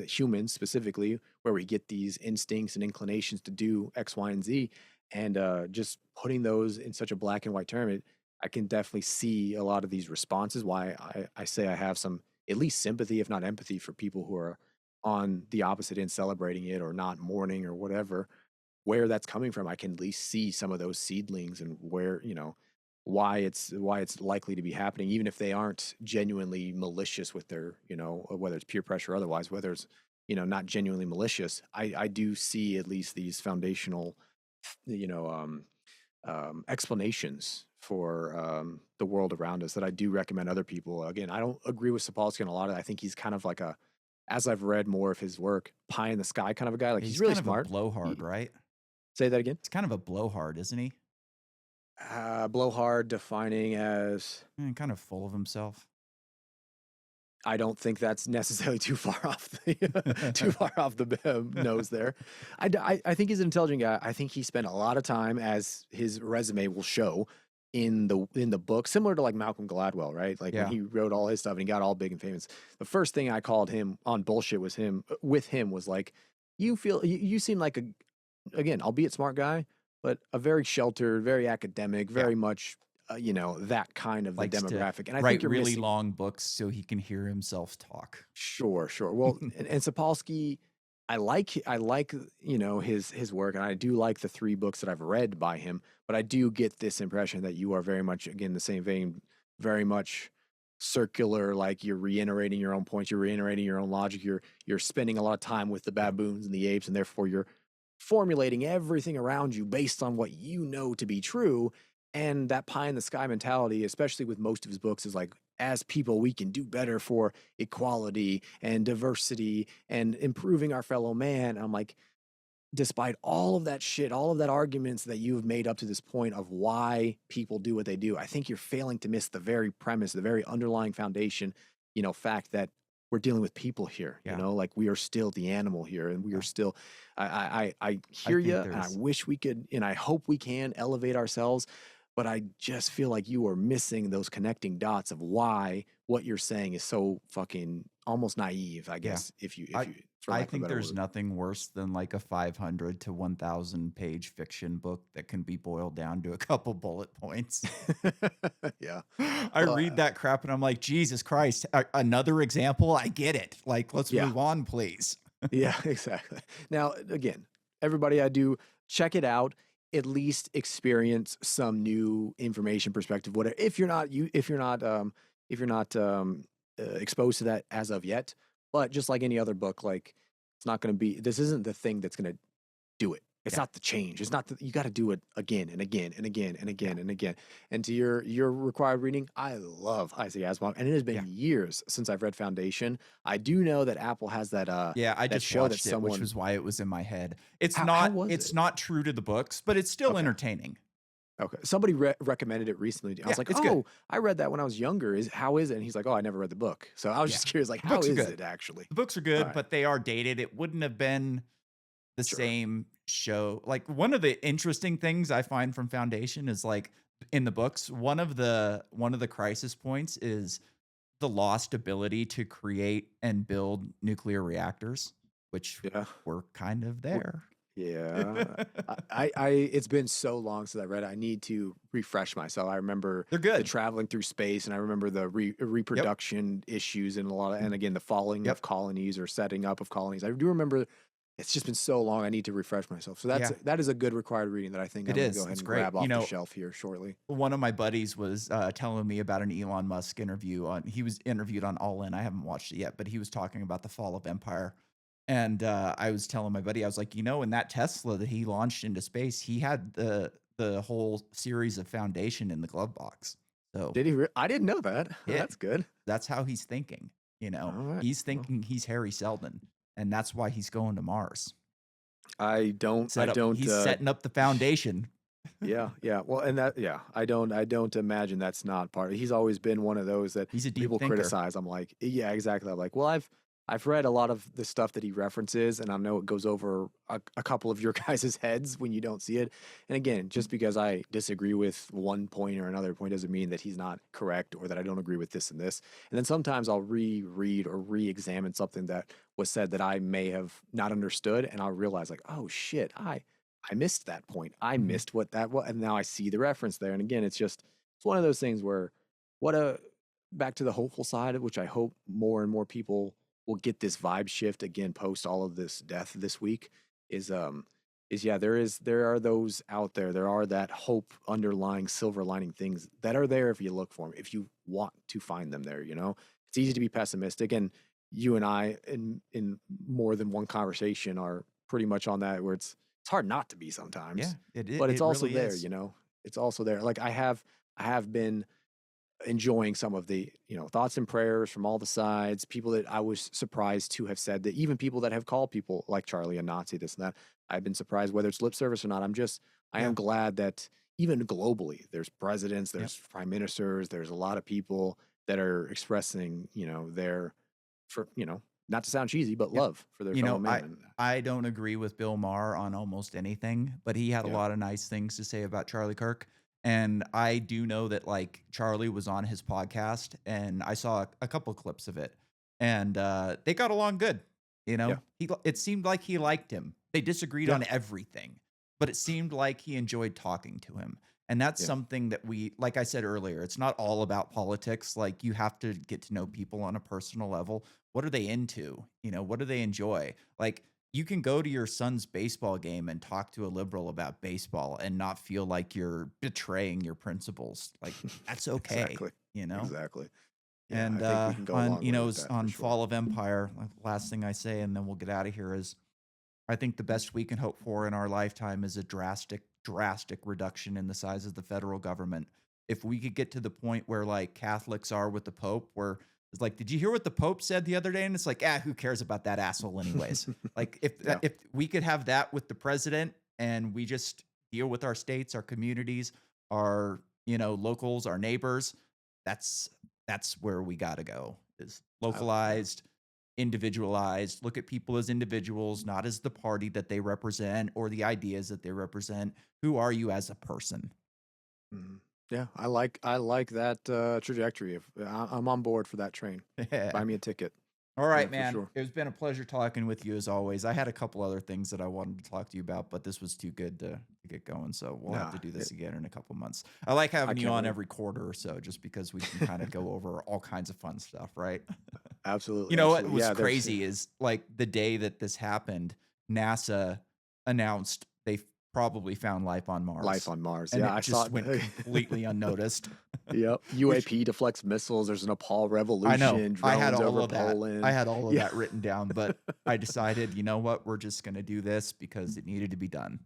humans specifically, where we get these instincts and inclinations to do X, Y, and Z, and just putting those in such a black and white term, I can definitely see a lot of these responses. Why I say I have some at least sympathy, if not empathy, for people who are on the opposite end celebrating it or not mourning or whatever. Where that's coming from, I can at least see some of those seedlings and where why it's likely to be happening, even if they aren't genuinely malicious with their whether it's peer pressure or otherwise, whether it's not genuinely malicious, I do see at least these foundational, you know, explanations for the world around us that I do recommend other people. Again, I don't agree with Sapolsky on a lot of it. I think he's kind of like as I've read more of his work, pie in the sky kind of a guy. Like he's He's really kind of a smart. blowhard, right? Say that again. He's kind of a blowhard, isn't he? Blowhard defining as Kind of full of himself. I don't think that's necessarily too far off the nose there. I think he's an intelligent guy. I think he spent a lot of time, as his resume will show, in the book, similar to like Malcolm Gladwell, right? Like when Yeah. he wrote all his stuff and he got all big and famous. The first thing I called him on bullshit was with him was like, you seem like again, albeit smart guy, but a very sheltered, very academic, Yeah. very much that kind of the Likes to demographic. And I think write you're really missing. long books so he can hear himself talk. Sure, sure. Well, and Sapolsky, I like his work, and I do like the 3 books that I've read by him. But I do get this impression that you are very much, again, the same vein, very much circular. Like you're reiterating your own points, you're reiterating your own logic. You're spending a lot of time with the baboons and the apes, and therefore you're formulating everything around you based on what you know to be true. And that pie in the sky mentality, especially with most of his books, is like, as people, we can do better for equality and diversity and improving our fellow man. And I'm like, despite all of that shit, all of that arguments that you've made up to this point of why people do what they do, I think you're failing to miss the very premise, the very underlying foundation, fact that we're dealing with people here, Yeah. like we are still the animal here, and we Yeah. are still, I I hear you, think and I there's wish we could, and I hope we can elevate ourselves, but I just feel like you are missing those connecting dots of why what you're saying is so fucking almost naive, I yeah. guess, if you, I for I lack of a think better there's word. nothing worse than like a 500 to 1,000 page fiction book that can be boiled down to a couple bullet points. Yeah. I Well, read that crap and I'm like, Jesus Christ, another example? I get it. Like, let's yeah. move on, please. Yeah, exactly. Now, again, everybody, I do check it out. At least experience some new information, perspective, whatever. If you're not exposed to that as of yet, but just like any other book, like it's not going to be. This isn't the thing that's going to do it. It's Yeah. not the change. It's not you got to do it again and again and again and again Yeah. and again. And to your required reading, I love Isaac Asimov, and it has Yeah. been years since I've read Foundation. I do know that Apple has that Yeah, I that just show that watched it, which someone. was why it was in my head. How was It's it? not true to the books, but it's still Okay. entertaining. Okay. Somebody recommended it recently. I Yeah, was like, it's good. "Oh, I read that when I was younger. How is it?" And he's like, "Oh, I never read the book." So I was Yeah. just curious, like, The how books are is good. it actually? The books are All good, right. but they are dated. It wouldn't have been the Sure. same show. Like one of the interesting things I find from Foundation is like in the books, one of the crisis points is the lost ability to create and build nuclear reactors, which Yeah. were kind of W- there. Yeah. It's been so long since I read it. I need to refresh myself. I remember They're the good. traveling through space, and I remember the Yep. reproduction issues and and again, the falling of Yep. colonies or setting up of colonies. I do remember. It's just been so long. I need to refresh myself. So Yeah, that is a good required reading that I think it I'm going to go is. ahead It's and great. grab off the shelf here shortly. One of my buddies was telling me about an Elon Musk interview on. He was interviewed on All In. I haven't watched it yet, but he was talking about the fall of empire. And I was telling my buddy, I was like, in that Tesla that he launched into space, he had the whole series of Foundation in the glove box. So Did he? I didn't know that. yeah, That's good. that's how he's thinking. All right. He's Well, thinking he's Harry Seldon, and that's why he's going to Mars. I don't. I don't. He's setting up the foundation. Yeah, yeah. Well, and that, yeah, I don't imagine that's not part of. He's always been one of those that He's a deep people thinker. criticize. I'm like, yeah, exactly. I'm like, well, I've read a lot of the stuff that he references, and I know it goes over a couple of your guys' heads when you don't see it. And again, just because I disagree with one point or another point doesn't mean that he's not correct or that I don't agree with this and this. And then sometimes I'll reread or re-examine something that was said that I may have not understood, and I'll realize like, oh shit, I missed that point. I Mhm. missed what that was, and now I see the reference there. And again, it's one of those things where what a back to the hopeful side, which I hope more and more people will get this vibe shift again post all of this death this week. Is yeah, there are those out there. There are that hope underlying silver lining things that are there if you look for them, if you want to find them there. It's easy to be pessimistic, and you and I in more than one conversation are pretty much on that where it's hard not to be Yeah, sometimes, it but it's it also really there, is. it's also there. Like I have been enjoying some of the, thoughts and prayers from all the sides, people that I was surprised to have said that, even people that have called people like Charlie a Nazi, this and that. I've been surprised whether it's lip service or not. I Yeah. am glad that even globally, there's presidents, Yep. there's prime ministers, there's a lot of people that are expressing, their, for, not to sound cheesy, but Yep. love for their You fellow know, man. And I don't agree with Bill Maher on almost anything, but he had a yeah, lot of nice things to say about Charlie Kirk. And I do know that like Charlie was on his podcast and I saw a couple clips of it and they got along good. You yeah, know, it seemed like he liked him. They disagreed yeah, on everything, but it seemed like he enjoyed talking to him. And that's yeah, something that like I said earlier, it's not all about politics. Like you have to get to know people on a personal level. What are they into? You know, what do they enjoy? Like, you can go to your son's baseball game and talk to a liberal about baseball and not feel like you're betraying your principles. Like, that's okay, exactly, you know? exactly. Yeah, And I think we can go a on, long way with that for on sure. Fall of Empire, like, the last thing I say, and then we'll get out of here is I think the best we can hope for in our lifetime is a drastic reduction in the size of the federal government. If we could get to the point where like Catholics are with the Pope, where it's like, did you hear what the Pope said the other day? And it's like, ah, who cares about that asshole anyways? Like Yeah, if we could have that with the president and we just deal with our states, our communities, our locals, our neighbors, that's that's where we got to go. Is yeah. localized, individualized, look at people as individuals, not as the party that they represent or the ideas that they represent. Who are you as a person? Mhm. Yeah, I like that, trajectory of I'm on board for that train. Yeah. Buy me a ticket. All Yeah, right, for man. sure. It's been a pleasure talking with you as always. I had a couple other things that I wanted to talk to you about, but this was too good to get going. So we'll have Nah, to do this again in a couple months. I like I having you can't on wait. every quarter or so just because we can kind of go over all kinds of fun stuff, right? You Absolutely, know what absolutely. was Yeah, there's crazy is, like, the day that this happened, NASA announced they probably found life on life Mars, on Mars. and Yeah, it I saw just went it. completely unnoticed, Yep, which UAP deflects missiles, there's a Nepal I know. revolution, I had drones all over of that. I Poland. had all of Yeah. that written down, but I decided, you know what? We're just gonna do this because it needed to be done.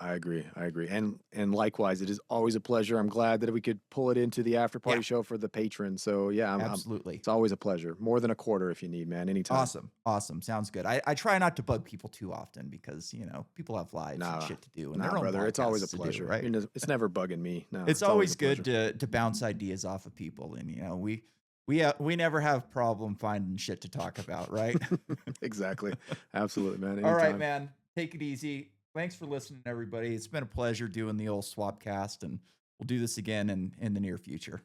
I agree, I agree, and likewise, it is always a pleasure. I'm glad that we could pull it into the after Yeah, party show for the patrons. So, yeah, absolutely. it's always a pleasure. More than a quarter if you need, man, anytime. Awesome, awesome, sounds good. I try not to bug people too often because, people have lives and Nah, shit to do and nah, their own brother, it's always a podcasts to do, pleasure. right? It's never bugging me. No, It's it's always always a good pleasure. to bounce ideas off of people, and we never have problem finding shit to talk about, right? Exactly. Absolutely, man. All right, Anytime. man. Take it easy. Thanks for listening, everybody. It's been a pleasure doing the old swap cast, and we'll do this again in the near future.